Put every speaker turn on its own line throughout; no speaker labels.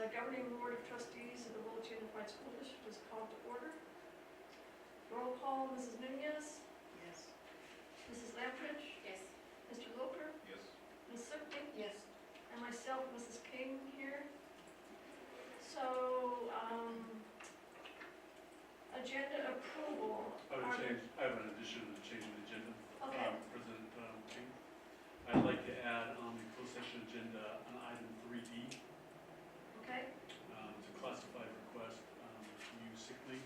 the Governing Board of Trustees of the Willits Unified School District is called to order. Roll call, Mrs. Nunez,
Yes.
Mrs. Lampridge,
Yes.
Mr. Loper,
Yes.
Ms. Sipke,
Yes.
and myself, Mrs. King here. So, agenda approval.
I
Are
would
there-
change, I have an addition to change the agenda.
Okay.
President King. I'd like to add on the closed session agenda on item 3D,
Okay,
to classified request to use sick leave.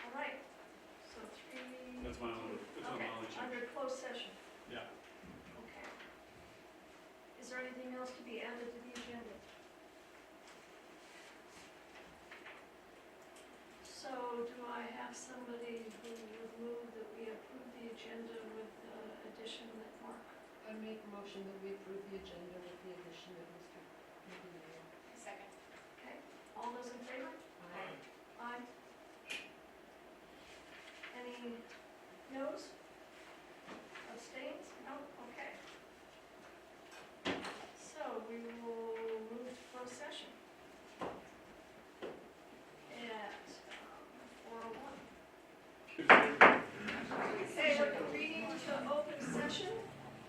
all right. So three.
That's my only, that's my
Okay,
only change.
under closed session.
Yeah.
Okay. Is there anything else to be added to the agenda? So do I have somebody who would move that we approve the agenda with the addition that Mark?
I make a motion that we approve the agenda with the addition of Mr. McNeil.
Second.
Okay, all those in favor?
Aye.
Aye. Any noes? Abstains? No? Okay. So we will move to closed session. At 4:01. Okay, we're convening to open session.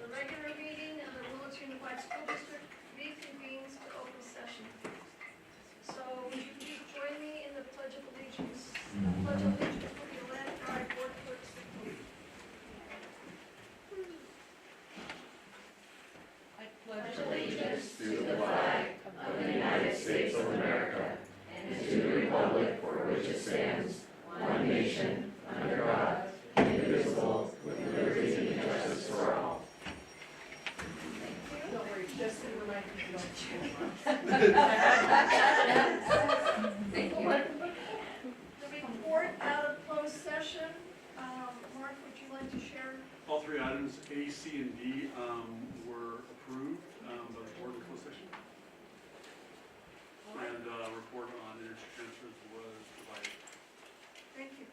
The regular meeting of the Willits Unified School District reconvenes to open session. So would you please join me in the Pledge of Allegiance? The Pledge of Allegiance will be led by Board Clerk Sipke.
I pledge
Allegiance to the flag of the United States of America and to the republic for which it stands, one nation, under God, indivisible, with liberty and justice for all.
Don't worry, just in the microphone.
Thank you.
The report out of closed session, Mark, would you like to share?
All three items, A, C, and D, were approved by the board in closed session.
All right,
And report on energy transfers was provided.
thank you.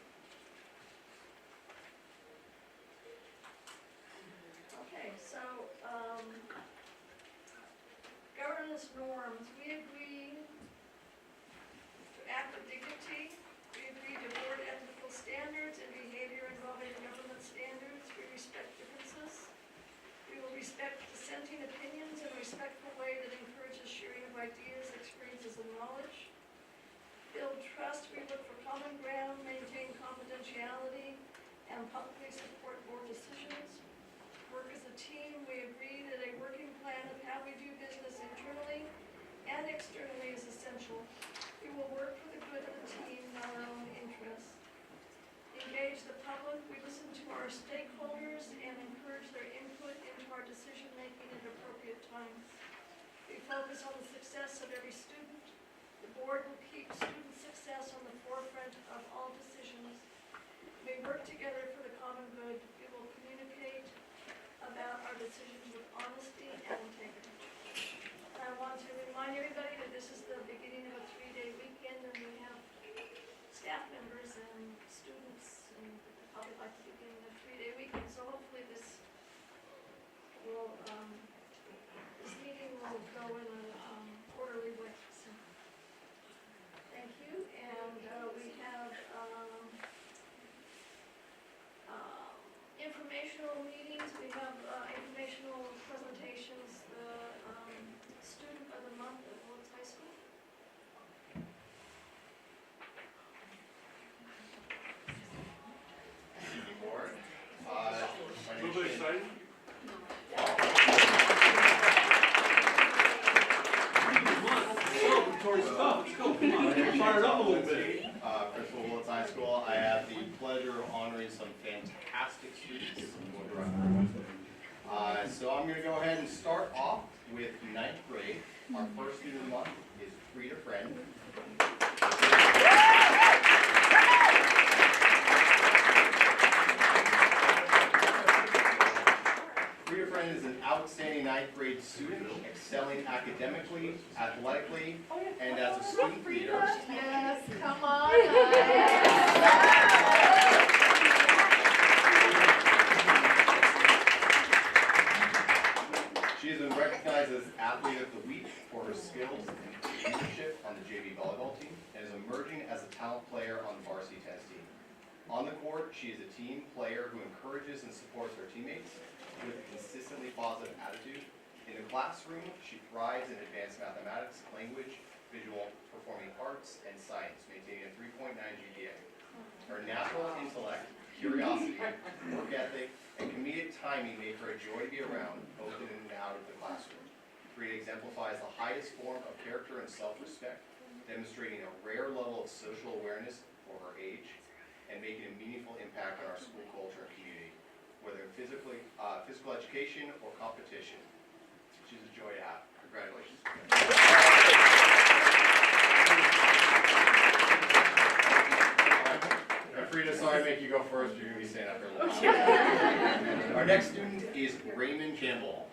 Okay, so, governance norms, we agree to act with dignity. We agree to board ethical standards and behavior involving government standards. We respect differences. We will respect dissenting opinions in a respectful way that encourages sharing of ideas, experiences, and knowledge. Build trust, we look for common ground, maintain confidentiality, and publicly support board decisions. Work as a team, we agree that a working plan of how we do business internally and externally is essential. We will work for the good of the team, not our own interests. Engage the public, we listen to our stakeholders and encourage their input into our decision-making at appropriate times. We focus on the success of every student. The board will keep student success on the forefront of all decisions. We work together for the common good. We will communicate about our decisions with honesty and integrity. I want to remind everybody that this is the beginning of a 3-day weekend, and we have staff members and students, and probably like to begin a 3-day weekend, so hopefully this will, this meeting will go in an orderly way. So, thank you, and we have informational meetings, we have informational presentations, the student of the month at Willits High School.
Board.
A little bit excited? Come on, let's go, Victoria, stop, let's go, come on, get fired up a little bit.
Principal Willits High School. I have the pleasure of honoring some fantastic students. So I'm going to go ahead and start off with 9th grade. Our first student of the month is Frida Friend. Frida Friend is an outstanding 9th grade student, excelling academically, athletically, and as a student leader.
Yes, come on.
She has been recognized as Athlete of the Week for her skills and leadership on the JV volleyball team and is emerging as a talent player on the varsity tennis team. On the court, she is a team player who encourages and supports her teammates with a consistently positive attitude. In the classroom, she thrives in advanced mathematics, language, visual, performing arts, and science, maintaining a 3.9 GPA. Her natural intellect, curiosity, work ethic, and comedic timing make her a joy to be around, both in and out of the classroom. Rita exemplifies the highest form of character and self-respect, demonstrating a rare level of social awareness for her age, and making a meaningful impact on our school culture and community, whether in physical education or competition. She's a joy to have. Congratulations. Frida, sorry to make you go first. You're going to be staying up here a little while. Our next student is Raymond Campbell.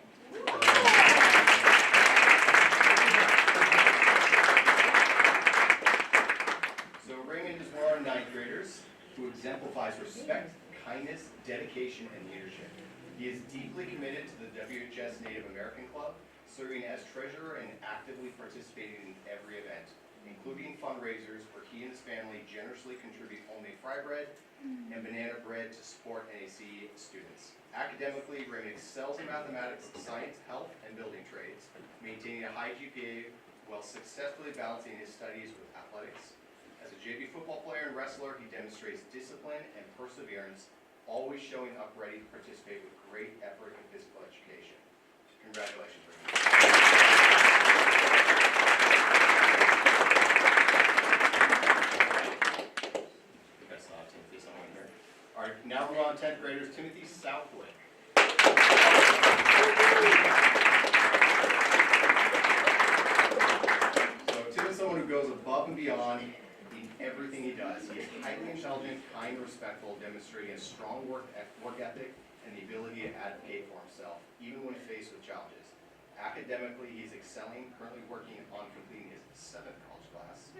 So Raymond is one of our ninth graders who exemplifies respect, kindness, dedication, and leadership. He is deeply committed to the WHS Native American Club, serving as treasurer and actively participating in every event, including fundraisers where he and his family generously contribute homemade fry bread and banana bread to support NAC students. Academically, Raymond excels in mathematics, science, health, and building trades, maintaining a high GPA while successfully balancing his studies with athletics. As a JV football player and wrestler, he demonstrates discipline and perseverance, always showing up ready to participate with great effort in physical education. Congratulations, Raymond. All right, now we're on 10th graders, Timothy Southwood. So Tim is someone who goes above and beyond in everything he does. He is highly intelligent, kind, and respectful, demonstrating a strong work ethic and the ability to advocate for himself, even when faced with challenges. Academically, he's excelling, currently working on completing his 7th college class.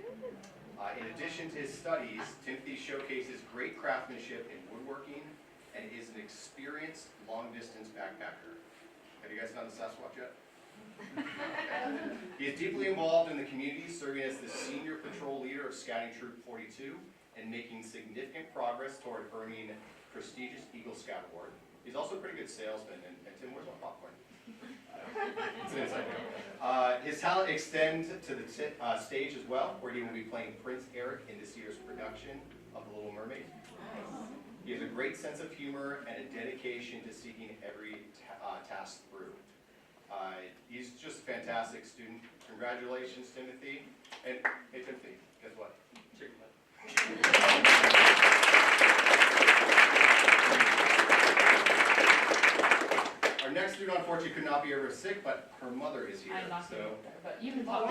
In addition to his studies, Timothy showcases great craftsmanship in woodworking and is an experienced long-distance backpacker. Have you guys done the Sasquatch yet? He is deeply involved in the community, serving as the senior patrol leader of Scouting Troop 42 and making significant progress toward earning prestigious Eagle Scout Award. He's also a pretty good salesman, and Tim, where's my popcorn? It's an inside joke. His talent extends to the stage as well, where he will be playing Prince Eric in this year's production of The Little Mermaid. He has a great sense of humor and a dedication to seeking every task through. He's just a fantastic student. Congratulations, Timothy. And hey, Timothy, guess what? Our next student, unfortunately, could not be over sick, but her mother is here.
I'm not
so,
there, but you can talk.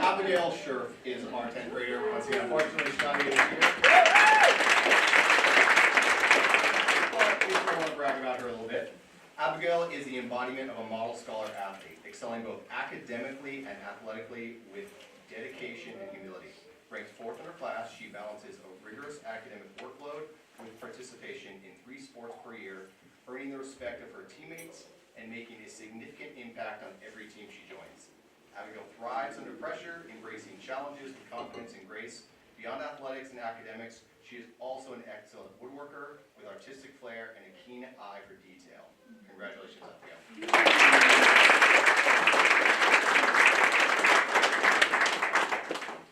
Abigail Scherf is our 10th grader. Once again, unfortunately, she's not able to be here. But we still want to brag about her a little bit. Abigail is the embodiment of a model scholar athlete, excelling both academically and athletically with dedication and humility. Ranked 4th in her class, she balances a rigorous academic workload with participation in 3 sports per year, earning the respect of her teammates and making a significant impact on every team she joins. Abigail thrives under pressure, embracing challenges with confidence and grace. Beyond athletics and academics, she is also an excellent woodworker with artistic flair and a keen eye for detail. Congratulations, Abigail.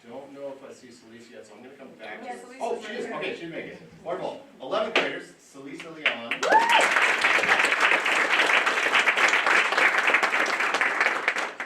Don't know if I see Celise yet, so I'm going to come back to her. Oh, she is. Okay, she made it. Wonderful. 11th graders, Celise Leon.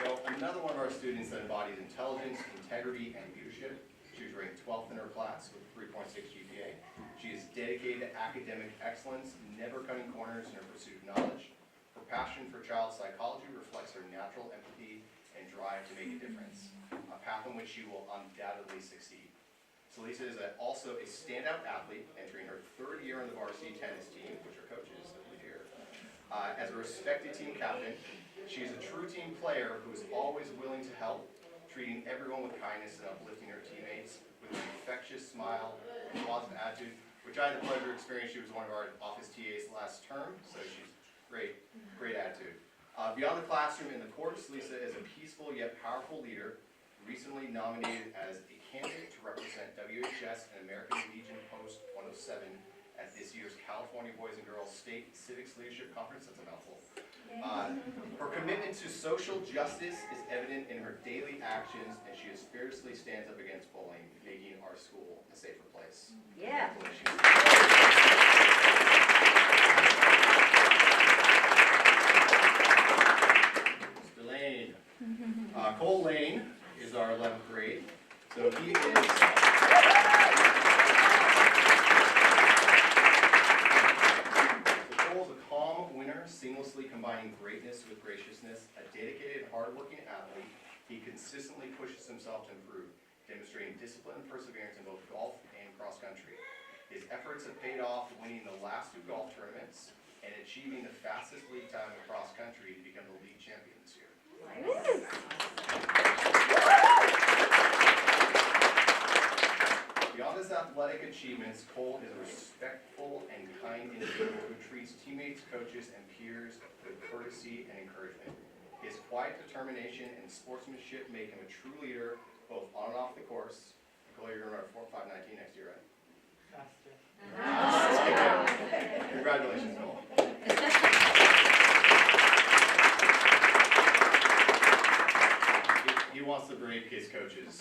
So another one of our students that embodies intelligence, integrity, and leadership. She was ranked 12th in her class with 3.6 GPA. She is dedicated to academic excellence, never cutting corners in her pursuit of knowledge. Her passion for child psychology reflects her natural empathy and drive to make a difference, a path in which she will undoubtedly succeed. Celise is also a standout athlete, entering her 3rd year on the varsity tennis team, which her coach is here. As a respected team captain, she is a true team player who is always willing to help, treating everyone with kindness and uplifting her teammates with an infectious smile and positive attitude, which I had the pleasure of experiencing. She was one of our office TAs last term, so she's great Beyond the classroom and the courts, Lisa is a peaceful yet powerful leader, recently nominated as a candidate to represent WHS and American Legion Post 107 at this year's California Boys and Girls State Civics Leadership Conference. That's a mouthful. Her commitment to social justice is evident in her daily actions, and she fearlessly stands up against bullying, making our school a safer place.
Yeah.
Mr. Lane. Cole Lane is our 11th grade. So he is... Cole's a calm winner, seamlessly combining greatness with graciousness, a dedicated, hardworking athlete. He consistently pushes himself to improve, demonstrating discipline and perseverance in both golf and cross country. His efforts have paid off, winning the last 2 golf tournaments and achieving the fastest league time in cross country to become the league champion this year. Beyond his athletic achievements, Cole is a respectful and kind individual who treats teammates, coaches, and peers with courtesy and encouragement. His quiet determination and sportsmanship make him a true leader, both on and off the course. Cole, you're going to run 4.519 next year, right? Congratulations, Cole. He wants to break his coach's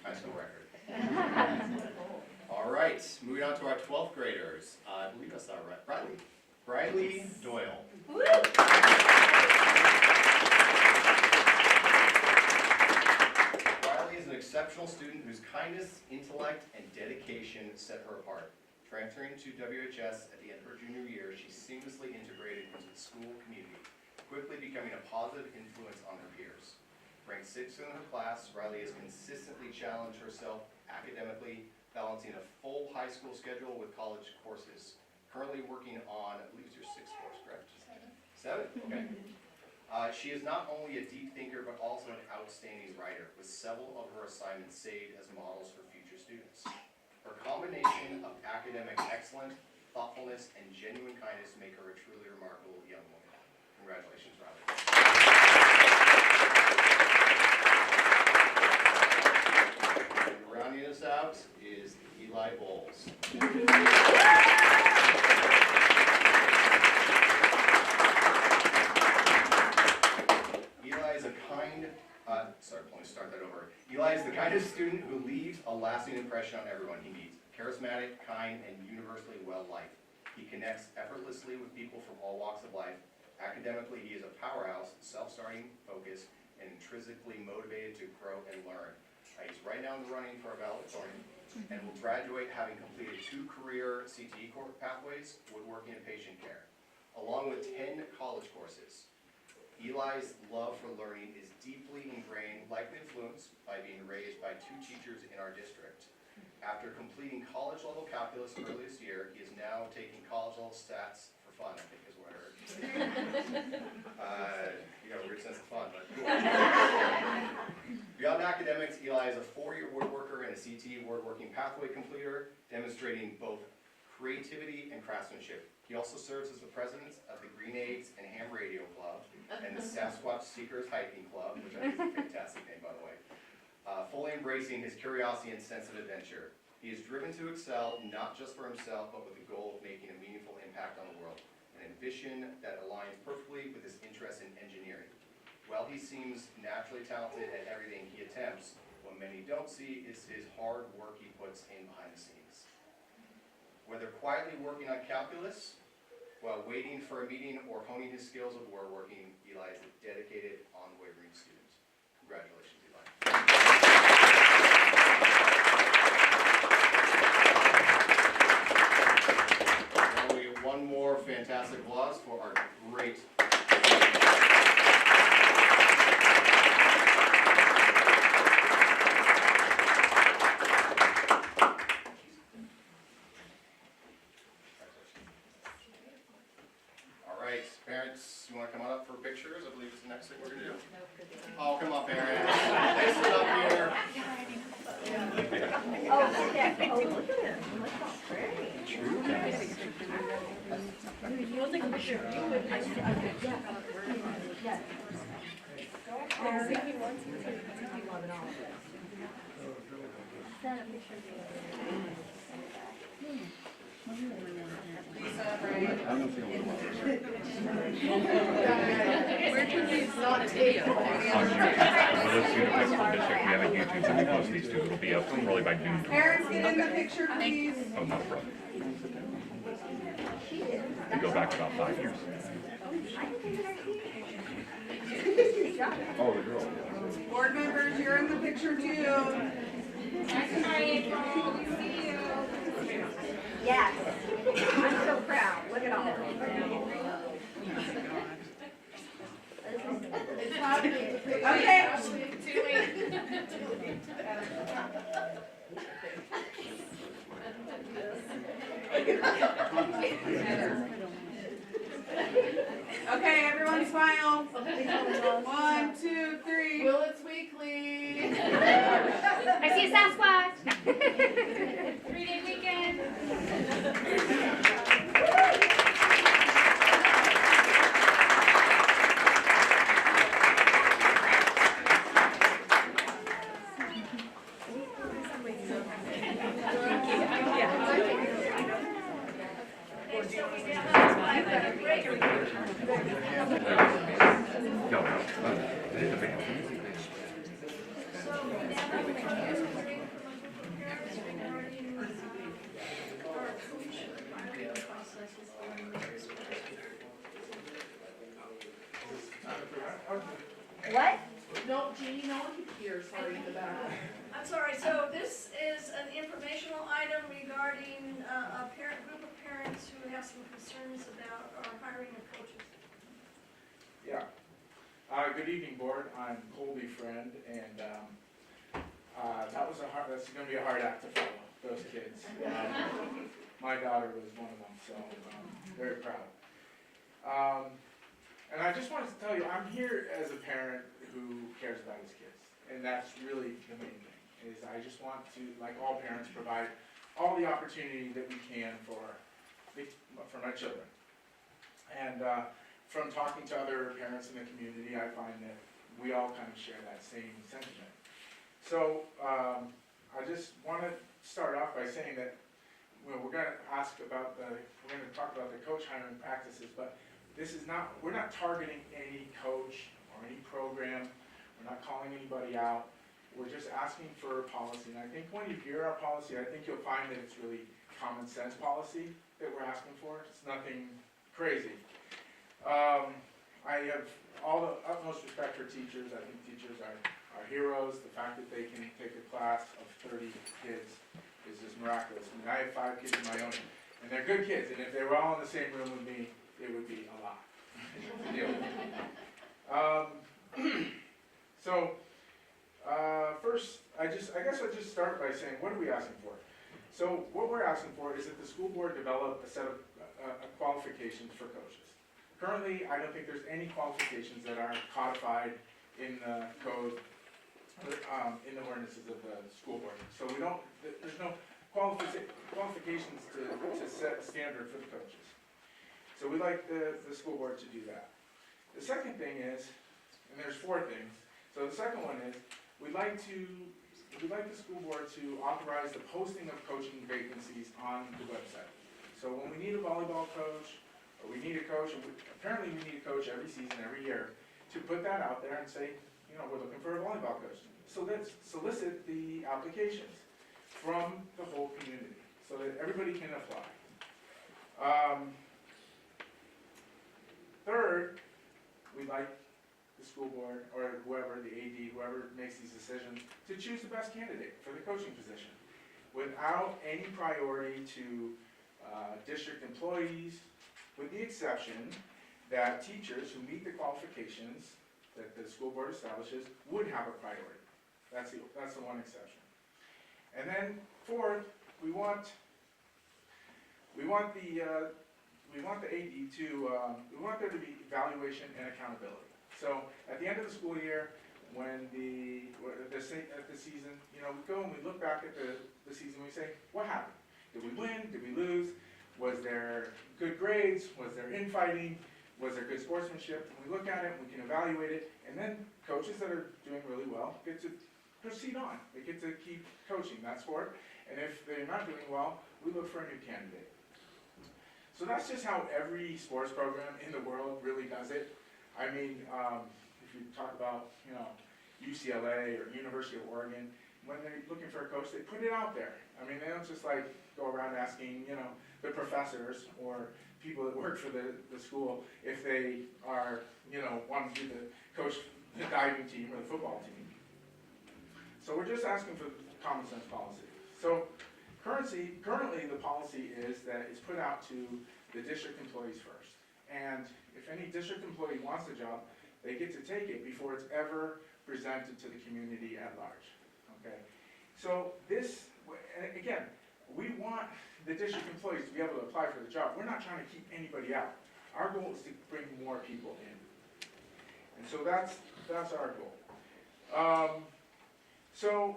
high school record. All right, moving on to our 12th graders. I believe that's not right. Bradley Doyle. Riley is an exceptional student whose kindness, intellect, and dedication set her apart. Transferring to WHS at the end of her junior year, she seamlessly integrated into the school community, quickly becoming a positive influence on her peers. Ranked 6th in her class, Riley has consistently challenged herself academically, balancing a full high school schedule with college courses. Currently working on, I believe it's your 6th course, correct? 7? Okay. She is not only a deep thinker, but also an outstanding writer, with several of her assignments saved as models for future students. Her combination of academic excellence, thoughtfulness, and genuine kindness make her a truly remarkable young woman. Congratulations, Riley. And rounding us out is Eli Bowles. Eli is the kind of student who leaves a lasting impression on everyone he meets. Charismatic, kind, and universally well-liked. He connects effortlessly with people from all walks of life. Academically, he is a powerhouse, self-starting, focused, and intrinsically motivated to grow and learn. He's right now in the running for a valedictorian and will graduate having completed 2 career CTE pathways, woodworking and patient care, along with 10 college courses. Eli's love for learning is deeply ingrained, likely influenced by being raised by 2 teachers in our district. After completing college-level calculus earlier this year, he is now taking college-level stats for fun, I think is what I heard. You got a weird sense of fun, but cool. Beyond academics, Eli is a 4-year woodworker and a CTE woodworking pathway completer, demonstrating both creativity and craftsmanship. He also serves as the president of the Grenades and Ham Radio Club and the Sasquatch Seekers Hiking Club, which I think is a fantastic name, by the way. Fully embracing his curiosity and sense of adventure. He is driven to excel, not just for himself, but with the goal of making a meaningful impact on the world, an ambition that aligns perfectly with his interest in engineering. While he seems naturally talented at everything he attempts, what many don't see is his hard work he puts in behind the scenes. Whether quietly working on calculus, while waiting for a meeting, or honing his skills of woodworking, Eli is a dedicated, unwavering student. Congratulations, Eli. Now we get one more fantastic applause for our great. Parents, you want to come on up for pictures? I believe it's the next thing we're going to do. Oh, come on, parents. Thanks for up here.
Oh, yeah. Oh, look at him. Look how pretty.
True.
You want to take a picture of you? Yeah. Yes. He wants you to. You love it all. Send a picture of you.
Not a video.
For those students in the district, we have a YouTube that we post these to. It'll be up probably by noon.
Parents, get in the picture, please.
Oh, not a problem. We go back about 5 years. Oh, the girl, yeah.
Board members, you're in the picture too.
Yes. I'm so proud. Look at all of them.
Okay. Okay, everyone smile. 1, 2, 3.
Willits Weekly.
I see a Sasquatch. 3-day weekend.
No, the band.
What?
No, Jeannie, no one can hear, sorry, in the back.
I'm sorry, so this is an informational item regarding a group of parents who have some concerns about our hiring of coaches.
Yeah. Good evening, board. I'm Colby Friend, and that's going to be a hard act to follow, those kids. My daughter was one of them, so I'm very proud. And I just wanted to tell you, I'm here as a parent who cares about his kids, and that's really the main thing, is I just want to, like all parents, provide all the opportunity that we can for my children. And from talking to other parents in the community, I find that we all kind of share that same sentiment. So I just want to start off by saying that we're going to talk about the coach hiring practices, but we're not targeting any coach or any program. We're not calling anybody out. We're just asking for a policy. And I think when you hear our policy, I think you'll find that it's really common sense policy that we're asking for. It's nothing crazy. I have all the utmost respect for teachers. I think teachers are heroes. The fact that they can take a class of 30 kids is just miraculous. I mean, I have 5 kids of my own, and they're good kids. And if they were all in the same room with me, it would be a lot to deal with. First, I guess I'll just start by saying, what are we asking for? So what we're asking for is that the school board develop a set of qualifications for coaches. Currently, I don't think there's any qualifications that are codified in the code, in the ordinances of the school board. So there's no qualifications to set a standard for the coaches. So we'd like the school board to do that. The second thing is, and there's 4 things. So the second one is, we'd like the school board to authorize the posting of coaching vacancies on the website. So when we need a volleyball coach, or we need a coach, apparently we need a coach every season, every year, to put that out there and say, we're looking for a volleyball coach. So let's solicit the applications from the whole community so that everybody can apply. Third, we'd like the school board, or whoever, the AD, whoever makes these decisions, to choose the best candidate for the coaching position without any priority to district employees, with the exception that teachers who meet the qualifications that the school board establishes would have a priority. That's the one exception. And then fourth, we want the AD we want there to be evaluation and accountability. So at the end of the school year, when at the season, we go and we look back at the season, we say, what happened? Did we win? Did we lose? Was there good grades? Was there infighting? Was there good sportsmanship? We look at it, we can evaluate it, and then coaches that are doing really well get to proceed on. They get to keep coaching that sport, and if they're not doing well, we look for a new candidate. So that's just how every sports program in the world really does it. I mean, if you talk about, UCLA or University of Oregon, when they're looking for a coach, they put it out there. I mean, they don't just like go around asking, the professors or people that work for the school if they are, want to be the coach, the diving team or the football team. So we're just asking for common sense policy. So currently the policy is that it's put out to the district employees first. And if any district employee wants a job, they get to take it before it's ever presented to the community at large, okay? So this, and again, we want the district employees to be able to apply for the job. We're not trying to keep anybody out. Our goal is to bring more people in. And so that's our goal. So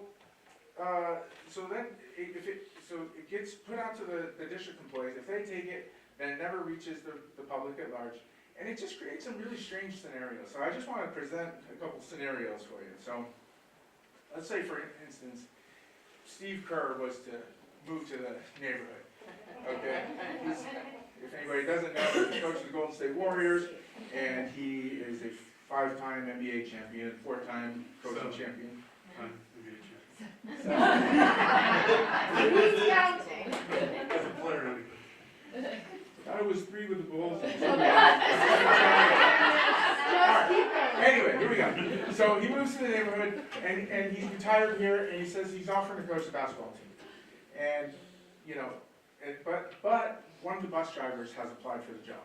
it gets put out to the district employees. If they take it, then it never reaches the public at large. And it just creates some really strange scenarios. So I just want to present a couple scenarios for you. So let's say, for instance, Steve Kerr was to move to the neighborhood. Okay? If anybody doesn't know, he's the coach of the Golden State Warriors, and he is a 5-time NBA champion, 4-time coaching champion.
Who's counting?
As a player, anyway.
I was 3 with the Bulls.
Just keep going.
Anyway, here we go. So he moves to the neighborhood, and he's retired here, and he says he's offering to coach the basketball team. And, but one of the bus drivers has applied for the job,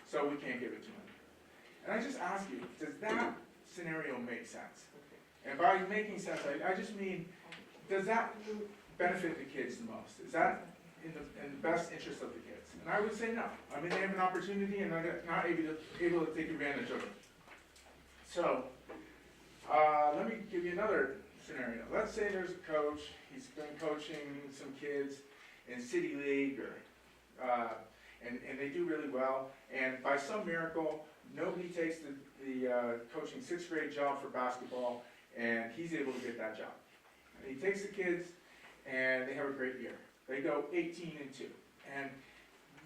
so we can't give it to him. And I just ask you, does that scenario make sense? And by making sense, I just mean, does that benefit the kids the most? Is that in the best interest of the kids? And I would say no. I mean, they have an opportunity and they're not able to take advantage of it. So, let me give you another scenario. Let's say there's a coach, he's been coaching some kids in City League, and they do really well, and by some miracle, nobody takes the coaching 6th grade job for basketball, and he's able to get that job. And he takes the kids, and they have a great year. They go 18-2, and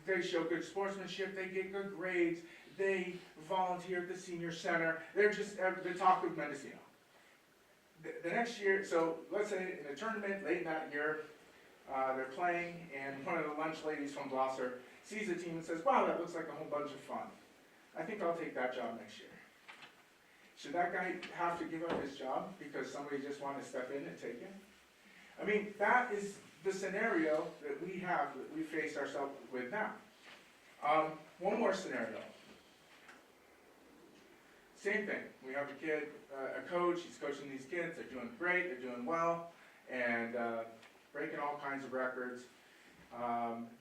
they show good sportsmanship, they get good grades, they volunteer at the senior center, they're just the talk of Mendocino. The next year, so let's say in a tournament late in that year, they're playing, and one of the lunch ladies from Gloucester sees the team and says, wow, that looks like a whole bunch of fun. I think I'll take that job next year. Should that guy have to give up his job because somebody just wanted to step in and take him? I mean, that is the scenario that we have, that we face ourselves with now. One more scenario. Same thing. We have a kid, a coach, he's coaching these kids, they're doing great, they're doing well, and breaking all kinds of records.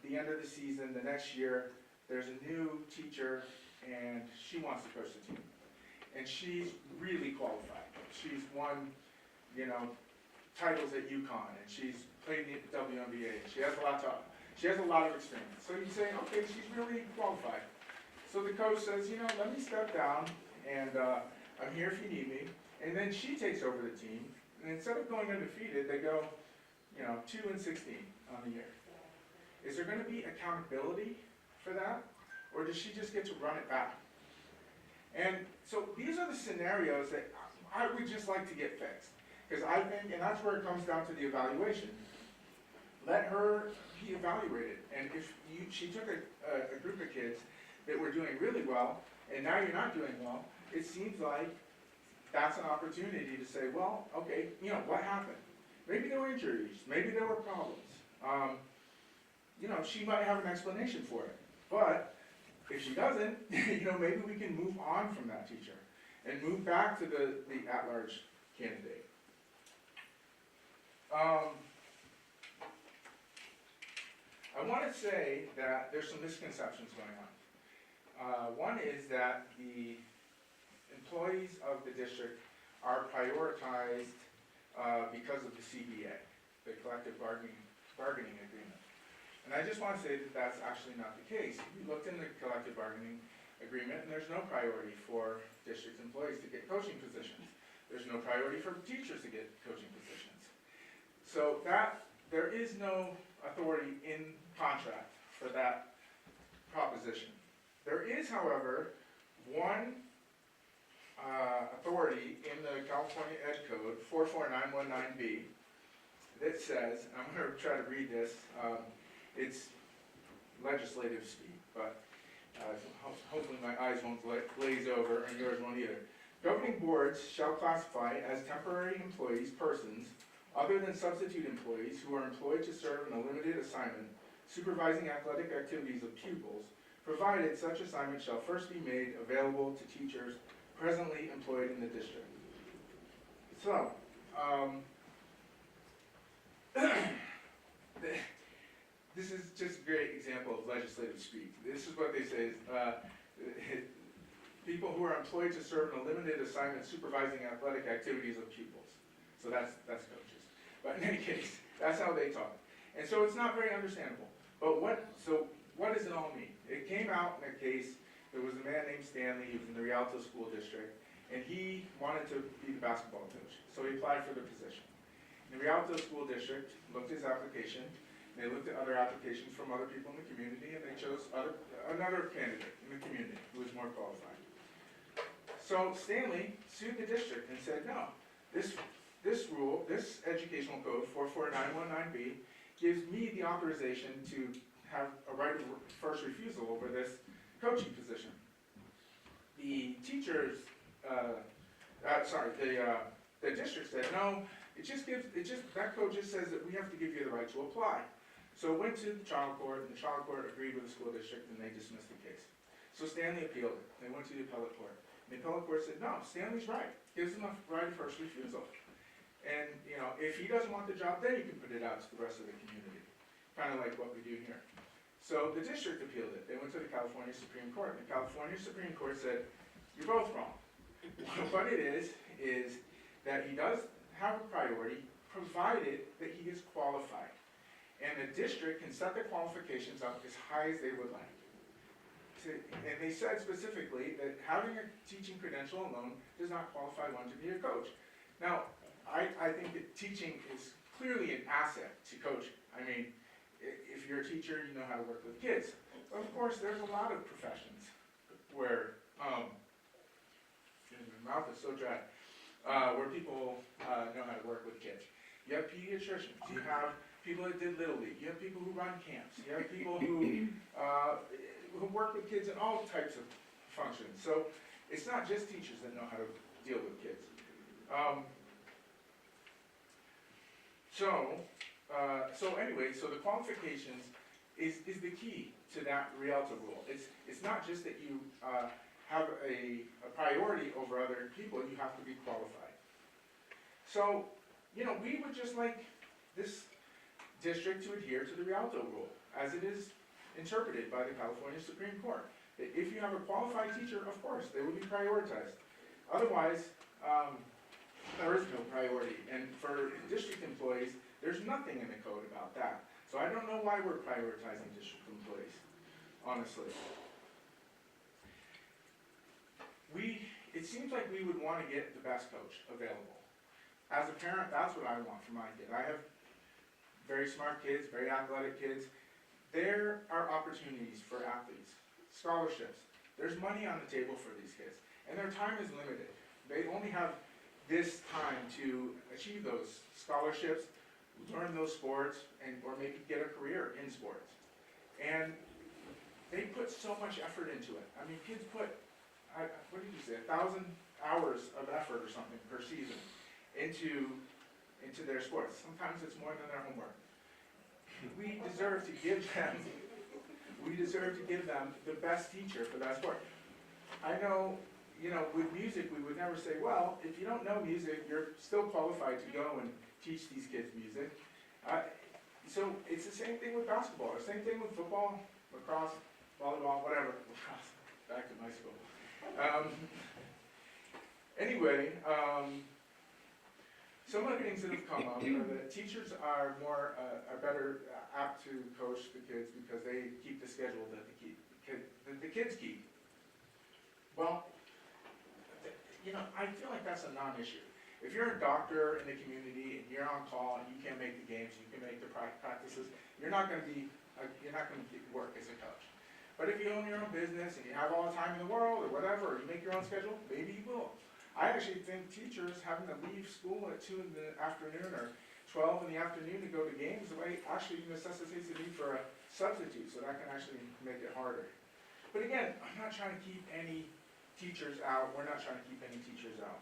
The end of the season, the next year, there's a new teacher, and she wants to coach the team. And she's really qualified. She's won, titles at UConn, and she's played in the WNBA. She has a lot of experience. So you say, okay, she's really qualified. So the coach says, let me step down, and I'm here if you need me. And then she takes over the team, and instead of going undefeated, they go, 2-16 on the year. Is there going to be accountability for that, or does she just get to run it back? And so these are the scenarios that I would just like to get fixed. Because I think, and that's where it comes down to the evaluation. Let her be evaluated. And if she took a group of kids that were doing really well, and now you're not doing well, it seems like that's an opportunity to say, well, okay, what happened? Maybe there were injuries, maybe there were problems. She might have an explanation for it. But if she doesn't, maybe we can move on from that teacher and move back to the at-large candidate. I want to say that there's some misconceptions going on. One is that the employees of the district are prioritized because of the CBA, the collective bargaining agreement. And I just want to say that that's actually not the case. If you looked in the collective bargaining agreement, and there's no priority for district employees to get coaching positions. There's no priority for teachers to get coaching positions. So there is no authority in contract for that proposition. There is, however, one authority in the California Ed Code 44919B that says, and I'm going to try to read this, it's legislative speak, but hopefully my eyes won't glaze over and yours won't either. Governing boards shall classify as temporary employees persons other than substitute employees who are employed to serve in a limited assignment supervising athletic activities of pupils, provided such assignment shall first be made available to teachers presently employed in the district. So, this is just a great example of legislative speak. This is what they say is, people who are employed to serve in a limited assignment supervising athletic activities of pupils. So that's coaches. But in any case, that's how they talk. And so it's not very understandable. But what does it all mean? It came out in a case, there was a man named Stanley, he was in the Rialto School District, and he wanted to be the basketball coach. So he applied for the position. The Rialto School District looked at his application, and they looked at other applications from other people in the community, and they chose another candidate in the community who was more qualified. So Stanley sued the district and said, no, this rule, this educational code, 44919B, gives me the authorization to have a right of first refusal over this coaching position. The teachers, the district said, no, that code just says that we have to give you the right to apply. So it went to the trial court, and the trial court agreed with the school district, and they dismissed the case. So Stanley appealed it. They went to the appellate court. The appellate court said, no, Stanley's right. Gives him a right of first refusal. And, if he doesn't want the job, then you can put it out to the rest of the community. Kind of like what we do here. So the district appealed it. They went to the California Supreme Court. And the California Supreme Court said, you're both wrong. What it is that he does have a priority, provided that he is qualified. And the district can set the qualifications up as high as they would like. And they said specifically that having a teaching credential alone does not qualify one to be a coach. Now, I think that teaching is clearly an asset to coaching. I mean, if you're a teacher, you know how to work with kids. But of course, there's a lot of professions where, my mouth is so dry, where people know how to work with kids. You have pediatricians, you have people that did Little League, you have people who run camps, you have people who work with kids in all types of functions. So it's not just teachers that know how to deal with kids. So the qualifications is the key to that Rialto rule. It's not just that you have a priority over other people, you have to be qualified. So, we would just like this district to adhere to the Rialto rule, as it is interpreted by the California Supreme Court. That if you have a qualified teacher, of course, they will be prioritized. Otherwise, there is no priority. And for district employees, there's nothing in the code about that. So I don't know why we're prioritizing district employees, honestly. It seems like we would want to get the best coach available. As a parent, that's what I want for my kid. I have very smart kids, very athletic kids. There are opportunities for athletes, scholarships. There's money on the table for these kids, and their time is limited. They only have this time to achieve those scholarships, learn those sports, or maybe get a career in sports. And they put so much effort into it. I mean, kids put, what did you say, 1,000 hours of effort or something per season into their sports. Sometimes it's more than their homework. We deserve to give them the best teacher for that sport. I know, with music, we would never say, well, if you don't know music, you're still qualified to go and teach these kids music. So it's the same thing with basketball, the same thing with football, lacrosse, volleyball, whatever. Lacrosse, back to my school. Some of the things that have come up are that teachers are better apt to coach the kids because they keep the schedule that the kids keep. Well, I feel like that's a non-issue. If you're a doctor in the community and you're on call and you can't make the games, you can make the practices, you're not gonna work as a coach. But if you own your own business and you have all the time in the world or whatever, or you make your own schedule, maybe you will. I actually think teachers having to leave school at 2 in the afternoon or 12 in the afternoon to go to games actually necessitates the need for a substitute, so that can actually make it harder. But again, I'm not trying to keep any teachers out. We're not trying to keep any teachers out.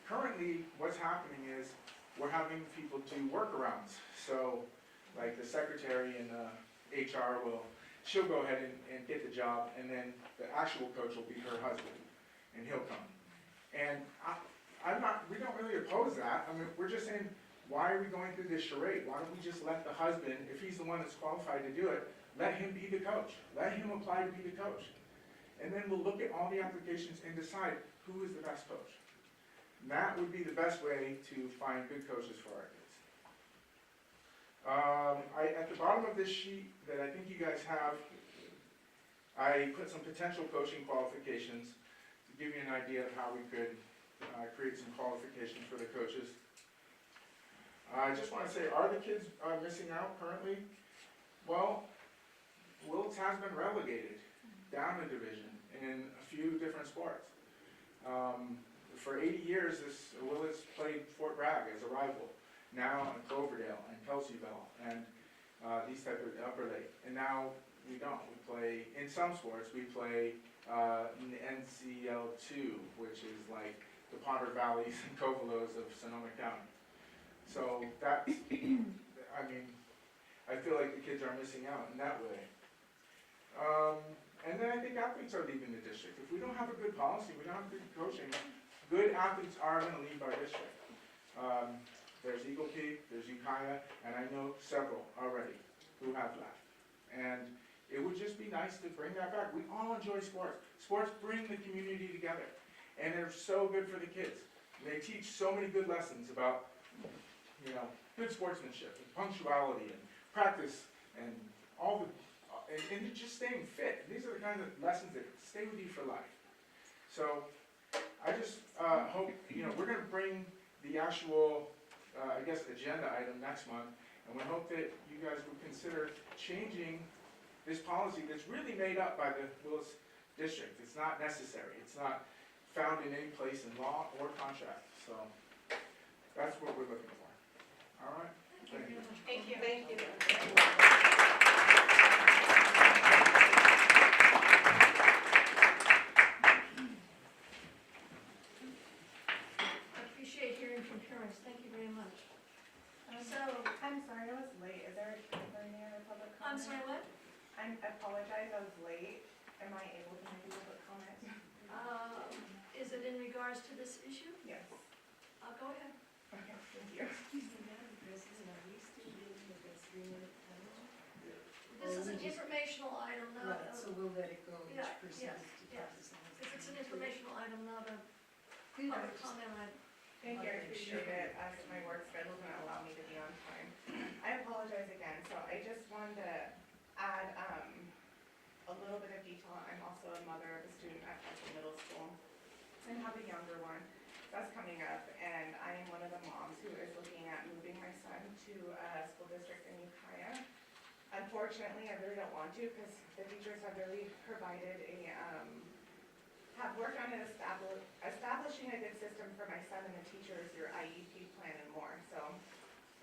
Currently, what's happening is we're having people do workarounds. So, like the secretary in HR she'll go ahead and get the job, and then the actual coach will be her husband, and he'll come. And we don't really oppose that. I mean, we're just saying, why are we going through this charade? Why don't we just let the husband, if he's the one that's qualified to do it, let him be the coach. Let him apply to be the coach. And then we'll look at all the applications and decide who is the best coach. And that would be the best way to find good coaches for our kids. At the bottom of this sheet that I think you guys have, I put some potential coaching qualifications to give you an idea of how we could create some qualifications for the coaches. I just want to say, are the kids missing out currently? Well, Willits has been relegated down a division in a few different sports. For 80 years, Willits played Fort Bragg as a rival. Now in Cloverdale and Kelseyville and these type of Upper Lake. And now we don't. We play, in some sports, we play in the NCL2, which is like the Potter Valleys and Covalos of Sonoma County. So that's, I feel like the kids are missing out in that way. And then I think athletes are leaving the district. If we don't have a good policy, we don't have good coaching, good athletes are going to leave our district. There's Eagle Peak, there's Ukiah, and I know several already who have left. And it would just be nice to bring that back. We all enjoy sports. Sports bring the community together, and they're so good for the kids. And they teach so many good lessons about, good sportsmanship and punctuality and practice and all the, and just staying fit. These are the kinds of lessons that stay with you for life. So I just hope, we're going to bring the actual agenda item next month, and we hope that you guys would consider changing this policy that's really made up by the Willits district. It's not necessary. It's not found in any place in law or contract. So that's what we're looking for. All right? Thank you.
Thank you.
Thank you.
I appreciate hearing from parents. Thank you very much. So,
I'm sorry I was late. Is there a category or public comment?
I'm sorry, what?
I apologize, I was late. Am I able to make a public comment?
Is it in regards to this issue?
Yes.
Go ahead.
Okay, thank you.
This is an informational item, not
Right,
a,
so we'll let it go, each
Yeah,
person
yes,
has to
yes.
talk as long as
if it's an informational item, not a
they do.
public comment item.
Thank you, I appreciate it, as my work schedule is gonna allow me to be on time. I apologize again, so I just wanted to add, a little bit of detail. I'm also a mother of a student at Castle Middle School and have a younger one that's coming up, and I am one of the moms who is looking at moving my son to a school district in Ukiah. Unfortunately, I really don't want to, because the teachers have really provided have worked on establishing a good system for my son and the teachers, your IEP plan and more. So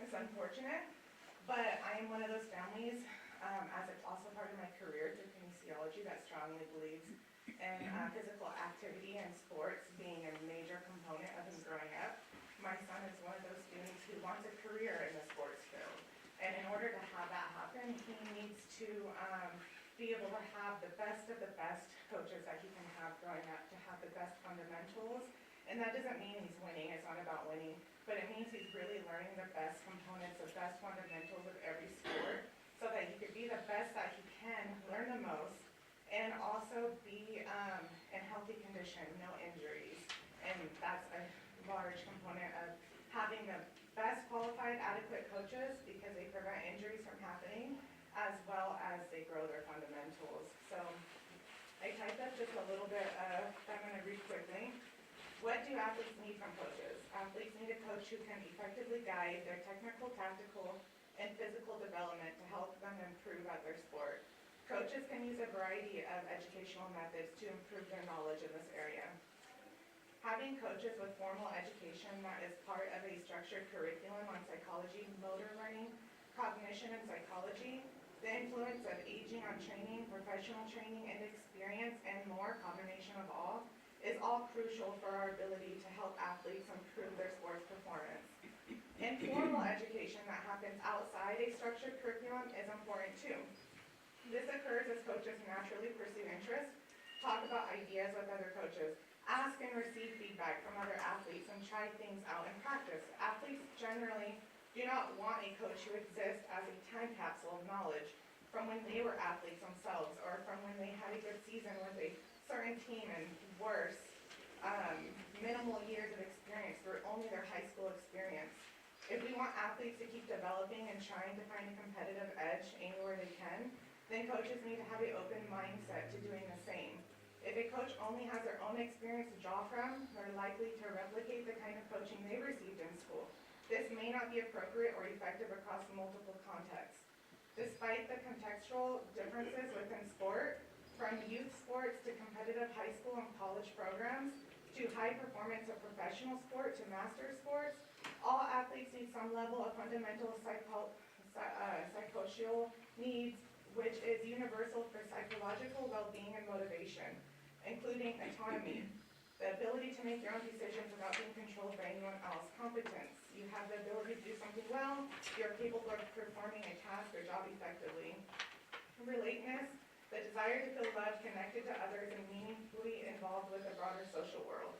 it's unfortunate, but I am one of those families, as it's also part of my career through kinesiology, that strongly believes in physical activity and sports being a major component of him growing up. My son is one of those students who wants a career in the sports field. And in order to have that happen, he needs to be able to have the best of the best coaches that he can have growing up, to have the best fundamentals. And that doesn't mean he's winning, it's not about winning, but it means he's really learning the best components, the best fundamentals of every sport, so that he could be the best that he can, learn the most, and also be in healthy condition, no injuries. And that's a large component of having the best qualified, adequate coaches, because they prevent injuries from happening, as well as they grow their fundamentals. So I typed up just a little bit of, I'm gonna read quickly. What do athletes need from coaches? Athletes need a coach who can effectively guide their technical, tactical, and physical development to help them improve at their sport. Coaches can use a variety of educational methods to improve their knowledge in this area. Having coaches with formal education that is part of a structured curriculum on psychology, motor learning, cognition, and psychology, the influence of aging on training, professional training, and experience, and more, combination of all, is all crucial for our ability to help athletes improve their sports performance. Informal education that happens outside a structured curriculum is important too. This occurs as coaches naturally pursue interests, talk about ideas with other coaches, ask and receive feedback from other athletes, and try things out in practice. Athletes generally do not want a coach who exists as a time capsule of knowledge from when they were athletes themselves, or from when they had a good season with a certain team and worse, minimal years of experience for only their high school experience. If we want athletes to keep developing and trying to find a competitive edge anywhere they can, then coaches need to have an open mindset to doing the same. If a coach only has their own experience to draw from, they're likely to replicate the kind of coaching they received in school. This may not be appropriate or effective across multiple contexts. Despite the contextual differences within sport, from youth sports to competitive high school and college programs, to high performance of professional sport to master sports, all athletes need some level of fundamental psychosocial needs, which is universal for psychological well-being and motivation, including autonomy, the ability to make your own decisions without being controlled by anyone else, competence. You have the ability to do something well, you're capable of performing a task or job effectively. Relateness, the desire to feel loved, connected to others, and meaningfully involved with the broader social world.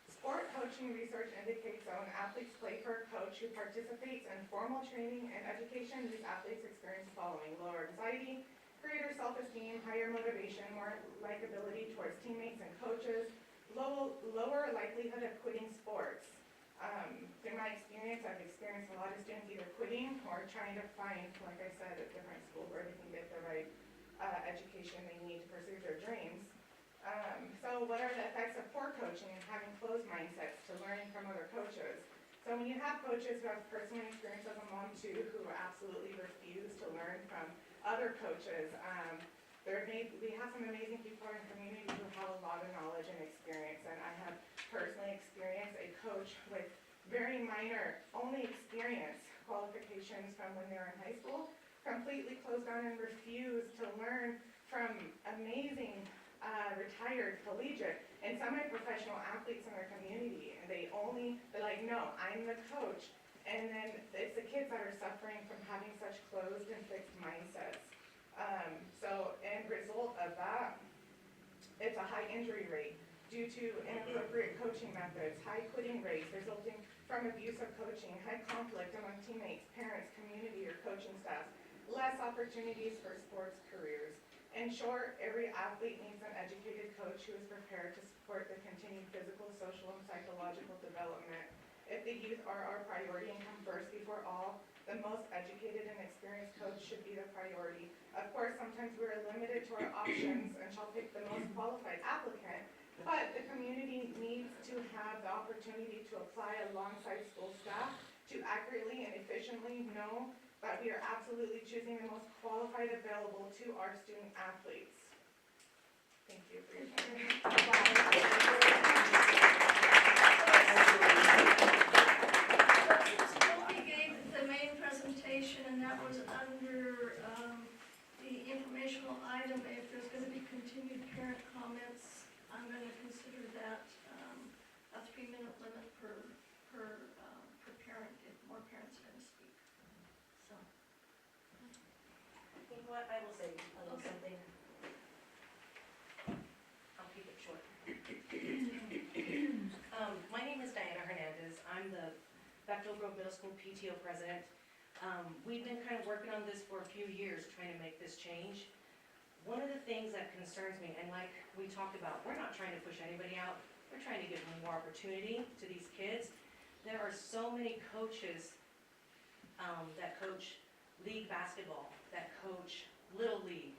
Sport coaching research indicates that when athletes play for a coach who participates in formal training and education, these athletes experience the following: lower anxiety, greater self-esteem, higher motivation, more likability towards teammates and coaches, lower likelihood of quitting sports. Through my experience, I've experienced a lot of students either quitting or trying to find, like I said, a different school where they can get the right education they need to pursue their dreams. So what are the effects of poor coaching and having closed mindsets to learning from other coaches? So when you have coaches who have personal experience as a mom too, who absolutely refuse to learn from other coaches, we have some amazing people in the community who have a lot of knowledge and experience, and I have personally experienced a coach with very minor, only experience qualifications from when they were in high school, completely closed down and refused to learn from amazing retired collegiate and semi-professional athletes in their community. And they're like, no, I'm the coach. And then it's the kids that are suffering from having such closed and fixed mindsets. So, end result of that, it's a high injury rate due to inappropriate coaching methods, high quitting rates resulting from abusive coaching, high conflict among teammates, parents, community, or coaching staff, less opportunities for sports careers. In short, every athlete needs an educated coach who is prepared to support the continued physical, social, and psychological development. If the youth are our priority and come first before all, the most educated and experienced coach should be the priority. Of course, sometimes we are limited to our options and shall pick the most qualified applicant, but the community needs to have the opportunity to apply alongside school staff to accurately and efficiently know that we are absolutely choosing the most qualified available to our student athletes. Thank you for your
He gave the main presentation, and that was under the informational item. If there's going to be continued parent comments, I'm going to consider that a 3-minute limit per parent, if more parents are going to speak. So.
You know what, I will say a little
Okay.
something. I'll keep it short. My name is Diana Hernandez. I'm the Bechtel Grove Middle School PTO president. We've been kind of working on this for a few years, trying to make this change. One of the things that concerns me, and like we talked about, we're not trying to push anybody out. We're trying to give more opportunity to these kids. There are so many coaches that coach league basketball, that coach Little League,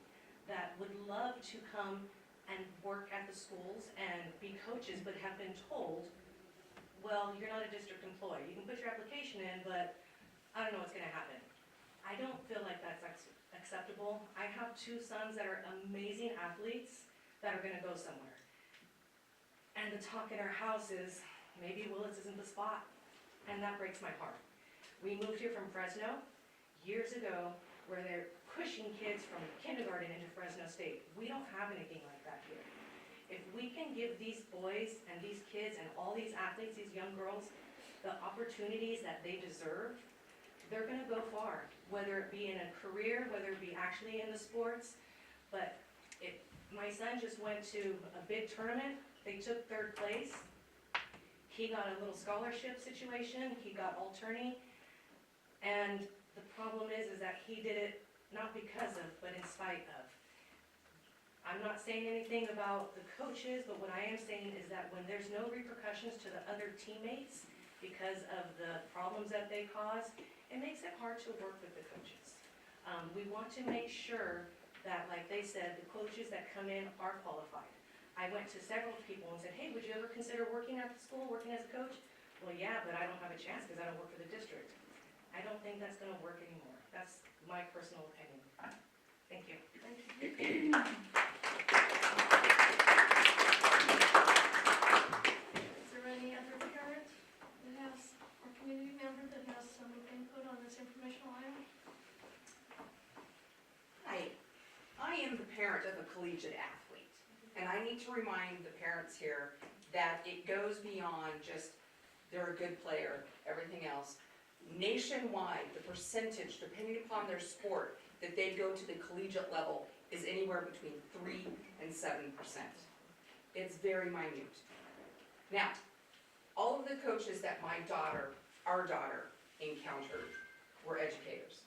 that would love to come and work at the schools and be coaches, but have been told, well, you're not a district employee. You can put your application in, but I don't know what's gonna happen. I don't feel like that's acceptable. I have two sons that are amazing athletes that are gonna go somewhere. And the talk in our house is, maybe Willits isn't the spot, and that breaks my heart. We moved here from Fresno years ago, where they're pushing kids from kindergarten into Fresno State. We don't have anything like that here. If we can give these boys and these kids and all these athletes, these young girls, the opportunities that they deserve, they're gonna go far, whether it be in a career, whether it be actually in the sports. But my son just went to a big tournament, they took 3rd place. He got a little scholarship situation, he got all-tourney, and the problem is that he did it not because of, but in spite of. I'm not saying anything about the coaches, but what I am saying is that when there's no repercussions to the other teammates because of the problems that they cause, it makes it hard to work with the coaches. We want to make sure that, like they said, the coaches that come in are qualified. I went to several people and said, hey, would you ever consider working at the school, working as a coach? Well, yeah, but I don't have a chance because I don't work for the district. I don't think that's gonna work anymore. That's my personal opinion. Thank you.
Thank you. Is there any other parent that has, or community member that has some input on this informational item?
Hi, I am the parent of a collegiate athlete, and I need to remind the parents here that it goes beyond just they're a good player, everything else. Nationwide, the percentage, depending upon their sport, that they go to the collegiate level is anywhere between 3 and 7%. It's very minute. Now, all of the coaches that our daughter, encountered were educators,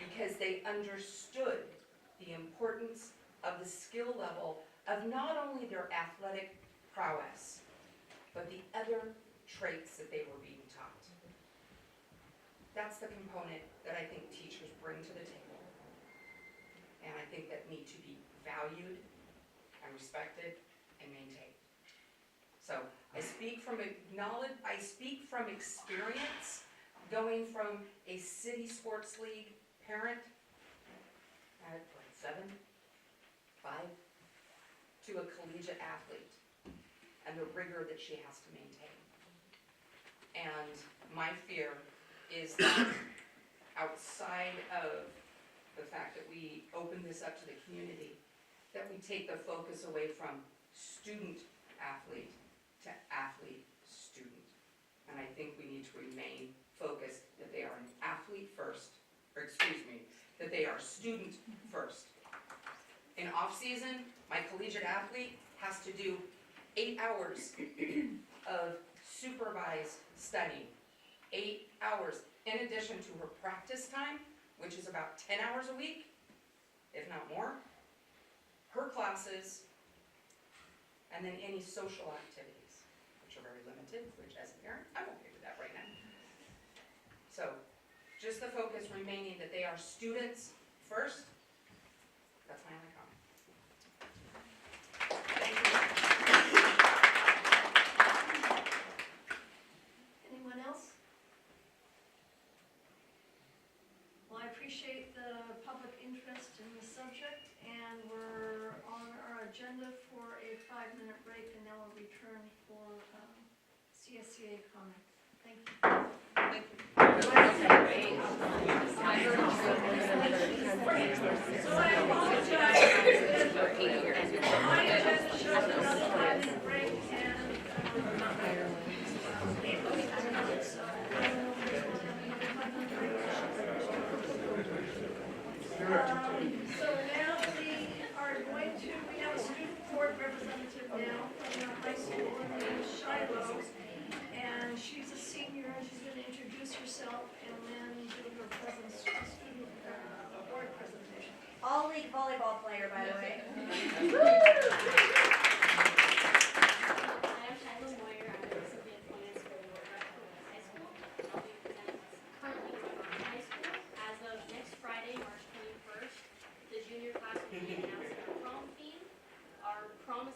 because they understood the importance of the skill level of not only their athletic prowess, but the other traits that they were being taught. That's the component that I think teachers bring to the table, and I think that need to be valued and respected and maintained. So I speak from experience, going from a city sports league parent at 7, 5, to a collegiate athlete, and the rigor that she has to maintain. And my fear is that outside of the fact that we open this up to the community, that we take the focus away from student athlete to athlete student. And I think we need to remain focused that they are an athlete first, that they are student first. In off season, my collegiate athlete has to do 8 hours of supervised studying. 8 hours, in addition to her practice time, which is about 10 hours a week, if not more, her classes, and then any social activities, which are very limited, which as a parent, I'm okay with that right now. So, just the focus remaining that they are students first, that's my only comment. Thank you.
Anyone else? Well, I appreciate the public interest in the subject, and we're on our agenda for a 5-minute break, and then we'll return for CSCA comments. Thank you.
Thank you.
So I apologize. My agenda shows another 5-minute break, and so now we have a student board representative now from the high school named Shiloh, and she's a senior, and she's gonna introduce herself and then do her student board presentation.
All league volleyball player, by the way.
I'm Shiloh Moyer. I'm the recipient finance for High School. I'll be presenting currently from high school. As of next Friday, March 21st, the junior class will be announcing our prom theme. Our prom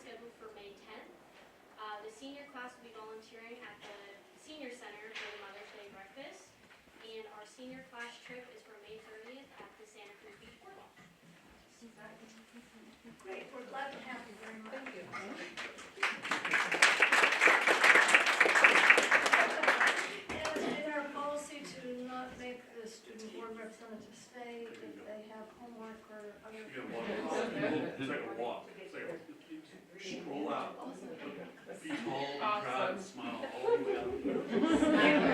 be volunteering at the senior center for the Mother's Day breakfast. And our senior class trip is for May 30th at the Santa Cruz Beach Boardwalk.
Great, we're glad to have you very much.
Thank you.
And it's been our policy to not make the student board representative stay if they have homework or other.
You gotta walk. It's like a walk. It's like stroll out. Be tall, be proud, and smile all the way out.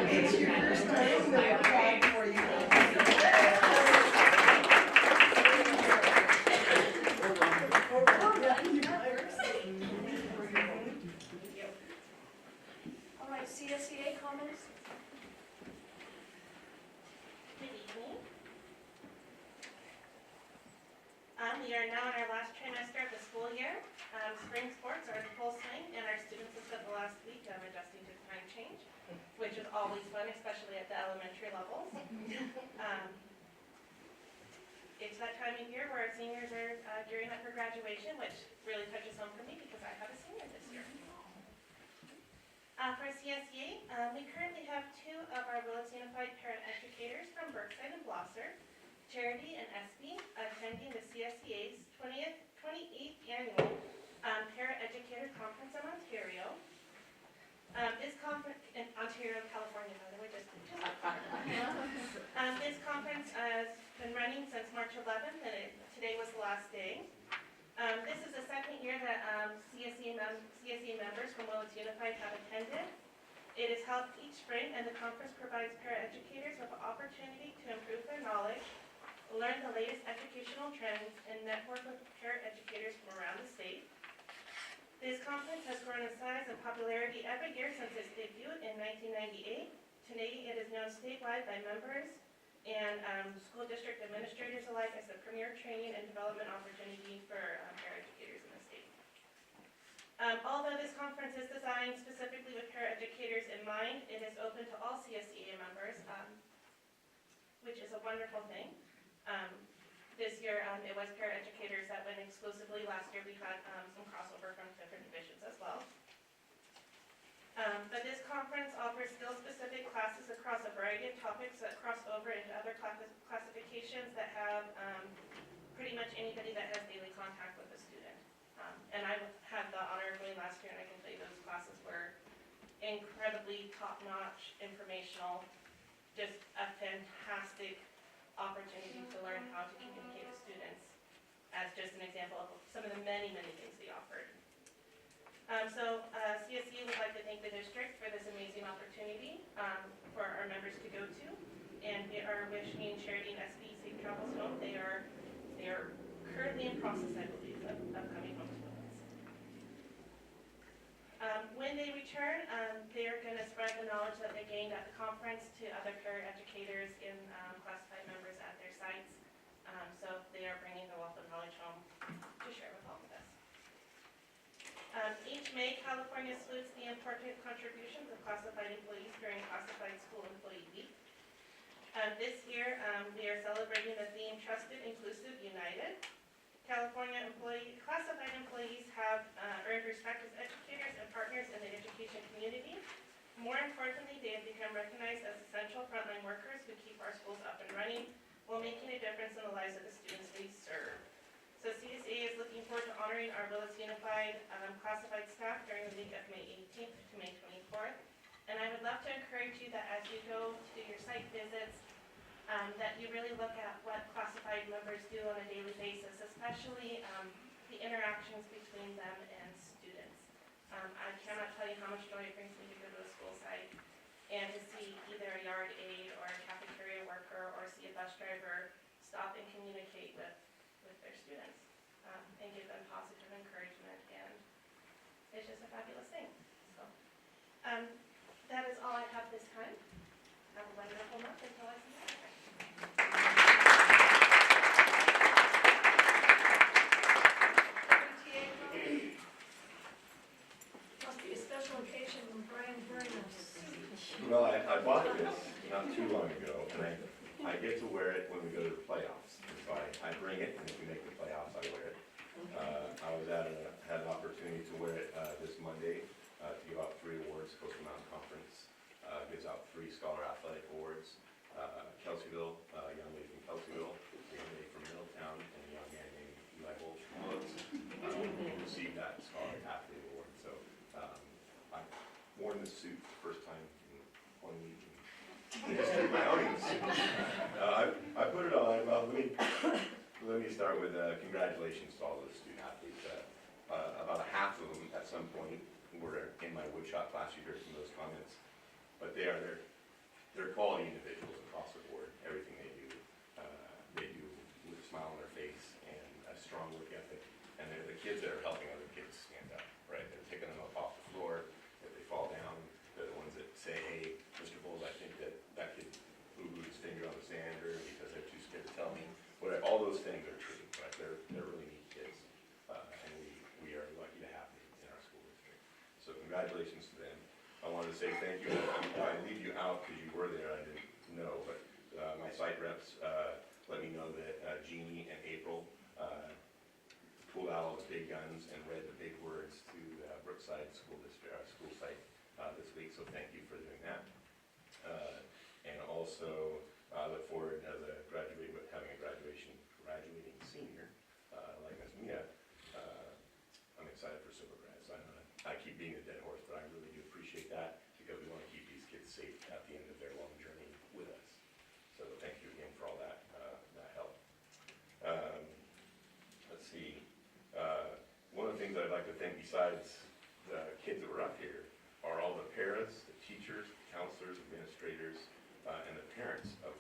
It's your first time that I'm proud for you.
All right, CSEA comments?
Good evening. We are now in our last trimester of the school year. Spring sports are in full swing, and our students have spent the last week adjusting to time change, which is always fun, especially at the elementary levels. It's that time of year where our seniors are gearing up for graduation, which really touches home for me because I have a senior this year. For CSEA, we currently have 2 of our Willits Unified Parent Educators from Berkside and Blosser, Charity and Espy, attending the CSEA's 28th annual Parent Educator Conference in Ontario. This conference, in Ontario, California, by the way, just this conference has been running since March 11th, and today was the last day. This is the second year that CSE members from Willits Unified have attended. It is held each spring, and the conference provides paraeducators with an opportunity to improve their knowledge, learn the latest educational trends, and network with paraeducators from around the state. This conference has grown in size and popularity every year since its debut in 1998. Today, it is known statewide by members and school district administrators alike as the premier training and development opportunity for paraeducators in the state. Although this conference is designed specifically with paraeducators in mind, it is open to all CSEA members, which is a wonderful thing. This year, it was paraeducators that went exclusively. Last year, we had some crossover from different divisions as well. But this conference offers skill-specific classes across a variety of topics that cross over into other classifications that have pretty much anybody that has daily contact with a student. And I had the honor of going last year, and I can tell you those classes were incredibly top-notch, informational, just a fantastic opportunity to learn how to communicate with students, as just an example of some of the many, many things they offered. CSE would like to thank the district for this amazing opportunity for our members to go to, and they are wishing Charity and SB safe travels home. They are currently in process, I believe, of coming home to us. When they return, they are going to spread the knowledge that they gained at the conference to other paraeducators in classified members at their sites. So they are bringing the wealth of knowledge home to share with all of us. Each May, California salutes the important contributions of classified employees during Classified School Employee Week. This year, we are celebrating the theme Trusted, Inclusive, United. California classified employees have earned respect as educators and partners in the education community. More importantly, they have become recognized as essential frontline workers who keep our schools up and running while making a difference in the lives of the students they serve. So CSA is looking forward to honoring our Willits Unified classified staff during the week of May 18th to May 24th. And I would love to encourage you that as you go to your site visits, that you really look at what classified members do on a daily basis, especially the interactions between them and students. I cannot tell you how much joy it brings me to go to a school site and to see either a yard aide or a cafeteria worker or see a bus driver stop and communicate with their students and give them positive encouragement, and it's just a fabulous thing. So that is all I have this time. Have a wonderful month until I see you next time.
Must be a special occasion when Brian's wearing a suit.
Well, I bought this not too long ago, and I get to wear it when we go to the playoffs. So I bring it, and if we make the playoffs, I wear it. I was had an opportunity to wear it this Monday
to give out 3 awards. Coastal Mountain Conference gives out 3 Scholar Athletic Awards. Kelseyville, a young lady from Kelseyville, a young lady from Middletown, and a young man named Eli Wolf from Willits received that Scholar Athlete Award. So I worn this suit the first time in 1 week in the history of my owning the suit. I put it on. Let me start with congratulations to all the student athletes. About a half of them at some point were in my woodshop class. You heard some of those comments, but they're quality individuals across the board. Everything they do with a smile on their face and a strong work ethic. And they're the kids that are helping other kids stand up, right? They're picking them up off the floor. If they fall down, they're the ones that say, hey, Mr. Bowles, I think that kid boo-booed his finger on the sand, or because they're too scared to tell me. All those things are true, right? They're really neat kids. And we are lucky to have them in our school district. So congratulations to them. I wanted to say thank you. I leave you out because you were there. I didn't know, but my site reps let me know that Jeannie and April pulled out all the big guns and read the big words to Brookside School District, school site this week. So thank you for doing that. And also look forward as a having a graduating senior like Ms. Mia. I'm excited for Silver Grads. I keep being a dead horse, but I really do appreciate that because we want to keep these kids safe at the end of their long journey with us. So thank you again for all that help. Let's see. One of the things I'd like to thank besides the kids that were up here are all the paras, the teachers, the counselors, administrators, and the parents of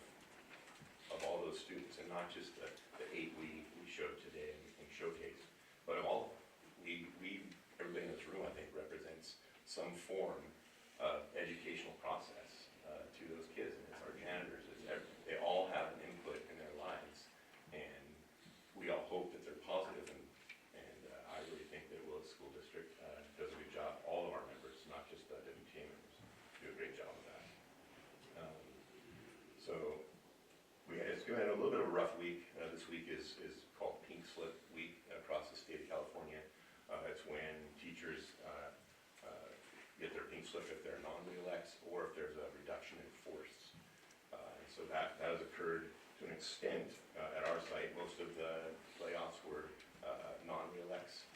all those students, and not just the 8 we showed today and showcased, but of all of them. Everybody in this room, I think, represents some form of educational process to those kids, and it's our janitors. They all have an input in their lives, and we all hope that they're positive, and I really think that Willits School District does a good job. All of our members, not just the WTA members, do a great job of that. So it's been a little bit of a rough week. This week is called Pink Slip Week across the state of California. It's when teachers get their pink slip if they're non-reelects or if there's a reduction in force. So that has occurred to an extent at our site. Most of the layoffs were non-reelects,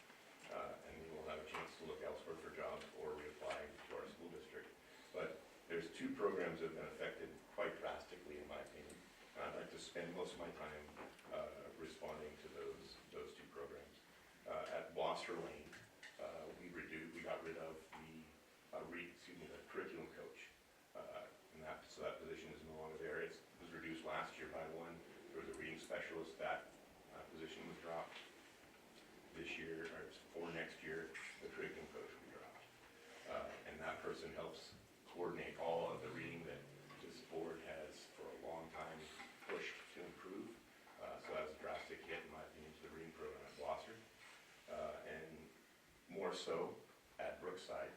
and we will have a chance to look elsewhere for jobs or reapply to our school district. But there's 2 programs that have been affected quite drastically, in my opinion. I'd like to spend most of my time responding to those 2 programs. At Blosser Lane, we got rid of the curriculum coach, and so that position is no longer there. It was reduced last year by 1. There was a reading specialist. That position was dropped. This year, or for next year, the curriculum coach will be dropped, and that person helps coordinate all of the reading that this board has for a long time pushed to improve. So that's a drastic hit, in my opinion, to the reading program at Blosser. And more so at Brookside,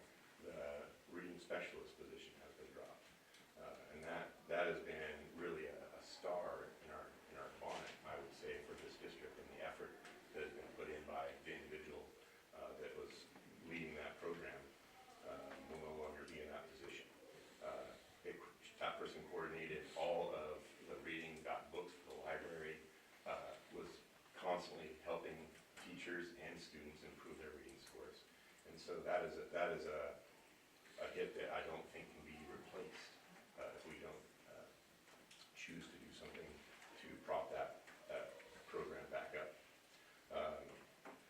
the reading specialist position has been dropped. And that has been really a star in our bonnet, I would say, for this district, and the effort that has been put in by the individual that was leading that program will no longer be in that position. That person coordinated all of the reading, got books for the library, was constantly helping teachers and students improve their reading scores. And so that is a hit that I don't think can be replaced if we don't choose to do something to prop that program back up.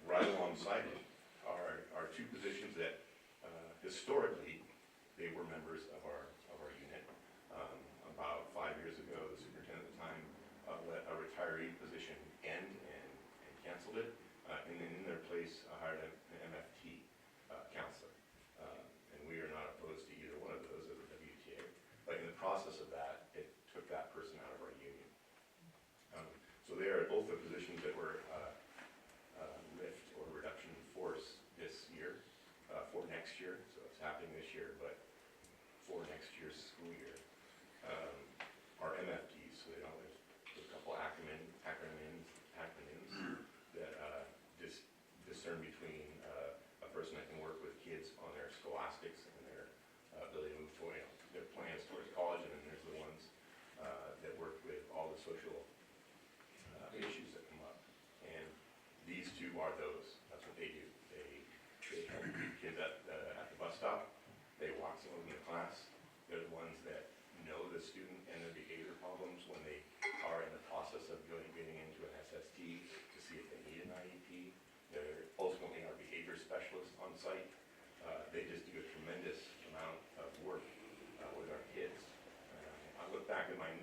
Right alongside it are 2 positions that historically they were members of our unit. About 5 years ago, the superintendent at the time let a retiree position end and canceled it, and then in their place hired an MFT counselor. And we are not opposed to either one of those as a WTA, but in the process of that, it took that person out of our union. So they are both the positions that were lift or reduction in force this year, for next year. So it's happening this year, but for next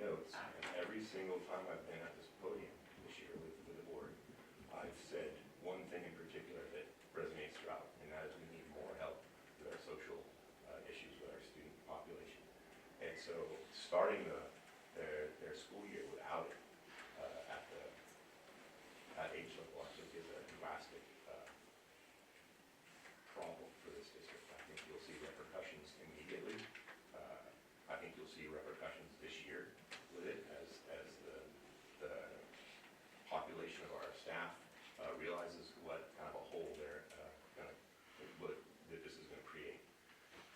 notes, and every single time I've been at this podium this year with the board, I've said one thing in particular that resonates throughout, and that is we need more help with our social issues with our student population. And so starting their school year without it at age level, I think is a drastic problem for this district. I think you'll see repercussions immediately. I think you'll see repercussions this year with it as the population of our staff realizes what kind of a hole they're that this is going to create.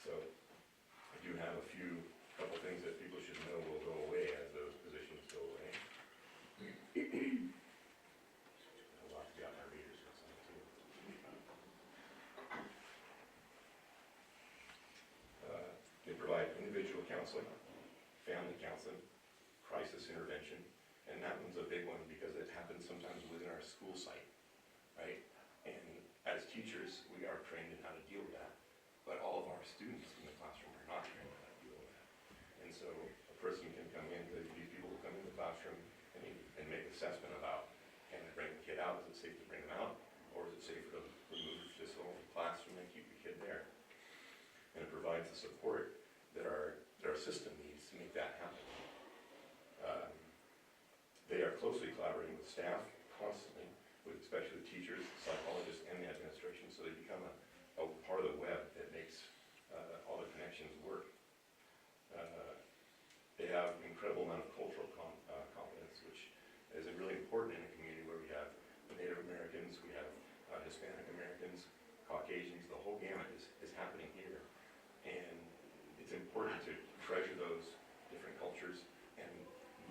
So I do have a couple things that people should know will go away as those positions go away. A lot to be out my readers for some too. They provide individual counseling, family counseling, crisis intervention, and that one's a big one because it happens sometimes within our school site, right? And as teachers, we are trained in how to deal with that, but all of our students in the classroom are not trained in how to deal with that. And so a person can come in, these people will come in the classroom and make assessment about, can I bring the kid out? Is it safe to bring them out? Or is it safe to remove this whole classroom and keep the kid there? And it provides the support that our system needs to make that happen. They are closely collaborating with staff constantly, with especially the teachers, the psychologists, and the administration, so they become a part of the web that makes all the connections work. They have an incredible amount of cultural competence, which is really important in a community where we have Native Americans, we have Hispanic Americans, Caucasians, the whole gamut is happening here. And it's important to treasure those different cultures and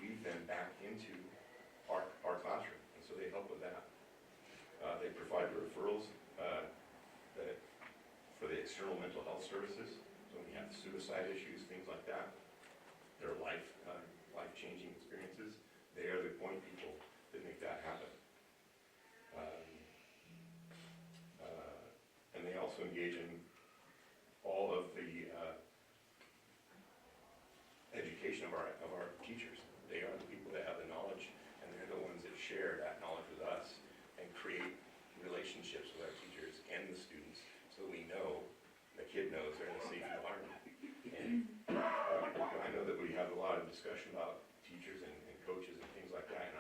weave them back into our classroom, and so they help with that. They provide referrals for the external mental health services, so when you have suicide issues, things like that, their life-changing experiences, they are the point people that make that happen. And they also engage in all of the education of our teachers. They are the people that have the knowledge, and they're the ones that share that knowledge with us and create relationships with our teachers and the students, so we know, the kid knows they're in a safe environment. And I know that we have a lot of discussion about teachers and coaches and things like that, and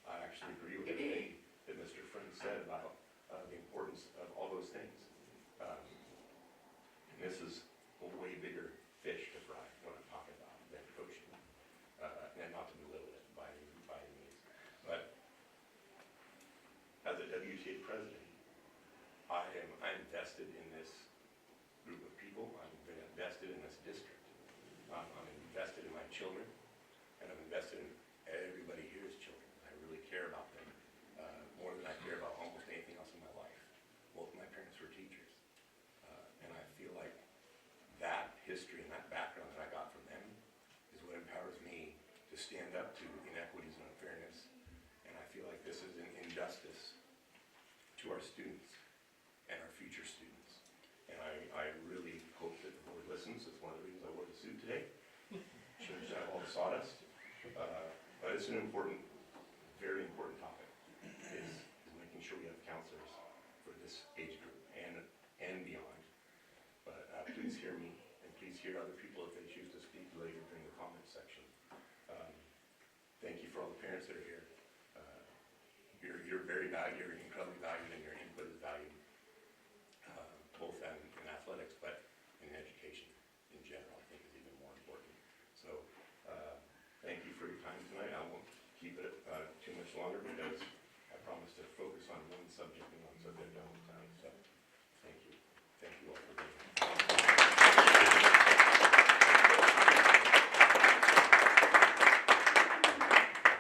I actually agree with everything that Mr. Friend said about the importance of all those things. And this is a way bigger fish to fry, what I'm talking about, than coaching. And not to belittle it by any means. But as a WTA president, I'm vested in this group of people. I'm invested in this district. I'm invested in my children, and I'm invested in everybody here's children. I really care about them more than I care about almost anything else in my life. Both my parents were teachers, and I feel like that history and that background that I got from them is what empowers me to stand up to inequities and unfairness. And I feel like this is an injustice to our students and our future students. And I really hope that the board listens. It's one of the reasons I wore the suit today. Shouldn't have all the sawdust. But it's an important, very important topic, is making sure we have counselors for this age group and beyond. But please hear me, and please hear other people if they choose to speak later during the comment section. Thank you for all the parents that are here. You're very valued, you're incredibly valued, and your input is valued, both in athletics, but in education in general, I think is even more important. So thank you for your time tonight. I won't keep it too much longer because I promised to focus on one subject and one subject all the time. So thank you. Thank you all for being here.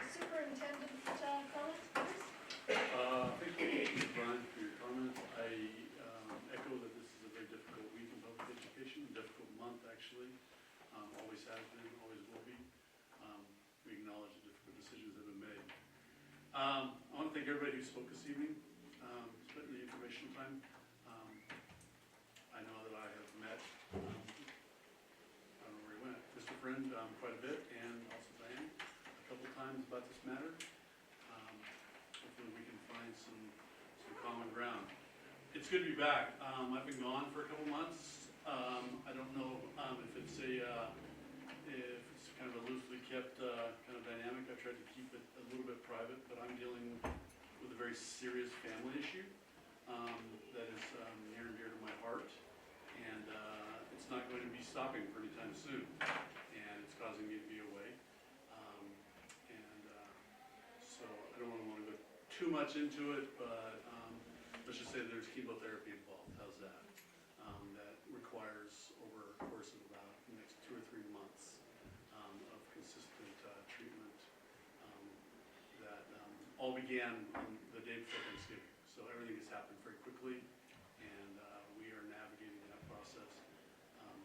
Superintendent, comments, please?
Thank you, Brian, for your comments. I echo that this is a very difficult week in public education, a difficult month, actually. Always has been, always will be. We acknowledge the difficult decisions that have been made. I want to thank everybody who spoke this evening, spent the information time. I know that I have met, I don't know where he went, Mr. Friend quite a bit, and also Diane. times about this matter. Hopefully we can find some common ground. It's good to be back. I've been gone for a couple months. I don't know if it's kind of a loosely kept kind of dynamic. I tried to keep it a little bit private, but I'm dealing with a very serious family issue that is near and dear to my heart, and it's not going to be stopping for any time soon, and it's causing me to be away. So I don't want to go too much into it, but let's just say there's chemotherapy involved. How's that? That requires over a course of about the next 2 or 3 months of consistent treatment that all began on the day before Thanksgiving. So everything has happened very quickly, and we are navigating that process. And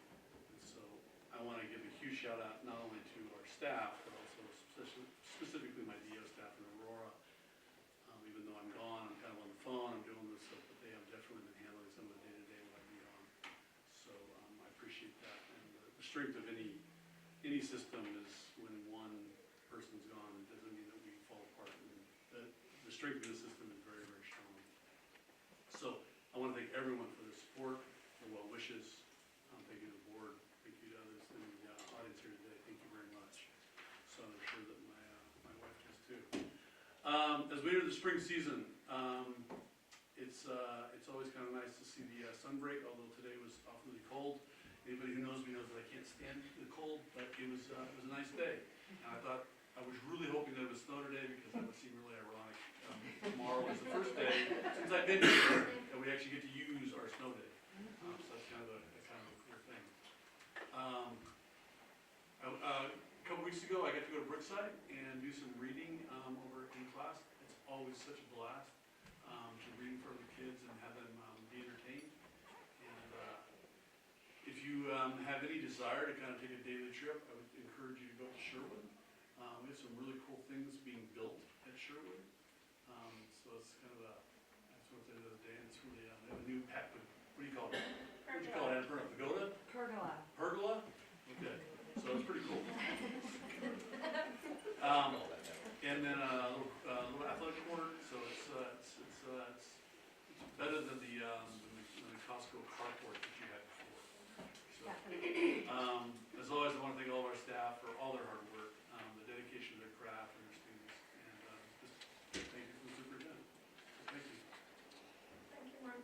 so I want to give a huge shout out not only to our staff, but also specifically my DO staff in Aurora. Even though I'm gone, I'm kind of on the phone, I'm doing this stuff, but they have definitely been handling some of the day-to-day when I'm gone. So I appreciate that. And the strength of any system is when one person's gone, it doesn't mean that we fall apart. And the strength of the system is very, very strong. So I want to thank everyone for their support, their well wishes. Thank you to the board, thank you to others in the audience here today. Thank you very much. So I'm sure that my wife does too. As we enter the spring season, it's always kind of nice to see the sun break, although today was awfully cold. Anybody who knows me knows that I can't stand the cold, but it was a nice day. And I was really hoping that it would snow today because that would seem really ironic. Tomorrow is the first day since I've been here that we actually get to use our snow day. So that's kind of a cool thing. A couple weeks ago, I got to go to Brookside and do some reading over in class. It's always such a blast to read in front of the kids and have them be entertained. And if you have any desire to kind of take a daily trip, I would encourage you to go to Sherwood. We have some really cool things being built at Sherwood. So it's kind of I just went there the other day, and it's really they have a new what do you call it? What do you call it? Pagoda?
Pergola.
Pergola? Okay. So it's pretty cool. And then a little athletic court, so it's better than the Costco carport that you had before. So, as always, I want to thank all of our staff for all their hard work, the dedication to their craft and their students, and just thank you from the superintendent. Thank you.
Thank you, Mark.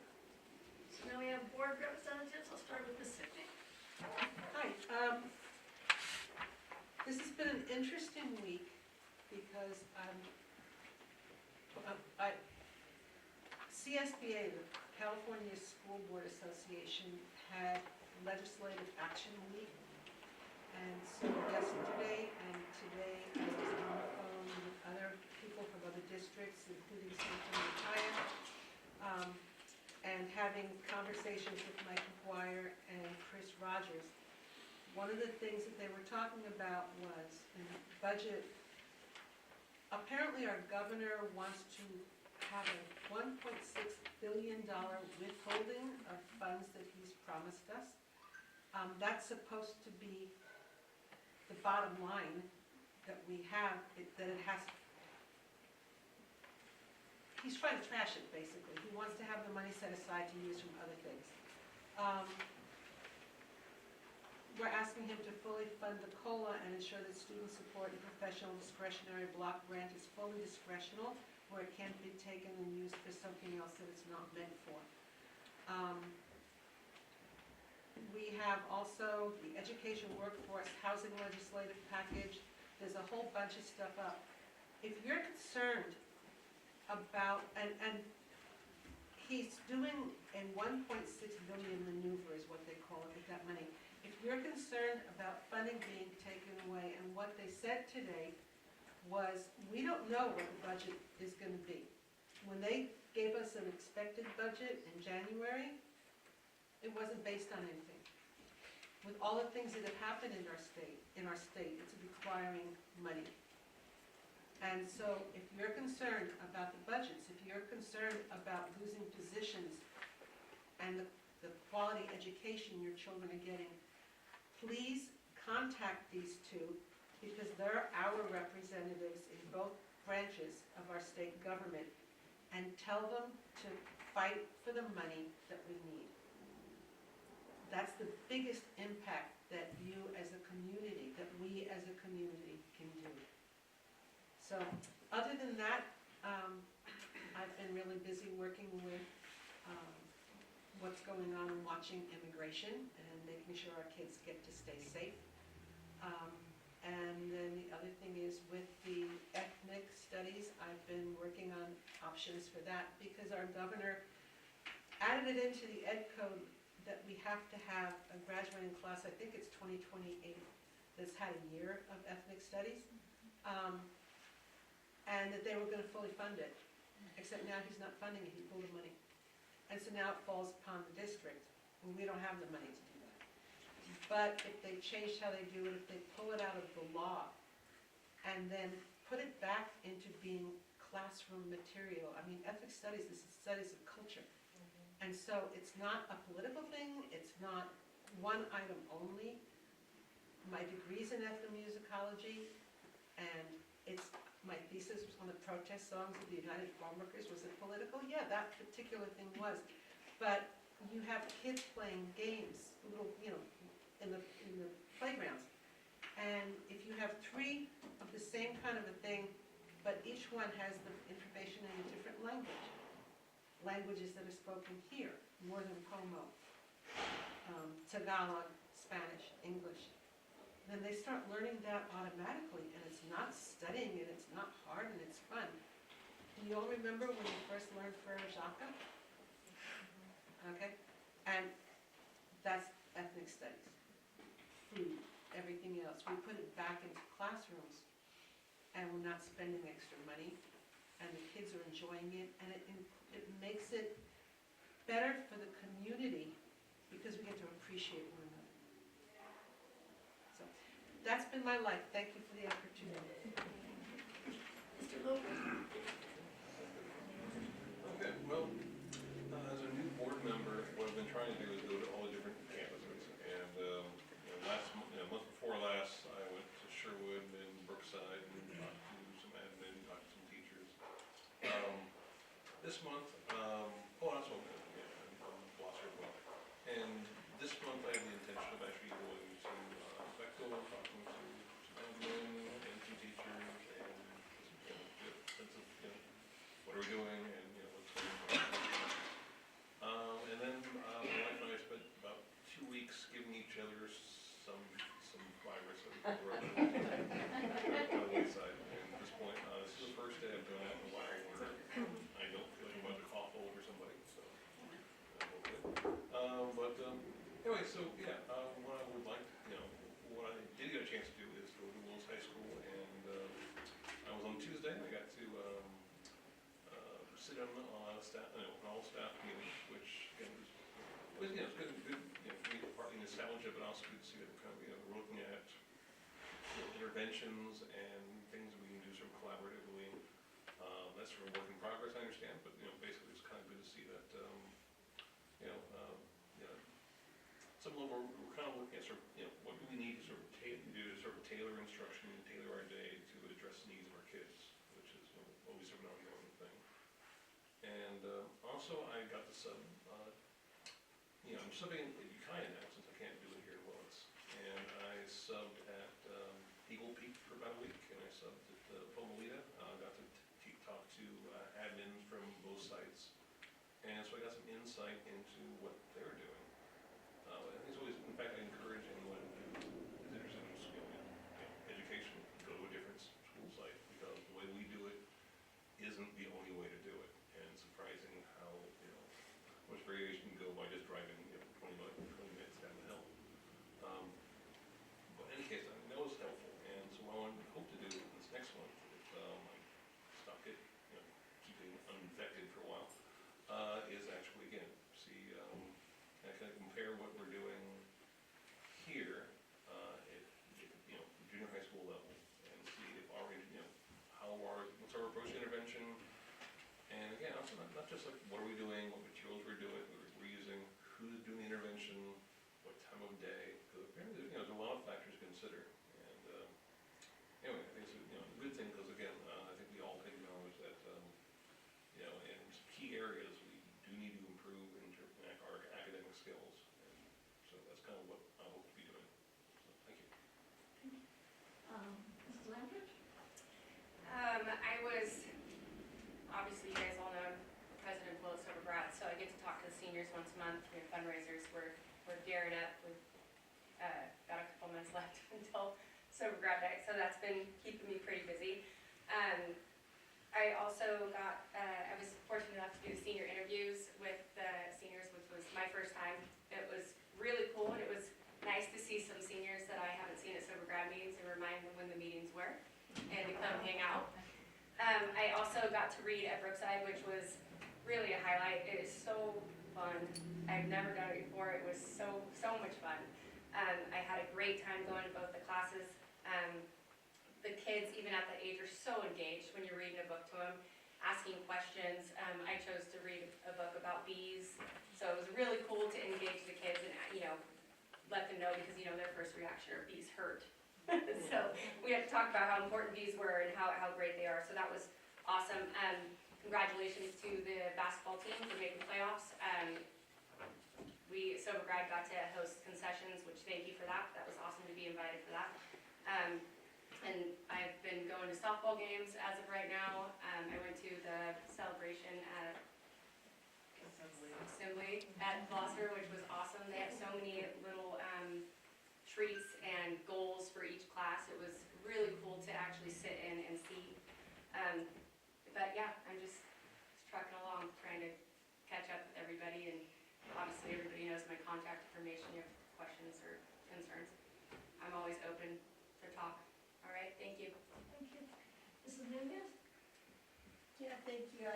So now we have board representatives. I'll start with Mississippi.
Hi, this has been an interesting week because CSBA, the California School Board Association, had Legislative Action Week. And so yesterday and today, I was on the phone with other people from other districts, including Central Ohio, and having conversations with Mike McGuire and Chris Rogers. One of the things that they were talking about was in budget, apparently our governor wants to have a $1.6 billion withholding of funds that he's promised us. That's supposed to be the bottom line that we have, that it has. He's trying to trash it, basically. He wants to have the money set aside to use from other things. We're asking him to fully fund the COLA and ensure that student support and professional discretionary block grant is fully discretional, where it can't be taken and used for something else that it's not meant for. We have also the education workforce housing legislative package. There's a whole bunch of stuff up. If you're concerned about, and he's doing a 1.6 billion maneuver is what they call it with that money. If you're concerned about funding being taken away, and what they said today was, we don't know what the budget is going to be. When they gave us an expected budget in January, it wasn't based on anything. With all the things that have happened in our state, it's requiring money. And so if you're concerned about the budgets, if you're concerned about losing positions and the quality education your children are getting, please contact these two because they're our representatives in both branches of our state government, and tell them to fight for the money that we need. That's the biggest impact that you as a community, that we as a community can do. So, other than that, I've been really busy working with what's going on and watching immigration and making sure our kids get to stay safe. And then the other thing is with the ethnic studies, I've been working on options for that because our governor added it into the ed code that we have to have a graduating class, I think it's 2028, that's had a year of ethnic studies. And that they were gonna fully fund it, except now he's not funding it, he pulled the money. And so now it falls upon the district, and we don't have the money to do that. But if they change how they do it, if they pull it out of the law, and then put it back into being classroom material, I mean, ethnic studies, this is studies of culture. And so it's not a political thing, it's not one item only. My degree's in ethnomusicology, and my thesis was on the protest songs of the United Farm Workers. Was it political? Yeah, that particular thing was. But you have kids playing games, little, in the playgrounds. And if you have 3 of the same kind of a thing, but each one has the information in a different language, languages that are spoken here, Northern Pomo, Tagalog, Spanish, English, then they start learning that automatically, and it's not studying, and it's not hard, and it's fun. Do you all remember when you first learned Frere Jacques? Okay, and that's ethnic studies, food, everything else. We put it back into classrooms, and we're not spending extra money, and the kids are enjoying it, and it makes it better for the community because we get to appreciate one another. So that's been my life. Thank you for the opportunity.
Mr. Logan?
Okay, well, as a new board member, what I've been trying to do is go to all the different campuses. And month before last, I went to Sherwood and Brookside and talked to some admin, talked to some teachers. This month, also, Gloucester as well. And this month, I have the intention of actually going to Bechtel, talking to some admin and some teachers, and just, get a sense of, what are we doing, and, what's going on. And then, my wife and I spent about 2 weeks giving each other some virus of corona on the wayside. And at this point, this is the first day I've done it in a while where I don't feel like I'm about to cough all over somebody, so I'm okay. Anyway, so yeah, what I would like, what I did get a chance to do is go to Willits High School, and I was on Tuesday, and I got to sit on an all-staff meeting, which again was it's good, for me to partly nostalgia, but also good to see that we're kind of, we're looking at interventions and things that we can do sort of collaboratively. That's sort of a work in progress, I understand, but basically it's kind of good to see that some level we're kind of looking at sort of what do we need to sort of tailor instruction, tailor our day to address the needs of our kids, which is always sort of an ongoing thing. And also I got to sub, I'm subbing at Ukiah now since I can't do it here in Willits, and I subbed at Eagle Peak for about a week, and I subbed at Pomalita. Got to talk to admins from both sites, and so I got some insight into what they're doing. I think it's always, in fact, I encourage anyone who is interested in education to go to a different school site, because the way we do it isn't the only way to do it, and it's surprising how much variation can go by just driving 20 minutes down the hill. But in any case, I know it's helpful, and so what I hope to do this next month, if I stop keeping uninfected for a while, is actually again see I kind of compare what we're doing here at junior high school level, and see if what's our approach to intervention, and again also not just like what are we doing, what materials we're doing, we're using, who's doing the intervention, what time of day, because apparently there's a lot of factors to consider, and kind of what I hope to be doing. So, thank you.
Mrs. Lambert?
I was, obviously you guys all know, President of Willits Sober Grad, so I get to talk to the seniors once a month. We have fundraisers. We're gearing up. We've got a couple months left until Sober Grad Night, so that's been keeping me pretty busy. I also got, I was fortunate enough to do the senior interviews with the seniors, which was my first time. It was really cool, and it was nice to see some seniors that I haven't seen at Sober Grad meetings and remind them when the meetings were, and to come hang out. I also got to read at Brookside, which was really a highlight. It is so fun. I've never done it before. It was so much fun. I had a great time going to both the classes. The kids, even at that age, are so engaged when you're reading a book to them, asking questions. I chose to read a book about bees, so it was really cool to engage the kids and, let them know, because, their first reaction are bees hurt. So we had to talk about how important bees were and how great they are, so that was awesome. Congratulations to the basketball team for making playoffs. We, Sober Grad, got to host concessions, which thank you for that. That was awesome to be invited for that. And I've been going to softball games as of right now. I went to the celebration at Assembly at Gloucester, which was awesome. They have so many little treats and goals for each class. It was really cool to actually sit in and see. But yeah, I'm just trucking along, trying to catch up with everybody, and obviously everybody knows my contact information if you have questions or concerns. I'm always open to talk. All right, thank you.
Thank you. Mrs. Mingus?
Yeah, thank you.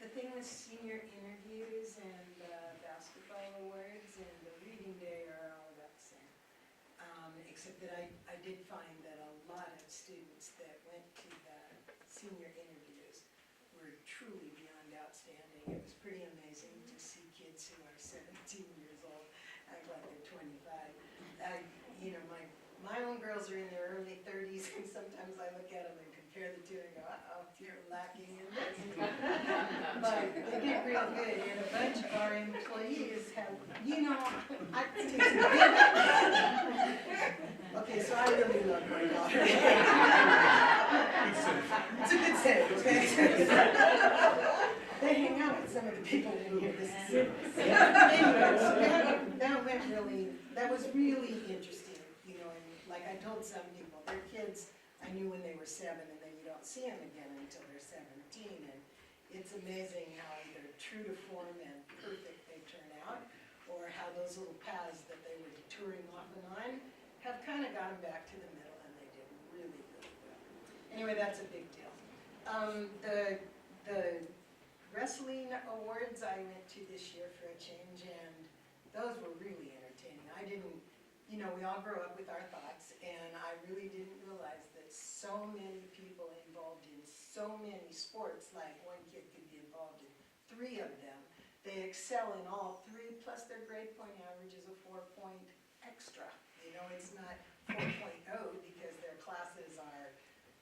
The thing with senior interviews and basketball awards and the reading day are all about the same. Except that I did find that a lot of students that went to the senior interviews were truly beyond outstanding. It was pretty amazing to see kids who are 17 years old act like they're 25. My own girls are in their early 30s, and sometimes I look at them and compare the two and go, uh-oh, you're lacking in this. But they did real good, and a bunch of our employees have, okay, so I really love my daughter. It's a good save, okay? They hang out with some of the people in here. This is anyway, so that was really interesting. Like I told some people, their kids, I knew when they were 7, and then you don't see them again until they're 17, and it's amazing how either true to form and perfect they turn out, or how those little paths that they were detouring off and on have kind of got them back to the middle, and they did really, really well. Anyway, that's a big deal. The wrestling awards I went to this year for a change, and those were really entertaining. I didn't, we all grow up with our thoughts, and I really didn't realize that so many people involved in so many sports, like one kid could be involved in 3 of them. They excel in all 3, plus their grade point average is a 4-point extra. It's not 4.0 because their classes are,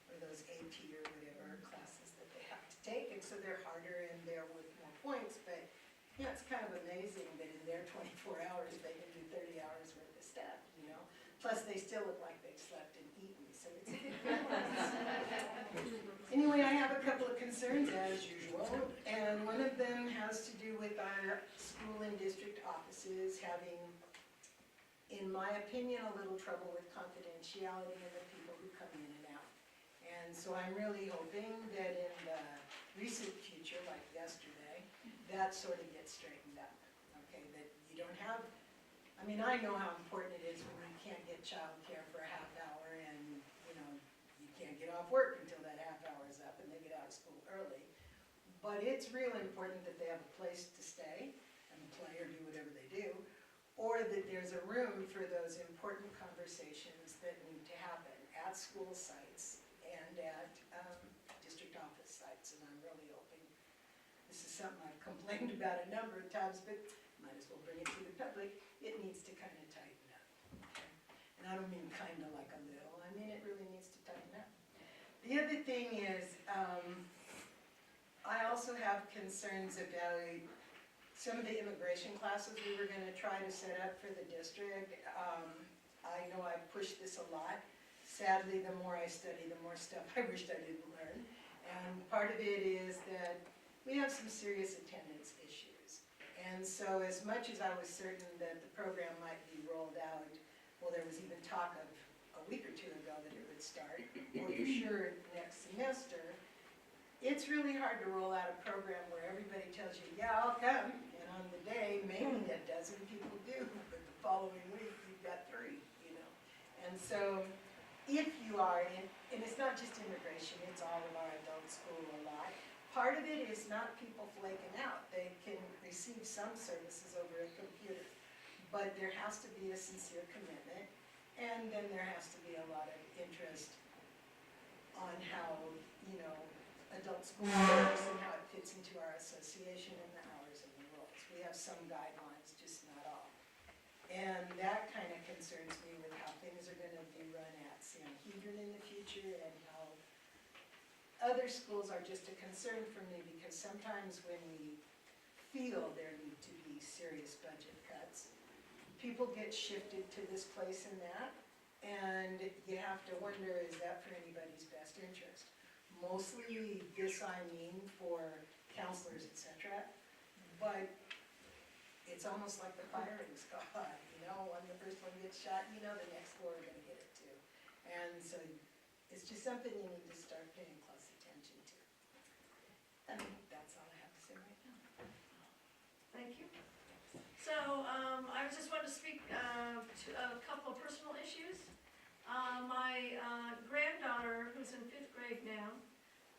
or those AP or whatever classes that they have to take, and so they're harder and they're worth more points, but it's kind of amazing that in their 24 hours they can do 30 hours worth of stuff, Plus they still look like they've slept and eaten, so it's a good balance. Anyway, I have a couple of concerns as usual, and one of them has to do with our school and district offices having, in my opinion, a little trouble with confidentiality in the people who come in and out. And so I'm really hoping that in the recent future, like yesterday, that sort of gets straightened out, okay? That you don't have, I know how important it is when you can't get childcare for a half hour and, you can't get off work until that half hour is up and they get out of school early. But it's really important that they have a place to stay and play or do whatever they do, or that there's a room for those important conversations that need to happen at school sites and at district office sites, and I'm really hoping, this is something I've complained about a number of times, but might as well bring it to the public, it needs to kind of tighten up. Okay? And I don't mean kind of like a little, it really needs to tighten up. The other thing is, I also have concerns about some of the immigration classes we were gonna try to set up for the district. I know I've pushed this a lot. Sadly, the more I study, the more stuff I wished I didn't learn. And part of it is that we have some serious attendance issues. And so as much as I was certain that the program might be rolled out, well, there was even talk of a week or two ago that it would start, or for sure next semester, it's really hard to roll out a program where everybody tells you, yeah, I'll come, and on the day, maybe a dozen people do, but the following week, you've got 3, you know. And so, if you are in, and it's not just immigration, it's all of our adult school a lot, part of it is not people flaking out. They can receive some services over a computer, but there has to be a sincere commitment, and then there has to be a lot of interest on how, you know, adult school works and how it fits into our association and the hours and the roles. We have some guidelines, just not all. And that kind of concerns me with how things are going to be run at Sanhedrin in the future, and how other schools are just a concern for me, because sometimes when we feel there need to be serious budget cuts, people get shifted to this place and that, and you have to wonder, is that for anybody's best interest? Mostly this I mean for counselors, etc. But it's almost like the firing squad, you know, when the first one gets shot, you know the next 4 are gonna get it too. And so it's just something you need to start paying close attention to. And that's all I have to say right now.
Thank you. So, I just wanted to speak to a couple of personal issues. My granddaughter, who's in 5th grade now,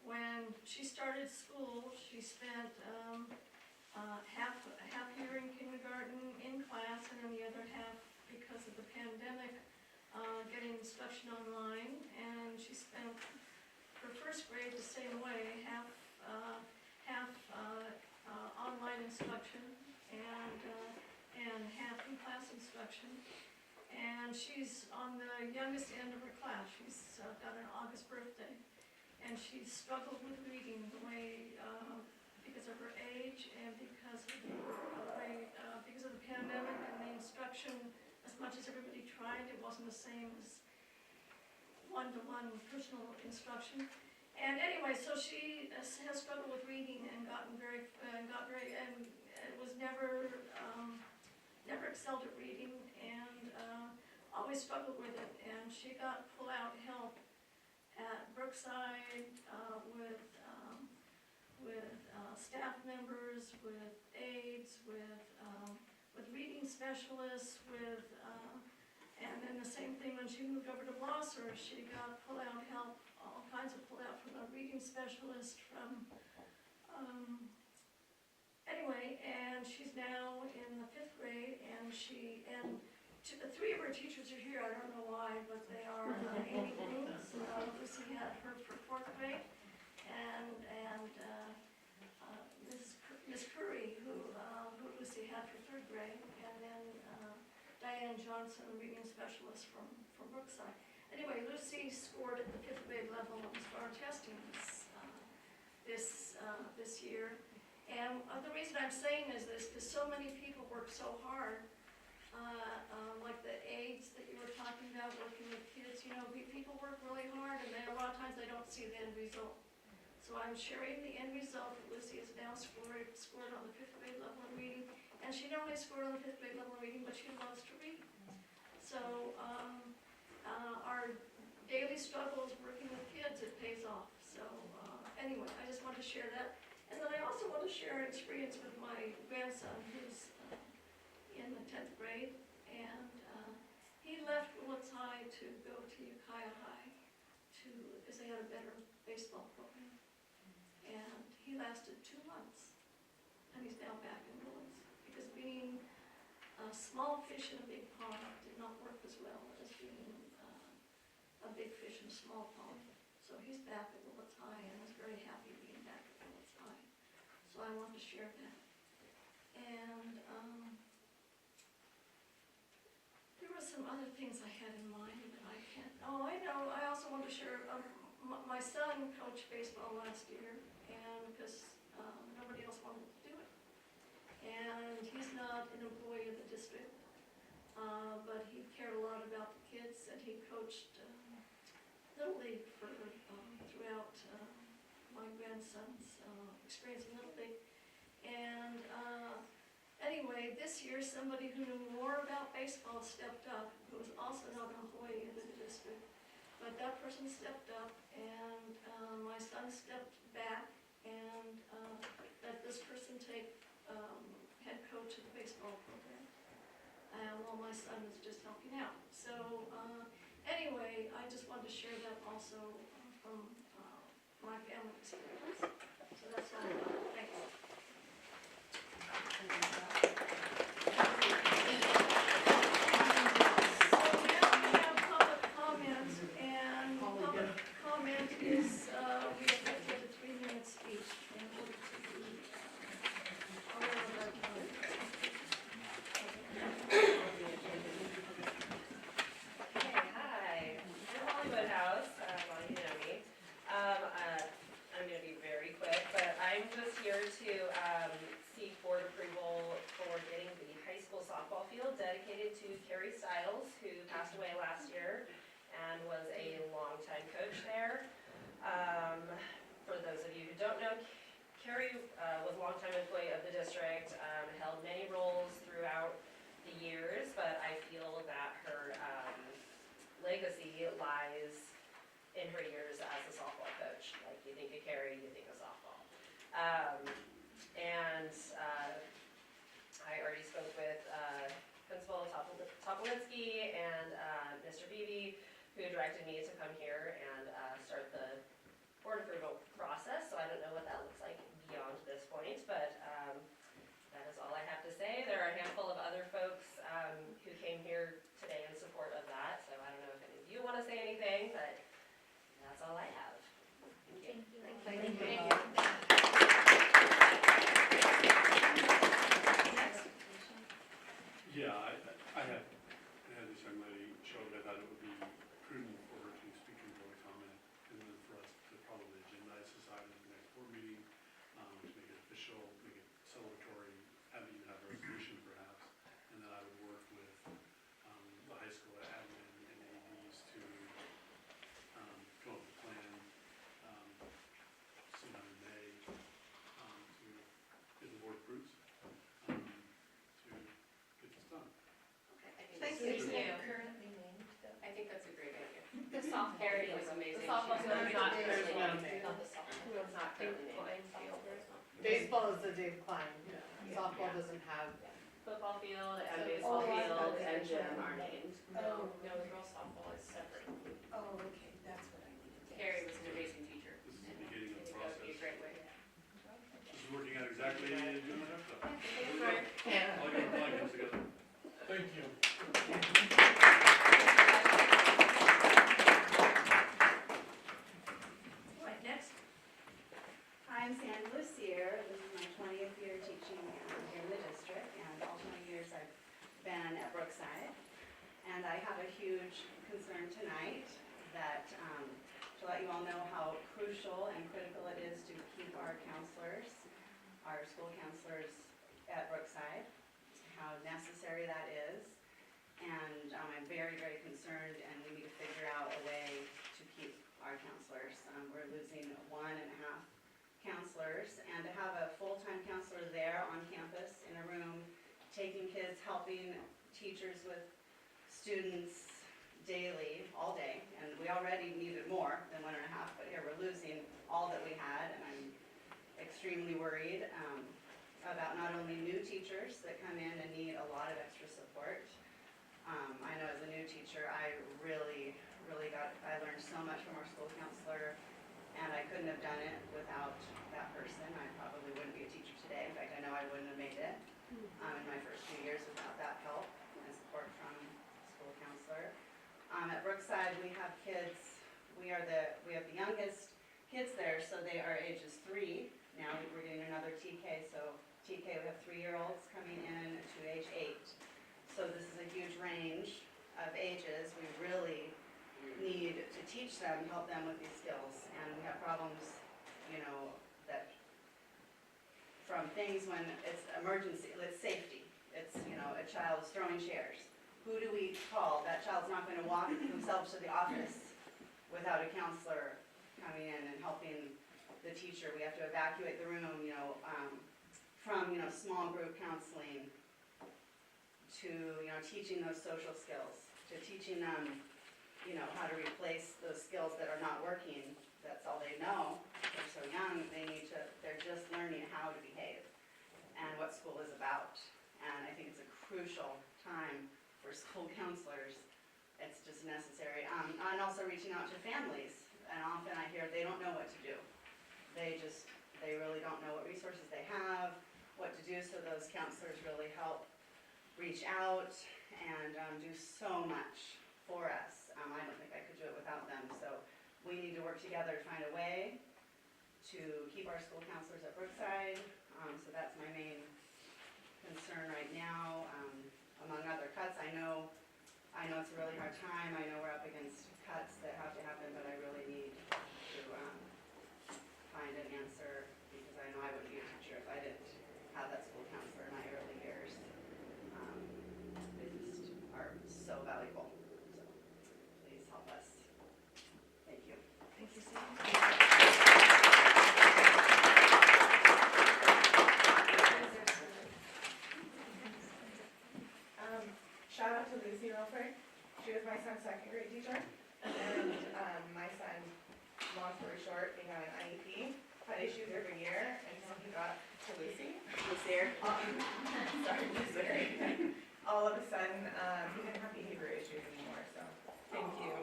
when she started school, she spent half year in kindergarten in class, and then the other half, because of the pandemic, getting instruction online. And she spent her 1st grade the same way, half online instruction and half in-class instruction. And she's on the youngest end of her class. She's got an August birthday. And she struggled with reading the way, because of her age and because of the pandemic and the instruction. As much as everybody tried, it wasn't the same as one-to-one personal instruction. And anyway, so she has struggled with reading and was never excelled at reading, and always struggled with it. And she got pull-out help at Brookside with staff members, with aides, with reading specialists, and then the same thing when she moved over to Blosser. She got pull-out help, all kinds of pull-out from a reading specialist, anyway, and she's now in the 5th grade, and the 3 of her teachers are here. I don't know why, but they are. Amy Booth, Lucy had her for 4th grade, and Miss Curry, who Lucy had for 3rd grade, and then Diane Johnson, reading specialist from Brookside. Anyway, Lucy scored at the 5th grade level on STAR testing this year. And the reason I'm saying is this, because so many people work so hard, like the aides that you were talking about, working with kids, you know, people work really hard, and then a lot of times they don't see the end result. So I'm sharing the end result that Lucy has now scored on the 5th grade level in reading, and she not only scored on the 5th grade level in reading, but she loves to read. So our daily struggles working with kids, it pays off. So anyway, I just wanted to share that. And then I also want to share an experience with my grandson, who's in the 10th grade, and he left Willits High to go to Ukiah High because they had a better baseball program. And he lasted 2 months, and he's now back in Willits, because being a small fish in a big pond did not work as well as being a big fish in a small pond. So he's back at Willits High and is very happy being back at Willits High. So I want to share that. And there were some other things I had in mind, but I can't. Oh, I know. I also want to share. My son coached baseball last year, and because nobody else wanted to do it, and he's not an employee of the district, but he cared a lot about the kids, and he coached Little League for throughout my grandson's experience in Little League. And anyway, this year, somebody who knew more about baseball stepped up, who was also not an employee of the district. But that person stepped up, and my son stepped back and let this person take head coach of the baseball program, while my son was just helping out. So anyway, I just wanted to share that also from my family experience. So that's all. Thanks. Comment is, we have 50 to 3 minutes each in order to be aware of our time.
Okay, hi, I'm Hollywood House, well, you know me. I'm gonna be very quick, but I'm just here to, seek board approval for getting the high school softball field dedicated to Carrie Stiles, who passed away last year and was a longtime coach there. For those of you who don't know, Carrie was a longtime employee of the district, held many roles throughout the years, but I feel that her legacy lies in her years as a softball coach. Like, you think of Carrie, you think of softball. I already spoke with Principal Topolinsky and Mr. Beebe, who directed me to come here and start the board approval process. So I don't know what that looks like beyond this point, but that is all I have to say. There are a handful of other folks who came here today in support of that, so I don't know if any of you want to say anything, but that's all I have. Thank you.
Thank you.
Yeah, I had this young lady show that I thought it would be prudent for her to speak in public comment, and then for us to probably agendize this item at the next board meeting, to make it official, make it celebratory, have even have a resolution perhaps, and then I would work with the high school admin and ADs to come up with a plan sometime in May to get the board approves to get this done.
Thank
you.
Currently named, though.
I think that's a great idea.
The softball
Carrie was
field.
amazing.
The softball
She
field
was
is not
amazing.
currently
Not
named.
the softball.
It's not currently named.
Baseball is the Dave Klein, softball doesn't have.
Football field and baseball field and gym are named.
No, girls softball is separate.
Oh, okay, that's what I needed to.
Carrie was an amazing teacher.
This is the beginning
I
of the
think that would be a
process.
great way.
This is working out exactly as you and I have done.
Right.
I'll get the plugins together.
Thank you.
Right, next.
Hi, I'm Sandy Lucier. This is my 20th year teaching here in the district, and all 20 years I've been at Brookside. And I have a huge concern tonight that, to let you all know how crucial and critical it is to keep our counselors, our school counselors at Brookside, how necessary that is. And I'm very, very concerned, and we need to figure out a way to keep our counselors. We're losing 1.5 counselors, and to have a full-time counselor there on campus in a room, taking kids, helping teachers with students daily, all day, and we already needed more than 1.5, but here we're losing all that we had, and I'm extremely worried about not only new teachers that come in and need a lot of extra support. I know as a new teacher, I learned so much from our school counselor, and I couldn't have done it without that person. I probably wouldn't be a teacher today. In fact, I know I wouldn't have made it in my first few years without that help and support from school counselor. At Brookside, we have kids, we have the youngest kids there, so they are ages 3. Now we're getting another TK, so TK, we have 3-year-olds coming in to age 8. So this is a huge range of ages. We really need to teach them, help them with these skills, and we have problems, that from things when it's emergency, it's safety. It's, you know, a child is throwing chairs. Who do we call? That child's not gonna walk themselves to the office without a counselor coming in and helping the teacher. We have to evacuate the room, you know, from, you know, small group counseling to, you know, teaching those social skills, to teaching them, you know, how to replace those skills that are not working. That's all they know. They're so young, they're just learning how to behave and what school is about. And I think it's a crucial time for school counselors. It's just necessary. And also reaching out to families. And often I hear they don't know what to do. They really don't know what resources they have, what to do, so those counselors really help reach out and do so much for us. I don't think I could do it without them, so we need to work together to find a way to keep our school counselors at Brookside. So that's my main concern right now, among other cuts. I know it's a really hard time. I know we're up against cuts that have to happen, but I really need to find an answer, because I know I wouldn't be a teacher if I didn't have that school counselor in my early years. They just are so valuable. So please help us. Thank you.
Thank you, Sam.
Shout out to Lucy real quick. She was my son's second grade teacher. And my son, long story short, being on an IEP, had issues every year, and so he got to Lucy.
Lucy.
Sorry, Lucy. All of a sudden, he didn't have behavior issues anymore, so thank you.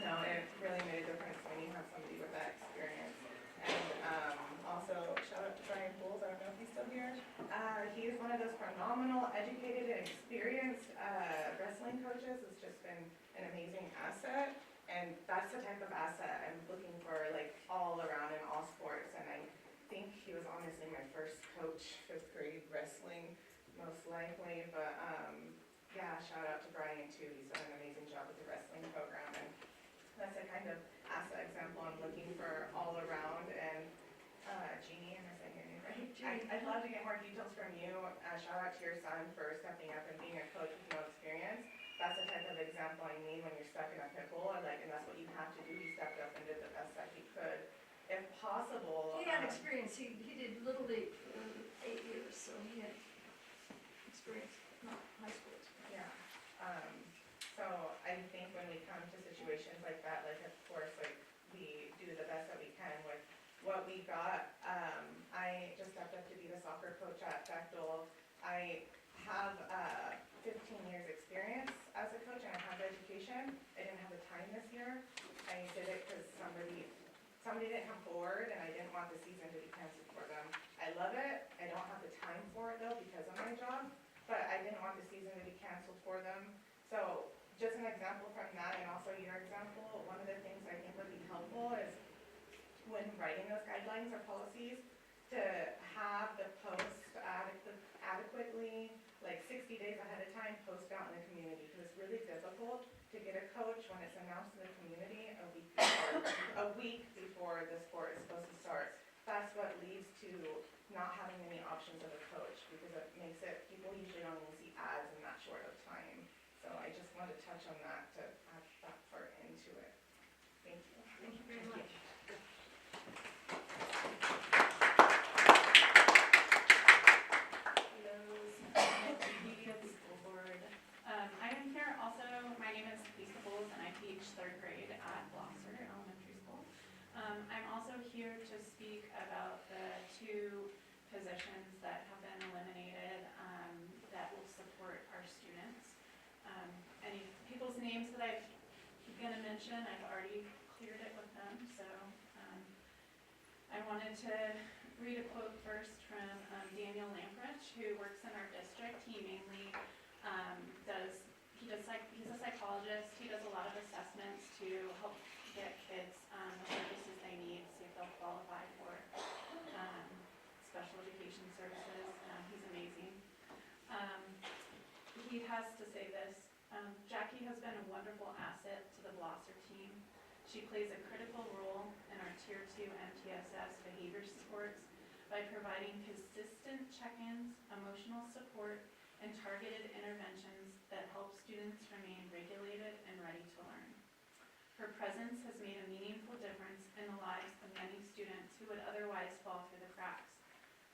No, it really made a difference when you have somebody with that experience. And also, shout out to Brian Pools, I don't know if he's still here. He's one of those phenomenal, educated, and experienced wrestling coaches. It's just been an amazing asset. And that's the type of asset I'm looking for, like, all around in all sports. And I think he was honestly my first coach, 5th grade wrestling, most likely. But yeah, shout out to Brian too. He's done an amazing job with the wrestling program. And that's the kind of asset example I'm looking for all around. And Jeannie, am I saying your name right? I'd love to get more details from you. Shout out to your son for stepping up and being a coach with no experience. That's the type of example I need when you're stuck in a pickle, and that's what you have to do. He stepped up and did the best that he could. If possible.
He had experience. He did Little League for 8 years, so he had experience, not high school experience.
Yeah. So I think when we come to situations like that, like, of course, like, we do the best that we can with what we got. I just stepped up to be the soccer coach at Bechtel. I have 15 years experience as a coach, and I have education. I didn't have the time this year. I did it because somebody didn't come forward, and I didn't want the season to be canceled for them. I love it. I don't have the time for it though because of my job, but I didn't want the season to be canceled for them. So just an example from that, and also your example, one of the things I think would be helpful is when writing those guidelines or policies, to have the post adequately, like 60 days ahead of time, post out in the community, because it's really difficult to get a coach when it's announced to the community a week before the sport is supposed to start. That's what leads to not having many options of a coach, because it makes it, people usually don't even see ads in that short of time. So I just wanted to touch on that, to add that part into it. Thank you.
Thank you very much.
I am here also, my name is Lisa Bowles, and I teach 3rd grade at Blosser Elementary School. I'm also here to speak about the 2 positions that have been eliminated that will support our students. Any people's names that I'm going to mention, I've already cleared it with them, so I wanted to read a quote first from Daniel Lamprecht, who works in our district. He mainly he's a psychologist. He does a lot of assessments to help get kids the services they need, see if they'll qualify for special education services. He's amazing. He has to say this: Jackie has been a wonderful asset to the Blosser team. She plays a critical role in our Tier 2 MTSS behavior supports by providing consistent check-ins, emotional support, and targeted interventions that help students remain regulated and ready to learn. Her presence has made a meaningful difference in the lives of many students who would otherwise fall through the cracks.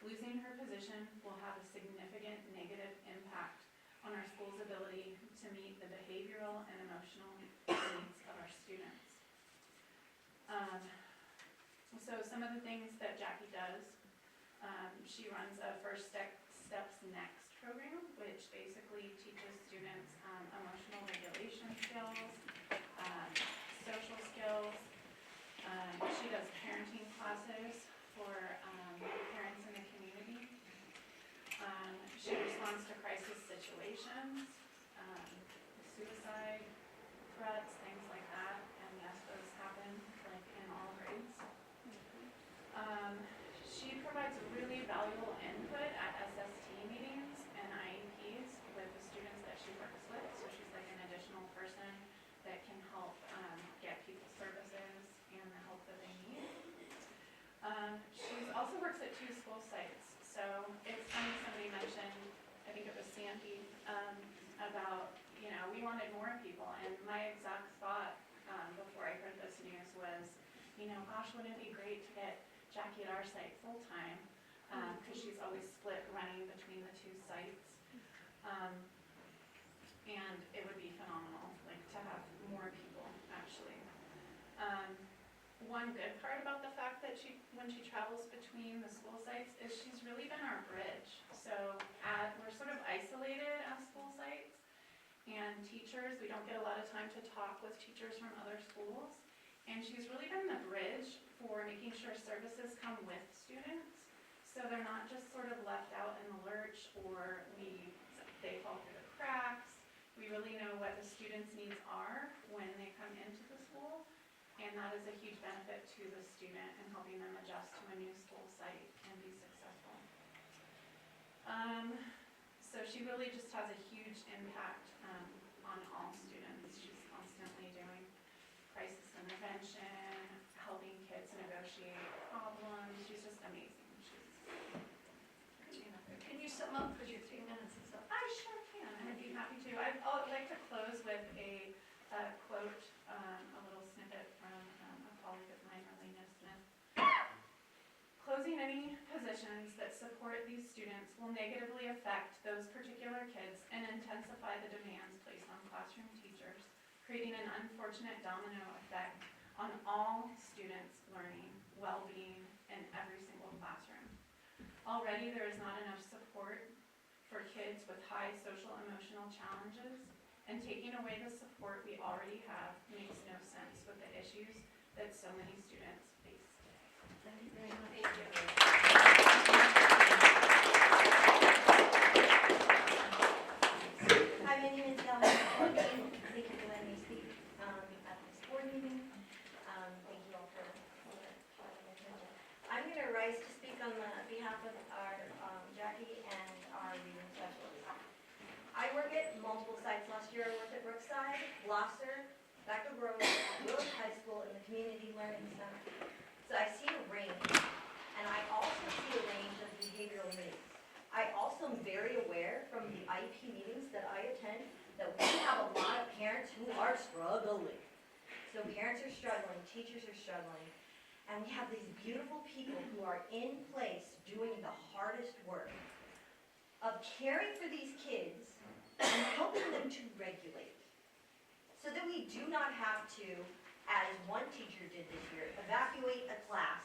Losing her position will have a significant negative impact on our school's ability to meet the behavioral and emotional needs of our students. So some of the things that Jackie does, she runs a First Steps Next program, which basically teaches students emotional regulation skills, social skills. She does parenting classes for parents in the community. She responds to crisis situations, suicide, threats, things like that, and yes, those happen like in all grades. She provides really valuable input at SST meetings and IEPs with the students that she works with, so she's like an additional person that can help get people services and the help that they need. She also works at 2 school sites, so it's funny, somebody mentioned, I think it was Sandy, about, you know, we wanted more people, and my exact thought before I heard this news was, you know, gosh, wouldn't it be great to get Jackie at our site full-time, because she's always split running between the 2 sites. And it would be phenomenal, like, to have more people, actually. One good part about the fact that when she travels between the school sites is she's really been our bridge. So we're sort of isolated as school sites, and teachers, we don't get a lot of time to talk with teachers from other schools. And she's really been the bridge for making sure services come with students, so they're not just sort of left out in the lurch, or they fall through the cracks. We really know what the students' needs are when they come into the school, and that is a huge benefit to the student in helping them adjust to a new school site and be successful. So she really just has a huge impact on all students. She's constantly doing crisis intervention, helping kids negotiate problems. She's just amazing.
Can you sum up, because your 3 minutes is up?
I sure can. I'd be happy to. I'd like to close with a quote, a little snippet from a colleague of mine, Marlena Smith. Closing any positions that support these students will negatively affect those particular kids and intensify the demands placed on classroom teachers, creating an unfortunate domino effect on all students' learning, well-being in every single classroom. Already there is not enough support for kids with high social emotional challenges, and taking away the support we already have makes no sense with the issues that so many students face today.
Thank you very much.
Thank you.
Hi, my name is Ellen. Thank you for letting me speak at this board meeting. Thank you all for having attention. I'm going to rise to speak on behalf of our Jackie and our reading specialist. I work at multiple sites. Last year I worked at Brookside, Gloucester, Becker Grove, Willits High School, and the Community Learning Center. So I see a range, and I also see a range of behavioral needs. I also am very aware from the IEP meetings that I attend that we have a lot of parents who are struggling. So parents are struggling, teachers are struggling, and we have these beautiful people who are in place doing the hardest work of caring for these kids and helping them to regulate. So that we do not have to, as one teacher did this year, evacuate a class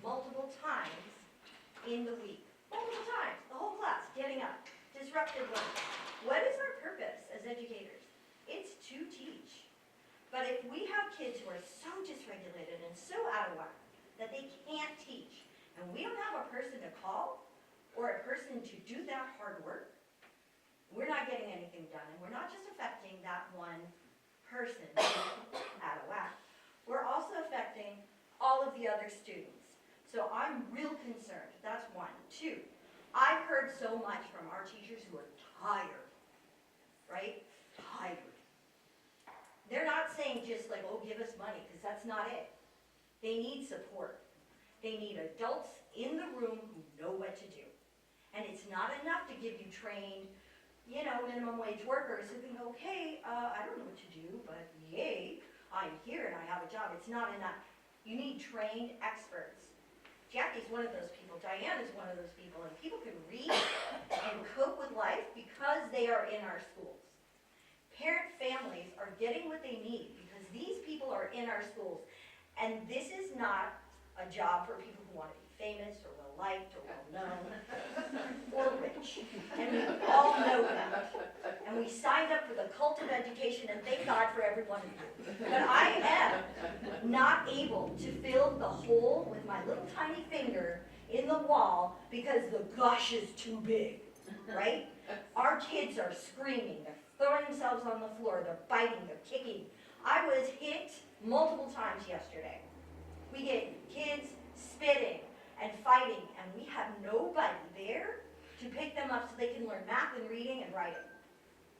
multiple times in the week. Multiple times, the whole class getting up, disrupted learning. What is our purpose as educators? It's to teach. But if we have kids who are so dysregulated and so out of whack that they can't teach, and we don't have a person to call or a person to do that hard work, we're not getting anything done. And we're not just affecting that one person out of whack. We're also affecting all of the other students. So I'm real concerned. That's 1. 2, I've heard so much from our teachers who are tired, right? Tired. They're not saying just like, oh, give us money, because that's not it. They need support. They need adults in the room who
know what to do. And it's not enough to give you trained, minimum wage workers who can go, okay, I don't know what to do, but yay, I'm here and I have a job. It's not enough. You need trained experts. Jackie's one of those people, Diane is one of those people, and people can read and cope with life because they are in our schools. Parent families are getting what they need because these people are in our schools. And this is not a job for people who want to be famous or well-liked or well-known or rich. And we all know that. And we signed up for the cult of education, and thank God for every one of you. But I am not able to fill the hole with my little tiny finger in the wall because the gush is too big, right? Our kids are screaming, they're throwing themselves on the floor, they're biting, they're kicking. I was hit multiple times yesterday. We get kids spitting and fighting, and we have nobody there to pick them up so they can learn math and reading and writing.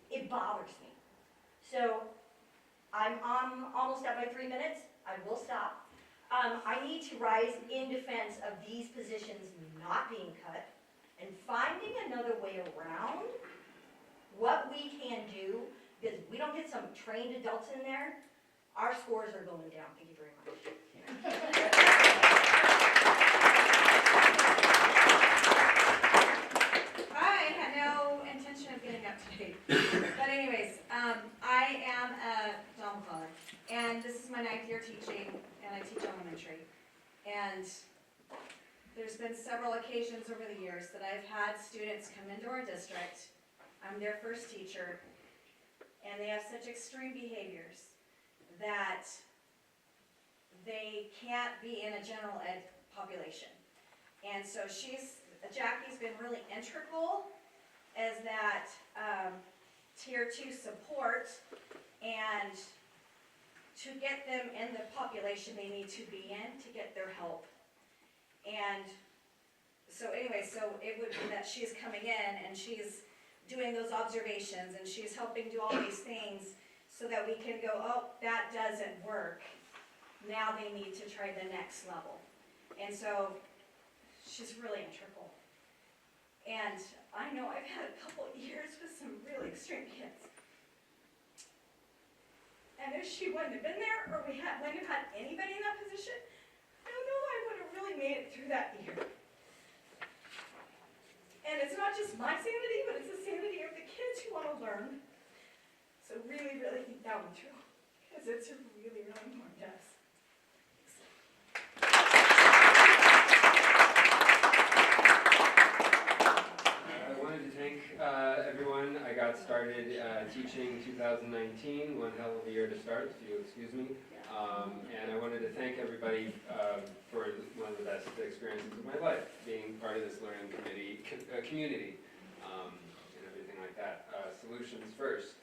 It bothers me. So I'm almost at my 3 minutes. I will stop. I need to rise in defense of these positions not being cut and finding another way around what we can do, because if we don't get some trained adults in there, our scores are going down. Thank you very much.
I had no intention of getting up today. But anyways, I am a John Caller, and this is my 9th year teaching, and I teach elementary. And there's been several occasions over the years that I've had students come into our district. I'm their first teacher, and they have such extreme behaviors that they can't be in a general ed population. And so Jackie's been really integral as that tier 2 support, and to get them in the population they need to be in to get their help. And so anyway, so it would be that she's coming in and she's doing those observations and she's helping do all these things so that we can go, oh, that doesn't work. Now they need to try the next level. And so she's really integral. And I know I've had a couple of years with some really extreme kids. And if she wouldn't have been there, or wouldn't have had anybody in that position, I don't know, I would have really made it through that year. And it's not just my sanity, but it's the sanity of the kids who want to learn. So really, really think that one through, because it's really, really important to us.
I wanted to thank everyone. I got started teaching 2019, one hell of a year to start, if you'll excuse me. And I wanted to thank everybody for one of the best experiences of my life, being part of this learning community, and everything like that. Solutions first.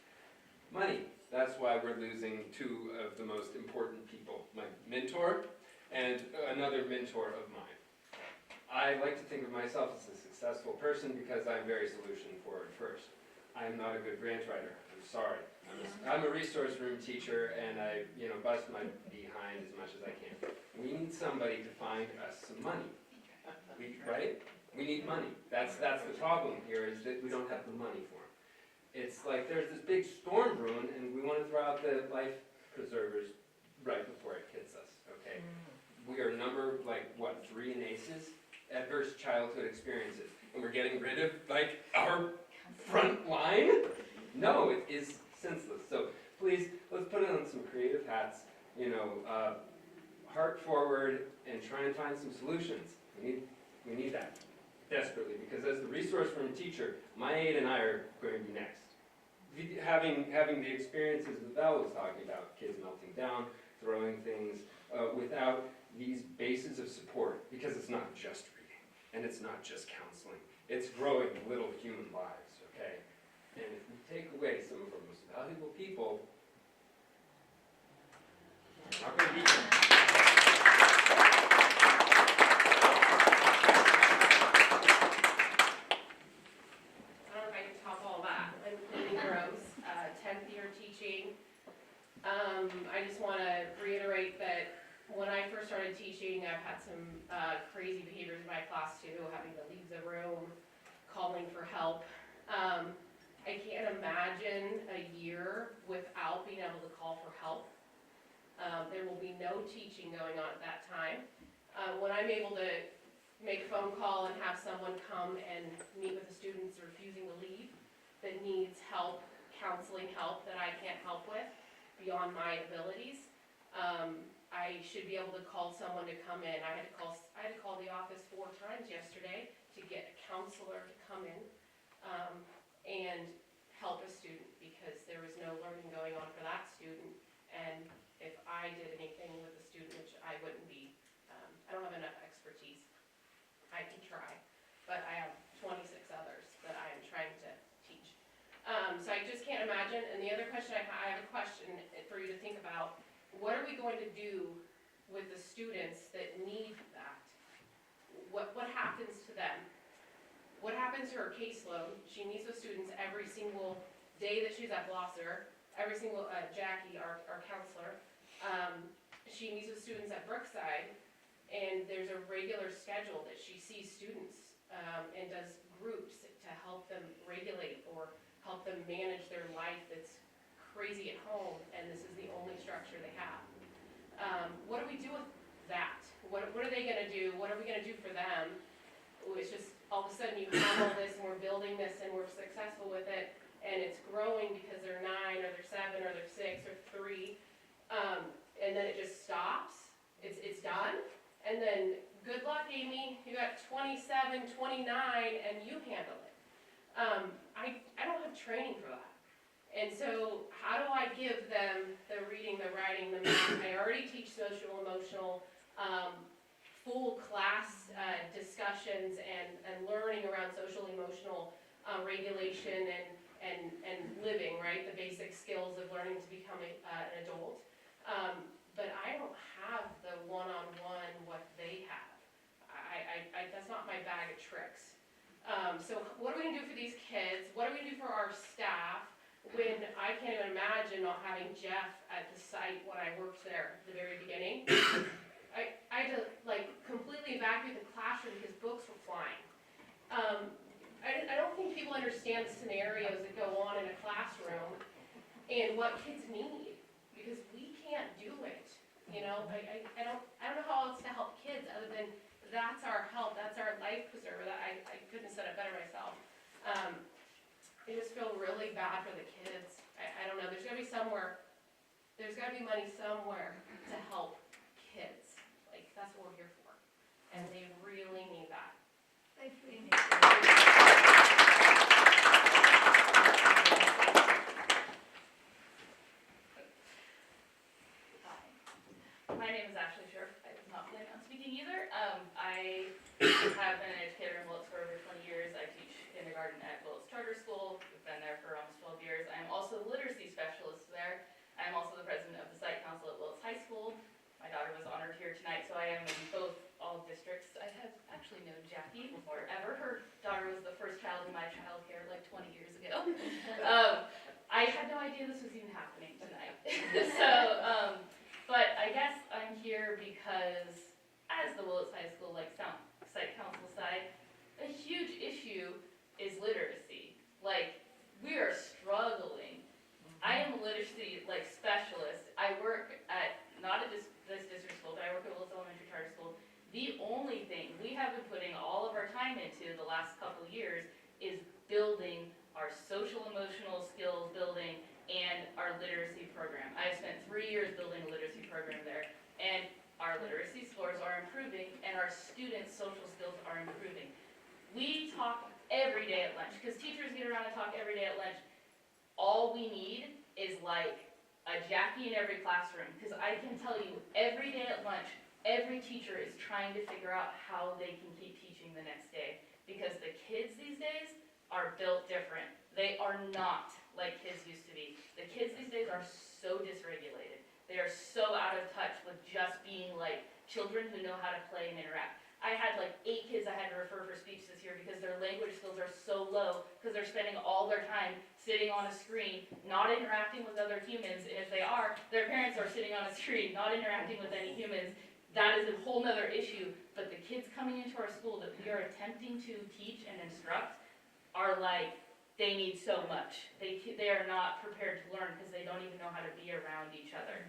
Money. That's why we're losing two of the most important people, my mentor and another mentor of mine. I like to think of myself as a successful person because I'm very solution forward first. I'm not a good grant writer. I'm sorry. I'm a resource room teacher, and I bust my behind as much as I can. We need somebody to find us some money, right? We need money. That's the problem here, is that we don't have the money for them. It's like there's this big storm brewing, and we want to throw out the life preservers right before it hits us, okay? We are number, 3 in ACEs, adverse childhood experiences, and we're getting rid of, our front line? No, it is senseless. So please, let's put on some creative hats, heart forward, and try and find some solutions. We need that desperately, because as the resource room teacher, my aide and I are going to be next. Having the experiences that Val was talking about, kids melting down, throwing things, without these bases of support, because it's not just reading, and it's not just counseling, it's growing little human lives, okay? And if we take away some of our most valuable people, we're not going to be here.
I don't know if I can top all that. I'm Lily Gross, 10th year teaching. I just want to reiterate that when I first started teaching, I've had some crazy behaviors in my class too, having to leave the room, calling for help. I can't imagine a year without being able to call for help. There will be no teaching going on at that time. When I'm able to make a phone call and have someone come and meet with the students refusing to leave that needs help, counseling help that I can't help with beyond my abilities, I should be able to call someone to come in. I had to call the office 4 times yesterday to get a counselor to come in and help a student because there was no learning going on for that student. And if I did anything with a student, which I wouldn't be, I don't have enough expertise. I can try, but I have 26 others that I am trying to teach. So I just can't imagine. And the other question I have a question for you to think about. What are we going to do with the students that need that? What happens to them? What happens to her caseload? She meets with students every single day that she's at Blosser, every single, Jackie, our counselor. She meets with students at Brookside, and there's a regular schedule that she sees students and does groups to help them regulate or help them manage their life that's crazy at home, and this is the only structure they have. What do we do with that? What are they gonna do? What are we gonna do for them? It's just, all of a sudden you have all this, and we're building this, and we're successful with it, and it's growing because they're 9, or they're 7, or they're 6, or 3, and then it just stops. It's done, and then good luck, Amy. You got 27, 29, and you handle it. I don't have training for that. And so how do I give them the reading, the writing, the math? I already teach social emotional, full class discussions and learning around social emotional regulation and living, right? The basic skills of learning to become an adult. But I don't have the one-on-one what they have. That's not my bag of tricks. So what are we gonna do for these kids? What are we gonna do for our staff? When I can't even imagine not having Jeff at the site when I worked there at the very beginning. I had to completely evacuate the classroom because books were flying. I don't think people understand the scenarios that go on in a classroom and what kids need, because we can't do it. You know, I don't know how else to help kids other than that's our help, that's our life preserver. I couldn't have said it better myself. I just feel really bad for the kids. I don't know, there's gotta be money somewhere to help kids. Like, that's what we're here for. And they really need that.
Thank you.
My name is Ashley Scherf. I was not planning on speaking either. I have been an educator in Willits for over 20 years. I teach kindergarten at Willits Charter School. We've been there for almost 12 years. I'm also the literacy specialist there. I'm also the president of the site council at Willits High School. My daughter was honored here tonight, so I am in all districts. I have actually known Jackie before ever. Her daughter was the first child in my childcare like 20 years ago. I had no idea this was even happening tonight. But I guess I'm here because as the Willits High School site council side, a huge issue is literacy. We are struggling. I am a literacy specialist. I work at not at this district school, but I work at Willits Elementary Charter School. The only thing we have been putting all of our time into the last couple of years is building our social emotional skills building and our literacy program. I've spent 3 years building a literacy program there, and our literacy scores are improving, and our students' social skills are improving. We talk every day at lunch, because teachers get around and talk every day at lunch. All we need is a Jackie in every classroom, because I can tell you, every day at lunch, every teacher is trying to figure out how they can keep teaching the next day, because the kids these days are built different. They are not like kids used to be. The kids these days are so dysregulated. They are so out of touch with just being like children who know how to play and interact. I had like 8 kids I had to refer for speech this year because their language skills are so low, because they're spending all their time sitting on a screen, not interacting with other humans, and if they are, their parents are sitting on a screen, not interacting with any humans. That is a whole nother issue, but the kids coming into our school that we are attempting to teach and instruct are like, they need so much. They are not prepared to learn because they don't even know how to be around each other.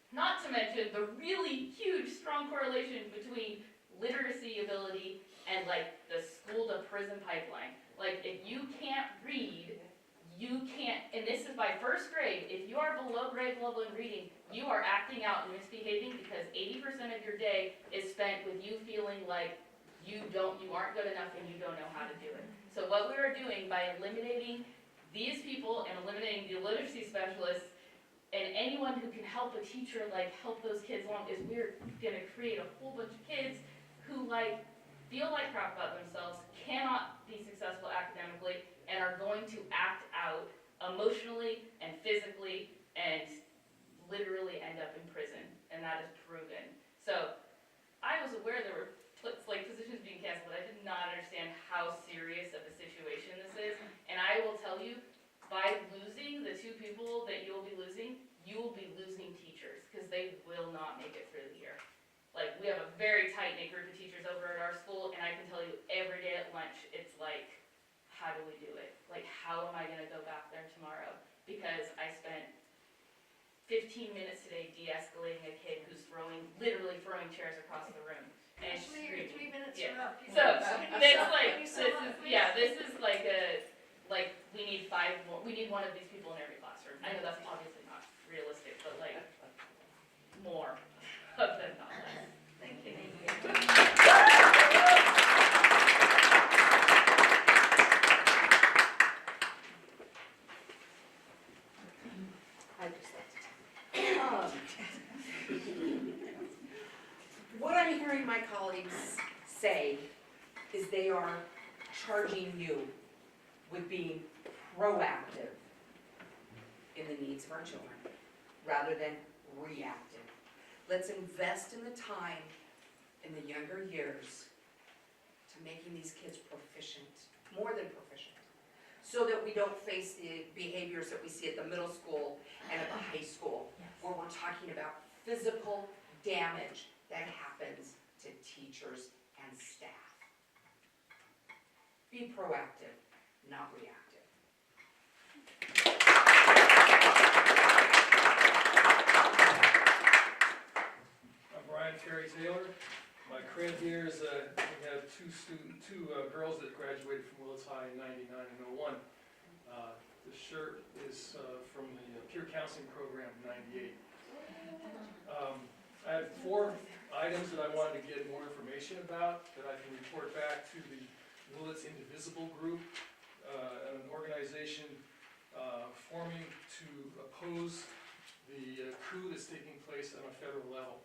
Not to mention the really huge, strong correlation between literacy ability and like the school to prison pipeline. Like if you can't read, you can't, and this is by 1st grade, if you are below grade level in reading, you are acting out and misbehaving because 80% of your day is spent with you feeling like you aren't good enough and you don't know how to do it. So what we are doing by eliminating these people and eliminating the literacy specialists and anyone who can help a teacher like help those kids along is we're gonna create a whole bunch of kids who like feel like crap about themselves, cannot be successful academically, and are going to act out emotionally and physically and literally end up in prison, and that is proven. So I was aware there were like positions being canceled, but I did not understand how serious of a situation this is. And I will tell you, by losing the 2 people that you will be losing losing teachers because they will not make it through the year. Like we have a very tight-knit group of teachers over at our school, and I can tell you every day at lunch, it's like, how do we do it? Like, how am I gonna go back there tomorrow? Because I spent 15 minutes today de-escalating a kid who's literally throwing chairs across the room. And
Actually, your 3 minutes
Yeah.
are up.
So, that's
Can
like,
you
this
sum up,
is,
please?
yeah, this is like we need 5 more, we need one of these people in every classroom. I know that's obviously not realistic, but like, more of them, not less.
Thank you.
I just what I'm hearing my colleagues say is they are charging you with being proactive in the needs of our children rather than reactive. Let's invest in the time in the younger years to making these kids proficient, more than proficient, so that we don't face the behaviors that we see at the middle school and at the high school, where we're talking about physical damage that happens to teachers and staff. Be proactive, not reactive.
I'm Brian Terry Taylor. My credit here is we have two girls that graduated from Willits High in '99 and '01. The shirt is from the peer counseling program in '98. I have 4 items that I wanted to get more information about that I can report back to the Willits Indivisible Group, an organization forming to oppose the coup that's taking place on a federal level.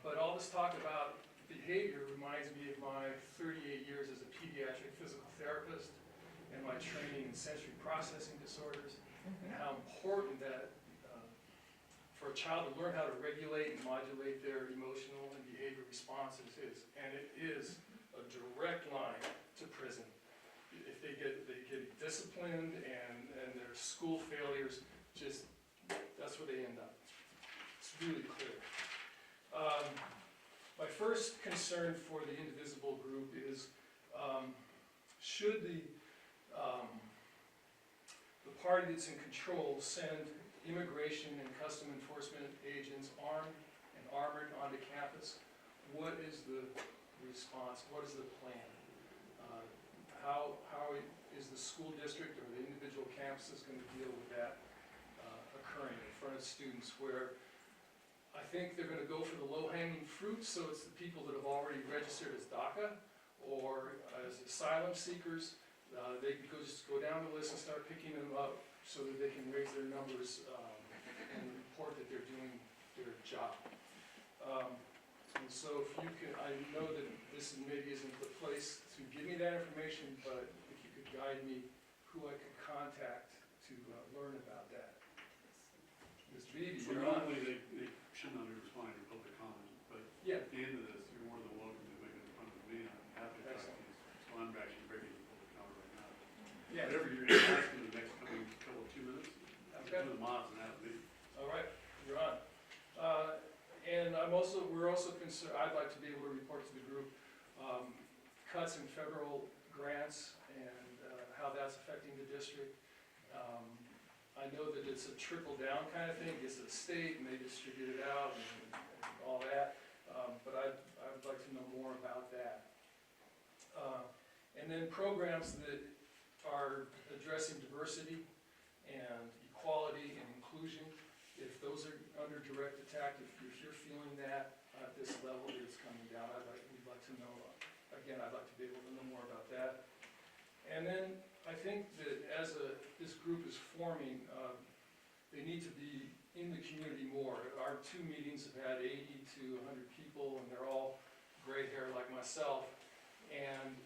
But all this talk about behavior reminds me of my 38 years as a pediatric physical therapist and my training in sensory processing disorders, and how important that for a child to learn how to regulate and modulate their emotional and behavior responses is. And it is a direct line to prison. If they get disciplined and their school failures, just, that's where they end up. It's really clear. My first concern for the Indivisible Group is, should the party that's in control send immigration and custom enforcement agents armed and armored onto campus? What is the response? What is the plan? How is the school district or the individual campuses going to deal with that occurring in front of students, where I think they're going to go for the low-hanging fruit, so it's the people that have already registered as DACA or as asylum seekers. They can just go down the list and start picking them up so that they can raise their numbers and report that they're doing their job. And so if you can, I know that this maybe isn't the place to give me that information, but if you could guide me who I could contact to learn about that. Ms. Beebe,
Normally they should not be responding to public comment, but
yeah.
at the end of this, you're more than welcome to make a
we're also concerned, I'd like to be able to report to the group, cuts in federal grants and how that's affecting the district. I know that it's a trickle-down kind of thing, it gets to the state and they distribute it out and all that, but I would like to know more about that. And then programs that are addressing diversity and equality and inclusion, if those are under direct attack, if you're feeling that at this level that it's coming down, we'd like to know, again, I'd like to be able to know more about that. And then I think that as this group is forming, they need to be in the community more. Our 2 meetings have had 80 to 100 people, and they're all gray hair like myself. And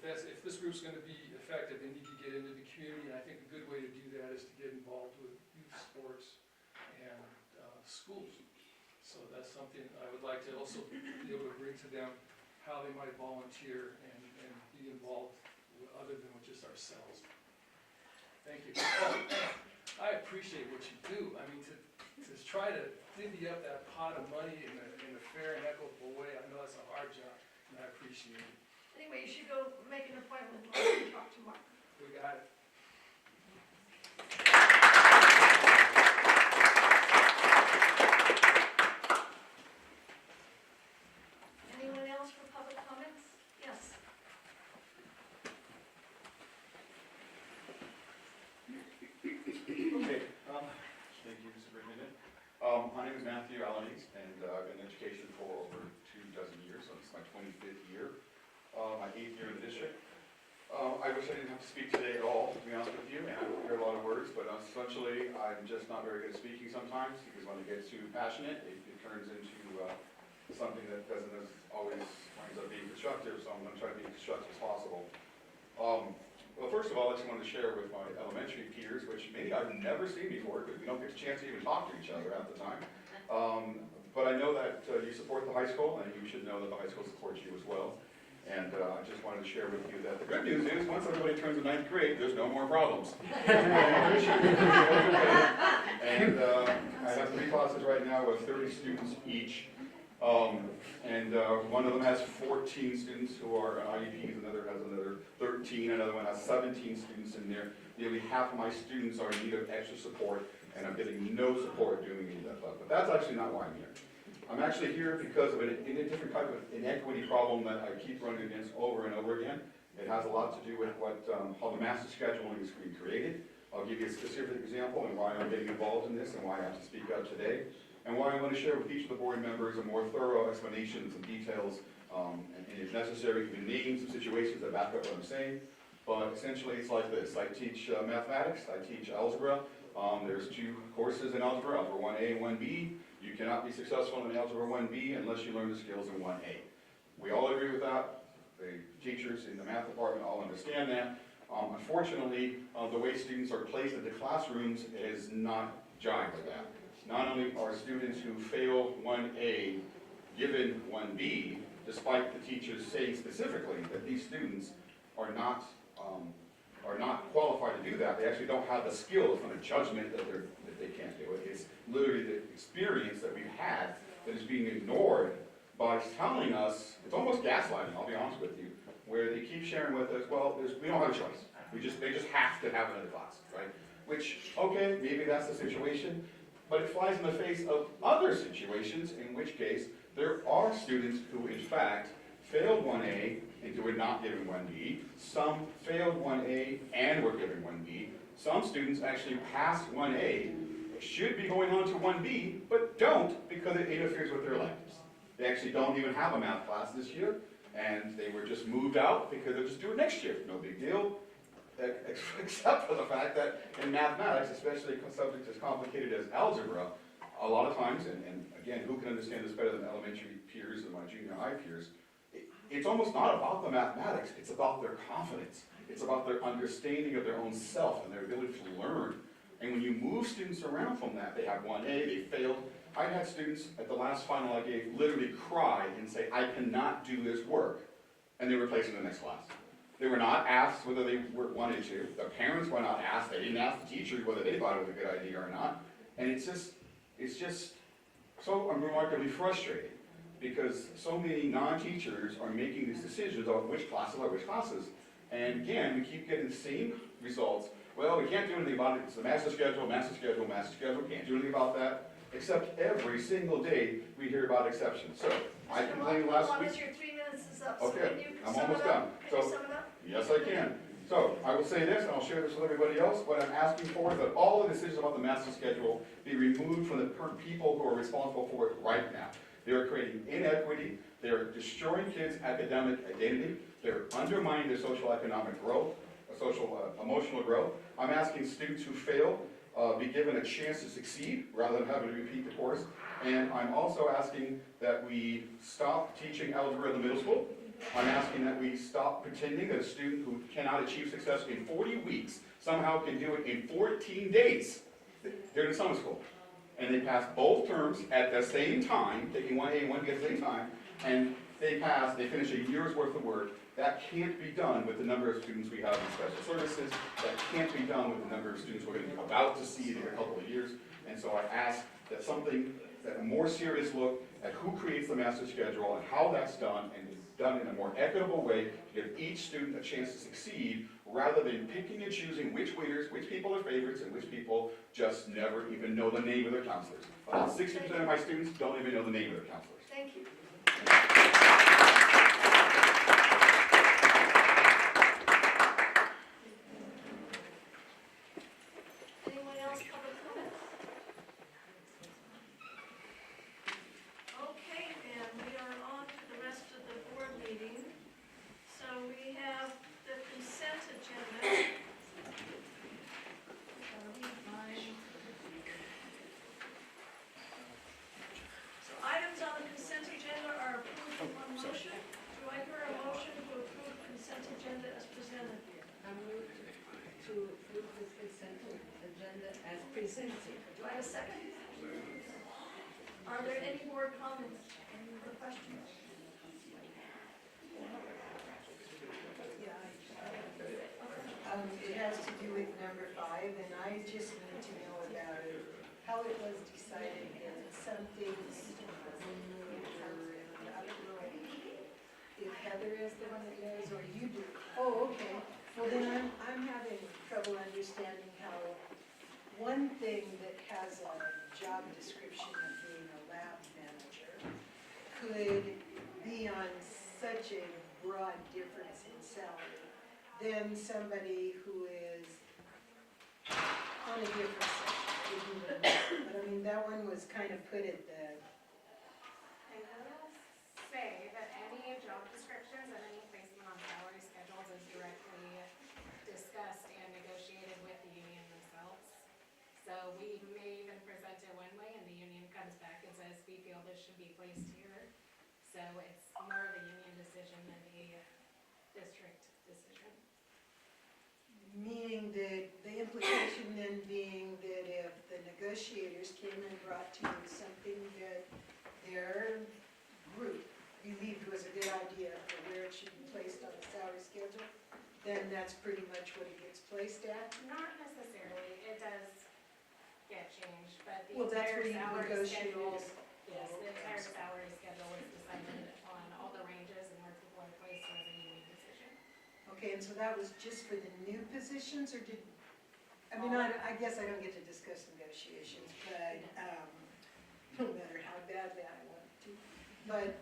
if this group's going to be effective, they need to get into the community, and I think a good way to do that is to get involved with youth sports and schools. So that's something I would like to also be able to bring to them, how they might volunteer and be involved other than with just ourselves. Thank you. Oh, I appreciate what you do. I mean, to try to divvy up that pot of money in a fair and equitable way, I know that's a hard job, and I appreciate it.
Anyway, you should go make an appointment with Mark and talk to Mark.
We got it.
Anyone else for public comments? Yes.
Okay, thank you, Superintendent. My name is Matthew Alaniz, and I've been in education for over 24 years, so this is my 25th year, my 8th year in the district. I wish I didn't have to speak today at all, to be honest with you, and I hear a lot of words, but essentially, I'm just not very good at speaking sometimes, because when it gets too passionate, it turns into something that doesn't always winds up being constructive, so I'm going to try to be as constructive as possible. Well, first of all, I just wanted to share with my elementary peers, which maybe I've never seen before, because we don't get a chance to even talk to each other half the time. But I know that you support the high school, and you should know that the high school supports you as well. And I just wanted to share with you that the good news is, once everybody turns to 9th grade, there's no more problems. And I have 3 classes right now with 30 students each. One of them has 14 students who are IEPs, another has another 13, another one has 17 students in there. Nearly half of my students are in need of extra support, and I'm getting no support doing any of that stuff. But that's actually not why I'm here. I'm actually here because of a different type of inequity problem that I keep running against over and over again. It has a lot to do with how the master scheduling is being created. I'll give you a specific example and why I'm getting involved in this and why I have to speak up today. And why I want to share with each of the board members a more thorough explanation and some details, and if necessary, even names of situations that back up what I'm saying. But essentially, it's like this. I teach mathematics, I teach algebra. There's 2 courses in algebra, Algebra 1A and 1B. You cannot be successful in Algebra 1B unless you learn the skills in 1A. We all agree with that. The teachers in the math department all understand that. Unfortunately, the way students are placed into classrooms is not jive with that. Not only are students who fail 1A given 1B, despite the teachers saying specifically that these students are not qualified to do that, they actually don't have the skills from the judgment that they can't do it. It's literally the experience that we've had that is being ignored by telling us, it's almost gaslighting, I'll be honest with you, where they keep sharing with us, well, we don't have a choice. They just have to have another class, right? Which, okay, maybe that's the situation, but it flies in the face of other situations, in which case there are students who, in fact, failed 1A and were not given 1B. Some failed 1A and were given 1B. Some students actually passed 1A, should be going on to 1B, but don't because it interferes with their electives. They actually don't even have a math class this year, and they were just moved out because they'll just do it next year. No big deal, except for the fact that in mathematics, especially a subject as complicated as algebra, a lot of times, and again, who can understand this better than elementary peers and my junior high peers, it's almost not about the mathematics, it's about their confidence. It's about their understanding of their own self and their ability to learn. And when you move students around from that, they have 1A, they failed. I had students at the last final I gave literally cry and say, I cannot do this work. And they were placed in the next class. They were not asked whether they wanted to. The parents were not asked. They didn't ask the teachers whether they thought it was a good idea or not. And it's just So I'm remarkably frustrated because so many non-teachers are making these decisions on which classes are which classes. And again, we keep getting the same results. Well, we can't do anything about it. It's the master schedule, master schedule, master schedule. Can't do anything about that. Except every single day we hear about exceptions. So I
Mr.
complained
Long,
last week.
your 3 minutes is up, so can
Okay,
you
I'm
sum
almost
it up?
done.
Can you
So,
sum it up?
yes, I can. So, I will say this, and I'll share this with everybody else. What I'm asking for is that all the decisions about the master schedule be removed from the people who are responsible for it right now. They are creating inequity. They are destroying kids' academic identity. They're undermining their social economic growth, emotional growth. I'm asking students who fail be given a chance to succeed rather than having to repeat the course. And I'm also asking that we stop teaching algebra in the middle school. I'm asking that we stop pretending that a student who cannot achieve success in 40 weeks somehow can do it in 14 days. They're in summer school. And they pass both terms at the same time, taking one A and one B at the same time, and they finish a year's worth of work. That can't be done with the number of students we have in special services. That can't be done with the number of students we're going to be about to see in a couple of years. And so I ask that a more serious look at who creates the master schedule and how that's done, and is done in a more equitable way to give each student a chance to succeed, rather than picking and choosing which winners, which people are favorites, and which people just never even know the name of their counselors. About 60% of my students don't even know the name of their counselors.
Thank you. Anyone else public comment? Okay, then, we are on to the rest of the board meeting. So we have the consent agenda. So items on the consent agenda are approved in one motion. Do I hear a motion to approve consent agenda as presented?
I move to approve the consent agenda as presented.
Do I have a second? Are there any board comments or questions?
It has to do with number 5, and I just need to know about it, how it was decided, and some things when you were, I don't know if Heather is the one that knows, or you do. Oh, okay. Well, then I'm having trouble understanding how one thing that has a job description of being a lab manager could be on such a broad difference in salary than somebody who is on a different section. But I mean, that one was kind of put at the,
I will say that any job descriptions and any placement on salary schedules is directly discussed and negotiated with the union themselves. So we may even present it one way and the union comes back and says, we feel this should be placed here. So it's more of a union decision than a district decision.
meaning that the implication then being that if the negotiators came and brought to you something that their group believed was a good idea for where it should be placed on the salary schedule, then that's pretty much what it gets placed at?
Not necessarily, it does get changed, but the
Well, that's
entire
where you
salary
negotiated
schedule,
it.
yes, the entire salary schedule was decided on all the ranges and where people are placed was a union decision.
Okay, and so that was just for the new positions, or did, I mean, I guess I don't get to discuss negotiations, but, no matter how badly I want to. But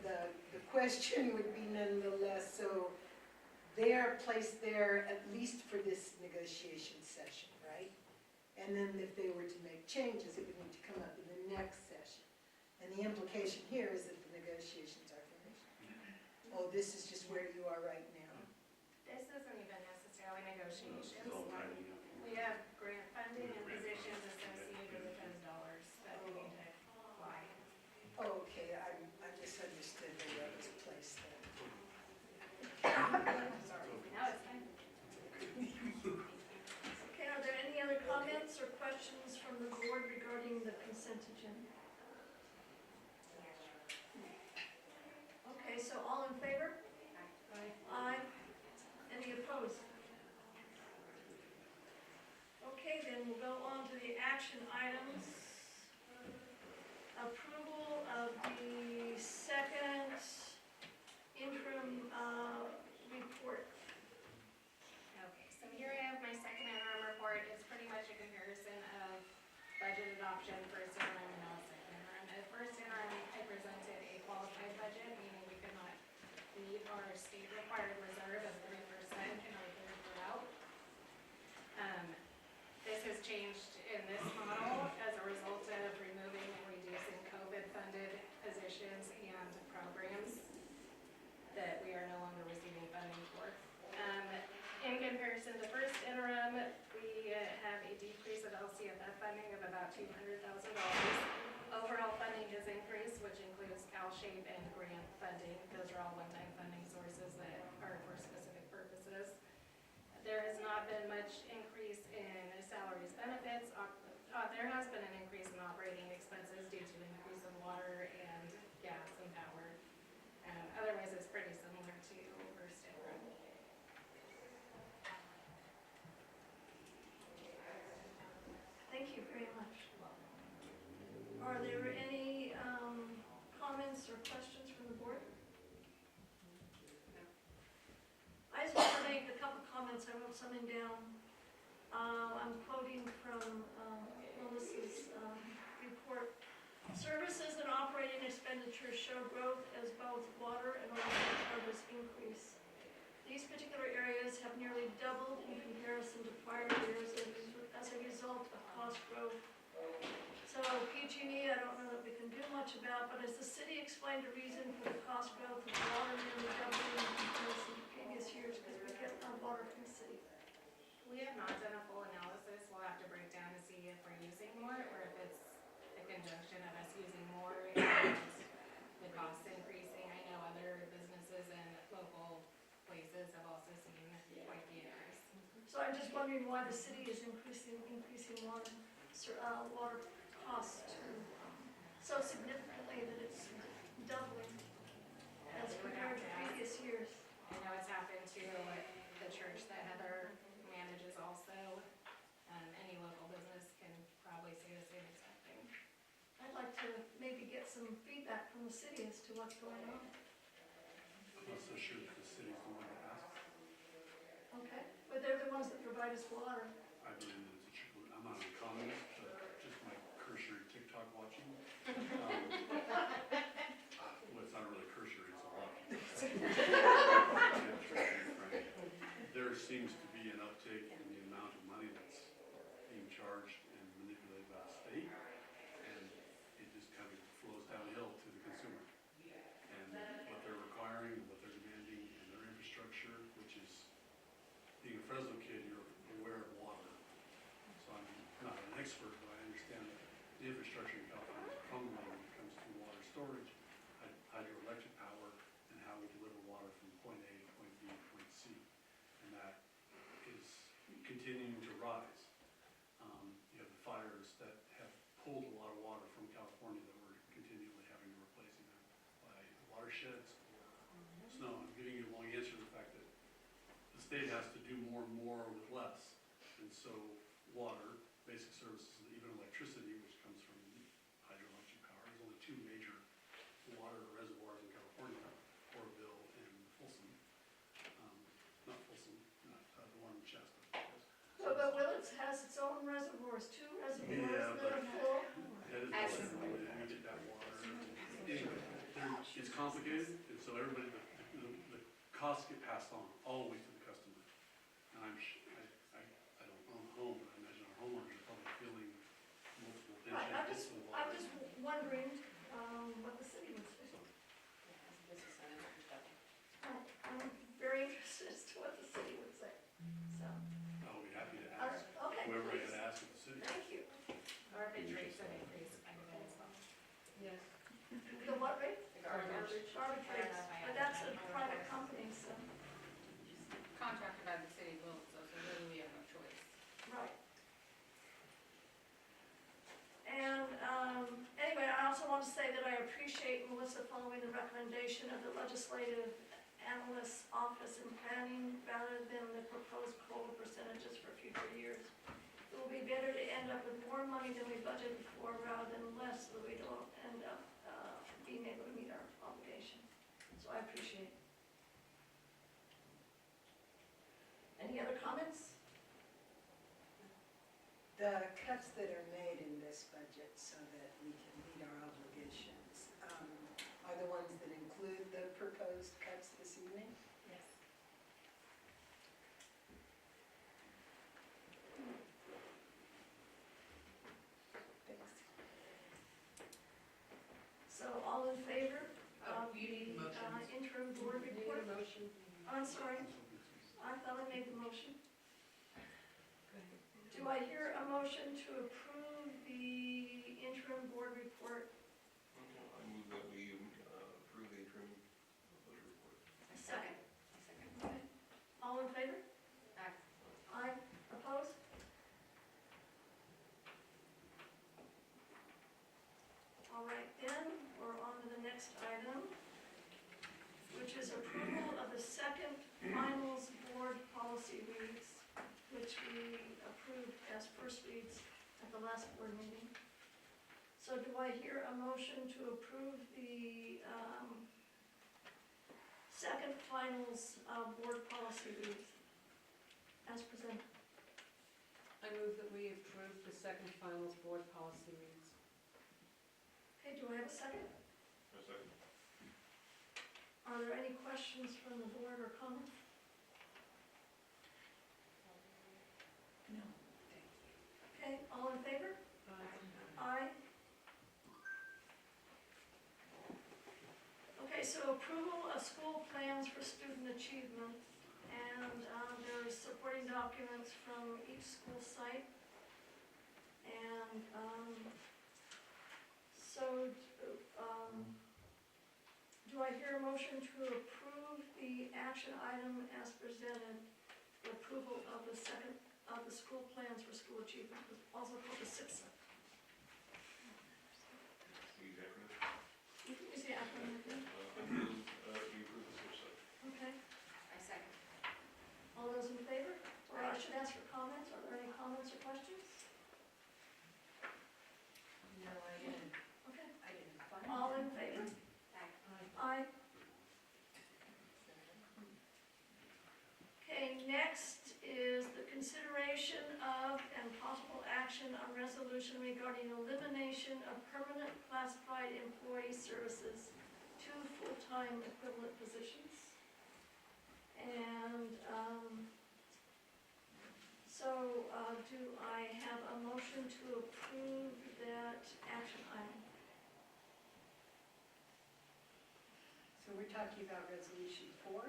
the question would be nonetheless, so they're placed there at least for this negotiation session, right? And then if they were to make changes, it would need to come up in the next session. And the implication here is that the negotiations are finished. Oh, this is just where you are right now.
This isn't even necessarily negotiations. We have grant funding and positions associated with those dollars that we need to apply.
Oh, okay, I misunderstood the way it was placed there.
Sorry, no, it's fine.
Okay, are there any other comments or questions from the board regarding the consent agenda? Okay, so all in favor? Aye. Any opposed? Okay, then we'll go on to the action items. Approval
changed in this model as a result of removing and reducing COVID-funded positions and programs that we are no longer receiving funding for. In comparison to first interim, we have a decrease of LCFF funding of about $200,000. Overall funding has increased, which includes CalShape and grant funding. Those are all one-time funding sources that are for specific purposes. There has not been much increase in salaries, benefits. There has been an increase in operating expenses due to increase in water and gas and power. Otherwise, it's pretty similar to first interim.
Thank you very much. Are there any comments or questions from the board? I just want to make a couple comments. I wrote something down. I'm quoting from Melissa's report. Services and operating expenditures show growth as both water and electric charges increase. These particular areas have nearly doubled in comparison to prior years as a result of cost growth. So PG&E, I don't know that we can do much about, but has the city explained the reason for the cost growth of water nearly doubling in comparison to previous years, because we get our water from the city?
We have not done a full analysis. We'll have to break down to see if we're using more or if it's a conjunction of us using more and the cost increasing. I know other businesses and local places have also seen quite the increase.
So I'm just wondering why the city is increasing water costs so significantly that it's doubling as compared to previous years.
I know it's happened to the church that Heather manages also. Any local business can probably say the same exact thing.
I'd like to maybe get some feedback from the city as to what's going on.
I'm not so sure that the city's the one that asks.
Okay, but they're the ones that provide us water.
I believe that it's a trickle. I'm not an economist, but just my cursory TikTok watching. Well, it's not really cursory, it's a lot. There seems to be an uptick in the amount of money that's being charged and manipulated by the state, and it just kind of flows downhill to the consumer. And what they're requiring, and what they're demanding, and their infrastructure, which is, being a Fresno kid, you're aware of water. So I'm not an expert, but I understand that the infrastructure in California is crumbling when it comes to water storage, hydroelectric power, and how we deliver water from point A to point B to point C. And that is continuing to rise. You have the fires that have pulled a lot of water from California that we're continually having to replacing them by watersheds or snow. I'm giving you a long answer to the fact that the state has to do more and more with less. And so water, basic services, even electricity, which comes from hydroelectric power, there's only two major water reservoirs in California, Oroville and Folsom. Not Folsom, the one in Shasta.
But Willits has its own reservoirs, two reservoirs that are full.
We get that water. Anyway, it's complicated, and so everybody, the costs get passed on all the way to the customer. And I don't own a home, but I imagine our homeowners are probably feeling multiple
Right, I'm
pinches.
just wondering what the city would say. I'm very interested as to what the city would say, so.
I'll be happy to ask
Okay,
whoever I
please.
had asked at the city.
Thank you.
Garbage rates have increased quite a bit as well.
Yes.
The what rate?
Garbage.
Garbage rates, but that's a private company, so,
Contracted by the city of Willits, so really we have no choice.
right. And anyway, I also want to say that I appreciate Melissa following the recommendation of the legislative analyst's office in planning rather than the proposed COLA percentages for future years. It will be better to end up with more money than we budgeted for rather than less, so we don't end up being able to meet our obligation. So I appreciate it. Any other comments?
The cuts that are made in this budget so that we can meet our obligations are the ones that include the proposed cuts this evening?
Yes.
in favor of the interim board report?
motion.
I'm sorry, I thought I made the motion. Do I hear a motion to approve the interim board report?
I move that we approve the interim budget report.
Second. Okay. All in favor?
Aye.
Aye. Opposed? All right then, we're on to the next item, which is approval of the second finals board policy reads, which we approved as first reads at the last board meeting. So do I hear a motion to approve the second finals board policy reads as presented?
I move that we approve the second finals board policy reads.
Okay, do I have a second?
A second.
Are there any questions from the board or comments?
No.
Okay, all in favor? Aye. Okay, so approval of school plans for student achievement, and there's supporting documents from each school site. And do I hear a motion to approve the action item as presented, the approval of the second, of the school plans for school achievement, also called the SIPSA?
Use acronym.
You can use the acronym again.
I move we approve the SIPSA.
Okay,
I second.
all those in favor? Or I should ask for comments, are there any comments or questions?
No, I didn't.
Okay,
I didn't find.
all in favor? Aye. Okay, next is the consideration of and possible action on resolution regarding elimination of permanent classified employee services to full-time equivalent positions. And, do I have a motion to approve that action item?
So we're talking about resolution 4?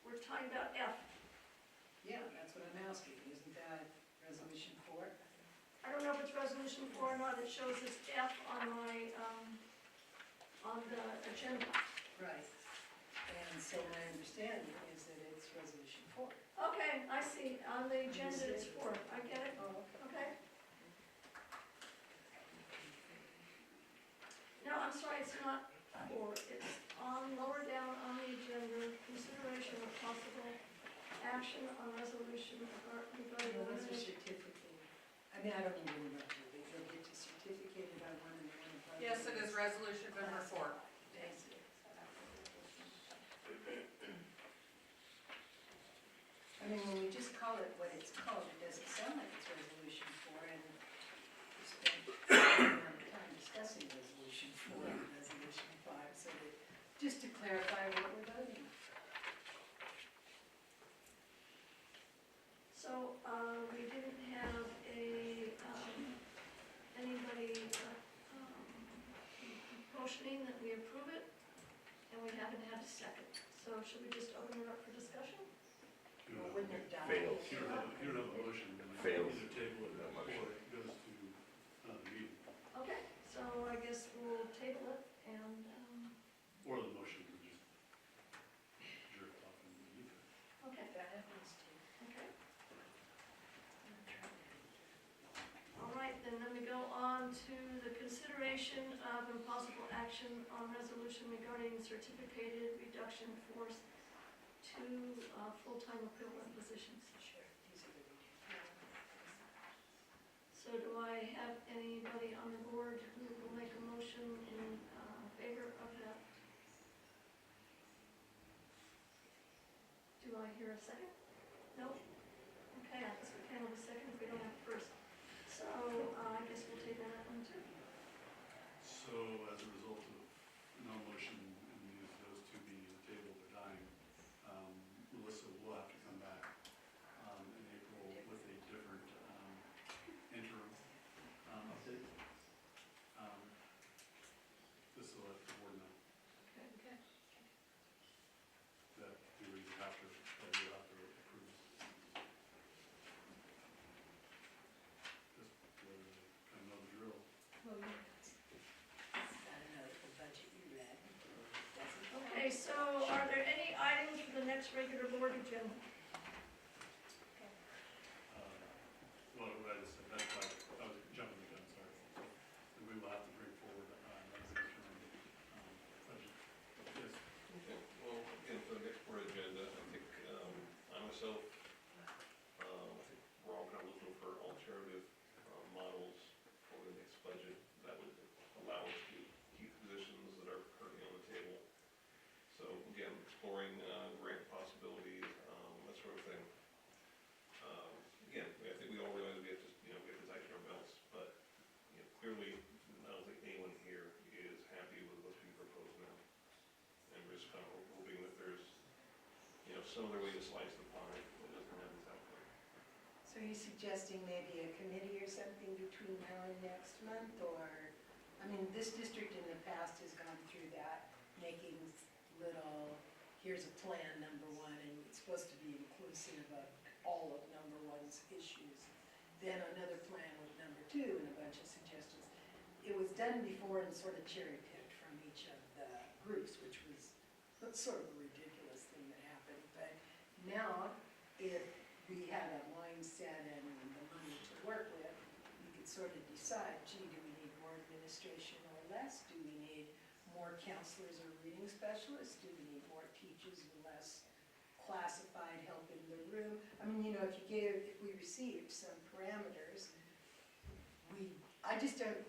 We're talking about F.
Yeah, that's what I'm asking. Isn't that resolution 4?
I don't know if it's resolution 4 or not, it shows this F on my, on the agenda.
Right. And so my understanding is that it's resolution 4.
Okay, I see, on the agenda it's 4, I get it,
Oh,
okay. No, I'm sorry, it's not 4, it's on, lower down on the agenda, consideration of possible action on resolution regarding
well, those are
elimination.
certificated. I mean, I don't even know if they'll get to certificated on one and one above.
Yes, it is resolution number 4.
Yes. I mean, when we just call it what it's called, it doesn't sound like it's resolution 4, and we spent a lot of time discussing resolution 4 and resolution 5, so that, just to clarify what we're voting on.
So, we didn't have anybody, motioning that we approve it, and we haven't had a second. So should we just open it up for discussion?
You
Well,
don't
wouldn't
have,
it die?
Fails.
you don't have a motion, then you
Fails.
either table it
No
or
motion.
it goes to another meeting.
Okay, so I guess we'll table it and,
Or the motion can just jerk off in the ether.
okay,
That happens too.
okay. All right, then let me go on to the consideration of and possible action on resolution regarding certificated reduction force to full-time equivalent positions.
Sure, these are the
So do I have anybody on the board who will make a motion in favor of that? Do I hear a second? No? Okay, I guess we can have a second if we don't have a first. So I guess we'll table that one too.
So as a result of no motion and those two being on the table, they're dying, Melissa will have to come back in April with a different interim update.
some other way to slice the pie that doesn't have this outcome.
So are you suggesting maybe a committee or something between now and next month, or, I mean, this district in the past has gone through that, making little, here's a plan, number one, and it's supposed to be inclusive of all of number one's issues. Then another plan with number two and a bunch of suggestions. It was done before and sort of cherry picked from each of the groups, which was sort of a ridiculous thing that happened. But now, if we had a mindset and the money to work with, we could sort of decide, gee, do we need more administration or less? Do we need more counselors or reading specialists? Do we need more teachers and less classified help in the room? I mean, you know, if we received some parameters, I just don't,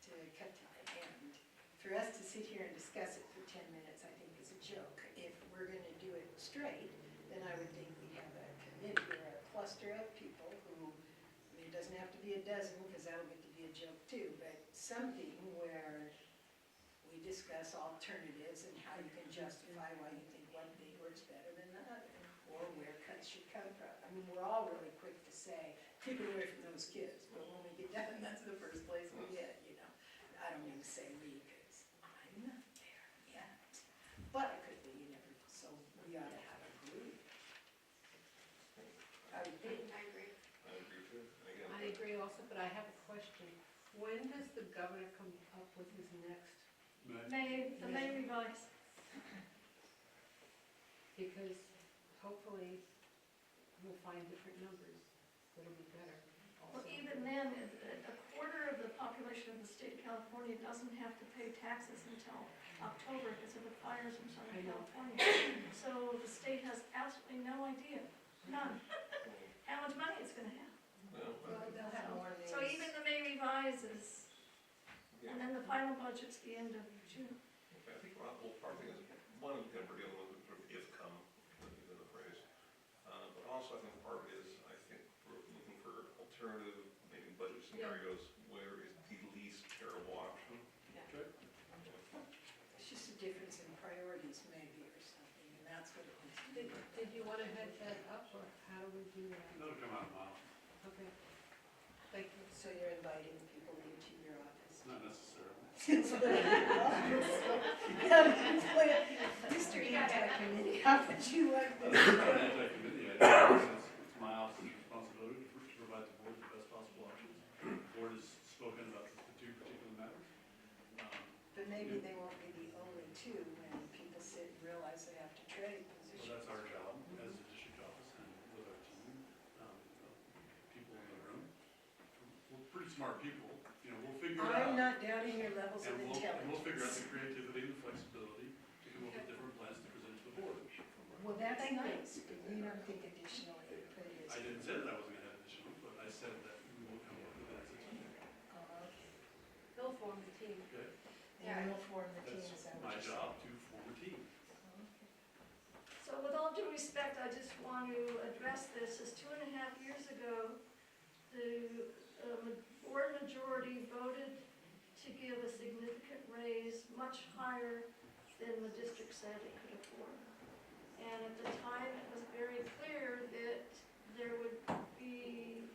to cut to the end, for us to sit here and discuss it for 10 minutes, I think is a joke. If we're gonna do it straight, then I would think we'd have a committee or a cluster of people who, I mean, it doesn't have to be a dozen, because that'll get to be a joke too, but something where we discuss alternatives and how you can justify why you think one thing works better than the other, or where cuts should come from. I mean, we're all really quick to say, keep it away from those kids, but when we get done, that's the first place we get, you know. I don't mean to say we, because I'm not there yet, but it could be, you never know, so we ought to have a group. I would think.
I agree.
I agree too. Again,
I agree also, but I have a question. When does the governor come up with his next?
The May revise.
Because hopefully we'll find different numbers that'll be better
Well,
also.
even then, a quarter of the population of the state of California doesn't have to pay taxes until October because of the fires in Southern
I know.
California. So the state has absolutely no idea, none, how much money it's gonna have.
Well, they'll have more names.
So even the May revise is,
yeah.
and then the final budget's the end of June.
Okay, I think well, part of the thing is, one of them we're dealing with sort of if come, is in the phrase. But also I think part of it is, I think we're looking for alternative, maybe budget scenarios where is the least terrible option.
Okay.
It's just a difference in priorities maybe or something, and that's what it needs to be.
Did you want to head that up, or how do we do that?
That'll come out of my office.
Okay. Thank you.
So you're inviting people into your office?
Not necessarily.
Mr. Anti-Committee, how would you like
I'm
this?
not an anti-committee, it's my office's responsibility to provide the board the best possible options. The board has spoken about the two particular matters.
But maybe they won't be the only two when people sit and realize they have to trade
So
positions.
that's our job as a district office and with our team, of people in the room. We're pretty smart people, you know, we'll figure it out.
I'm not doubting your levels of
And we'll figure out
intelligence.
the creativity and the flexibility to come up with different plans to present to the board.
Well, that's nice, but you don't think additional input is.
I didn't say that I wasn't gonna have additional, but I said that we will come up with that as a team.
Oh, okay.
They'll form the team.
Okay?
And we'll form the team, is
That's
that
my
what you're
job to form a team.
So with all due respect, I just want to address this, as 2.5 years ago, the board majority voted to give a significant raise, much higher than the district said it could afford. And at the time, it was very clear that there would be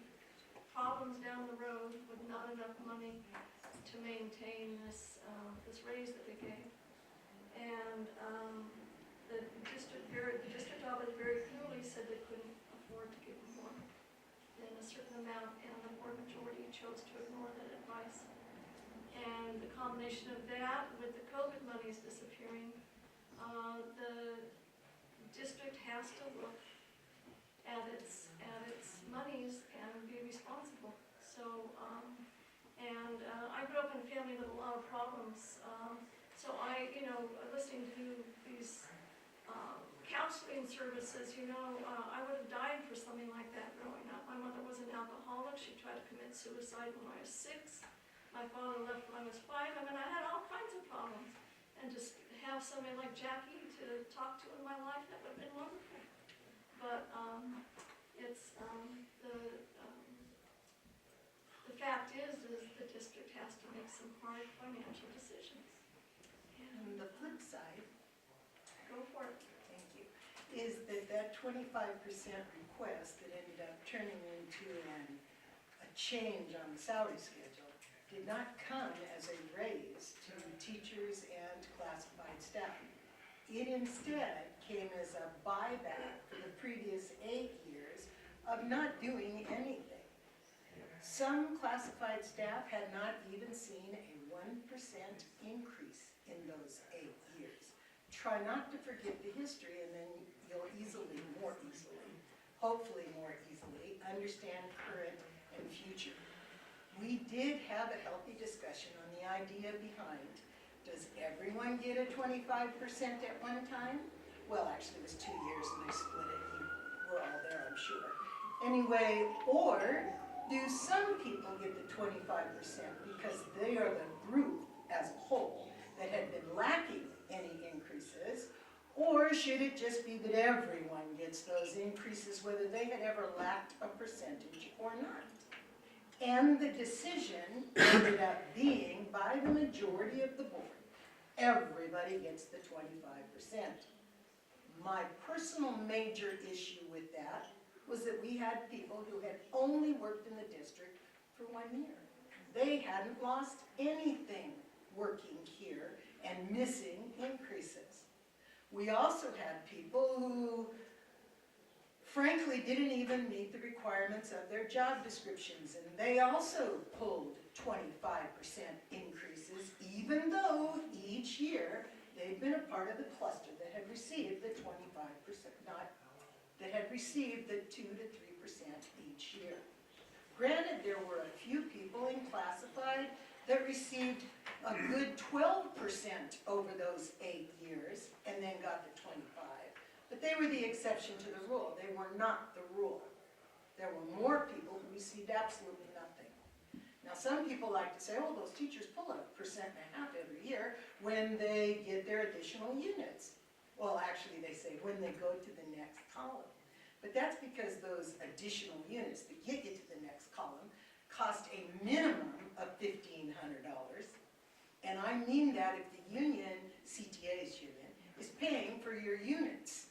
problems down the road with not enough money to maintain this raise that we gave. And the district office very clearly said they couldn't afford to give more than a certain amount, and the board majority chose to ignore that advice. And the combination of that with the COVID monies disappearing, the district has to look at its monies and be responsible. So, I grew up in a family with a lot of problems. So listening to these counseling services, I would have died for something like that growing up. My mother was an alcoholic. She tried to commit suicide when I was 6. My father left when I was 5. I mean, I had all kinds of problems. And just have somebody like Jackie to talk to in my life, that would have been wonderful. But the fact is the district has to make some hard financial decisions.
And the flip side,
Go for it.
thank you, is that that 25% request that ended up turning into a change on the salary schedule did not come as a raise to teachers and classified staff. It instead came as a buyback for the previous 8 years of not doing anything. Some classified staff had not even seen a 1% increase in those 8 years. Try not to forget the history, and then you'll more easily, hopefully more easily, understand current and future. We did have a healthy discussion on the idea behind, does everyone get a 25% at one time? Well, actually it was 2 years and they split it. We're all there, I'm sure. Anyway, or do some people get the 25% because they are the group as a whole that had been lacking any increases? Or should it just be that everyone gets those increases, whether they had ever lacked a percentage or not? And the decision ended up being, by the majority of the board, everybody gets the 25%. My personal major issue with that was that we had people who had only worked in the district for 1 year. They hadn't lost anything working here and missing increases. We also had people who frankly didn't even meet the requirements of their job descriptions, and they also pulled 25% increases, even though each year they'd been a part of the cluster that had received the 25%, that had received the 2 to 3% each year. Granted, there were a few people in classified that received a good 12% over those 8 years and then got the 25. But they were the exception to the rule. They were not the rule. There were more people who received absolutely nothing. Now, some people like to say, oh, those teachers pull 1.5% every year when they get their additional units. Well, actually, they say when they go to the next column. But that's because those additional units that get you to the next column cost a minimum of $1,500. And I mean that if the union, CTA's union, is paying for your units.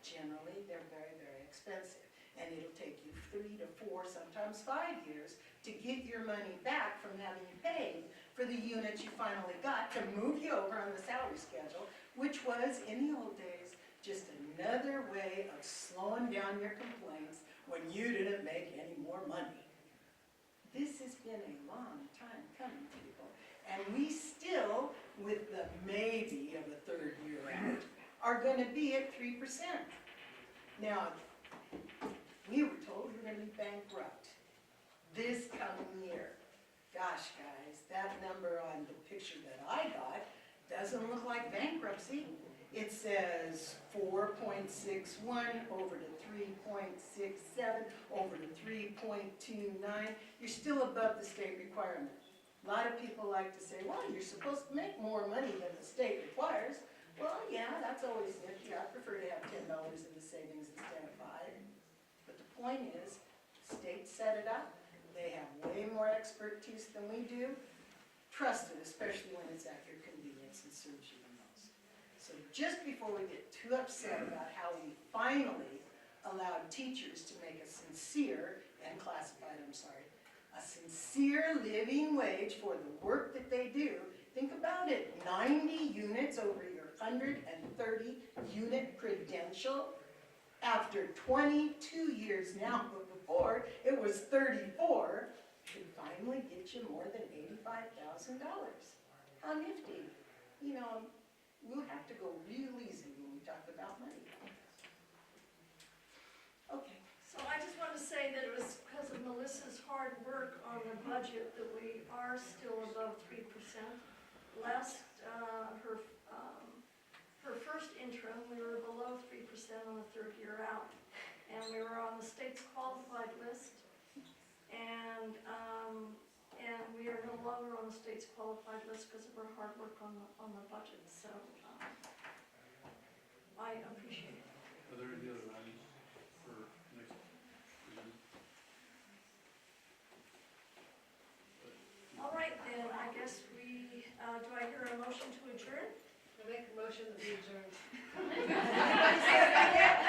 Generally, they're very, very expensive. And it'll take you 3 to 4, sometimes 5 years to get your money back from having paid for the units you finally got to move you over on the salary schedule, which was, in the old days, just another way of slowing down your complaints when you didn't make any more money. This has been a long time coming, people. And we still, with the maybe of a 3rd year out, are going to be at 3%. Now, we were told we were going to be bankrupt this coming year. Gosh, guys, that number on the picture that I got doesn't look like bankruptcy. It says 4.61 over to 3.67 over to 3.29. You're still above the state requirement. A lot of people like to say, well, you're supposed to make more money than the state requires. Well, yeah, that's always nifty. I prefer to have $10 in the savings instead of 5. But the point is, state set it up. They have way more expertise than we do. Trust it, especially when it's at your convenience and serves you the most. So just before we get too upset about how we finally allowed teachers to make a sincere, and classified, I'm sorry, a sincere living wage for the work that they do, think about it, 90 units over your 130 unit credential after 22 years now, but before it was 34, could finally get you more than $85,000. How nifty. You know, we'll have to go real easy when we talk about money. Okay.
So I just want to say that it was because of Melissa's hard work on the budget that we are still above 3%. Her first interim, we were below 3% on the 3rd year out. And we were on the state's qualified list. And we are no longer on the state's qualified list because of her hard work on the budget. So I appreciate it.
Are there any other items for next agenda?
All right, then, I guess we, do I hear a motion to adjourn?
I make a motion that we adjourn.
Anybody second it?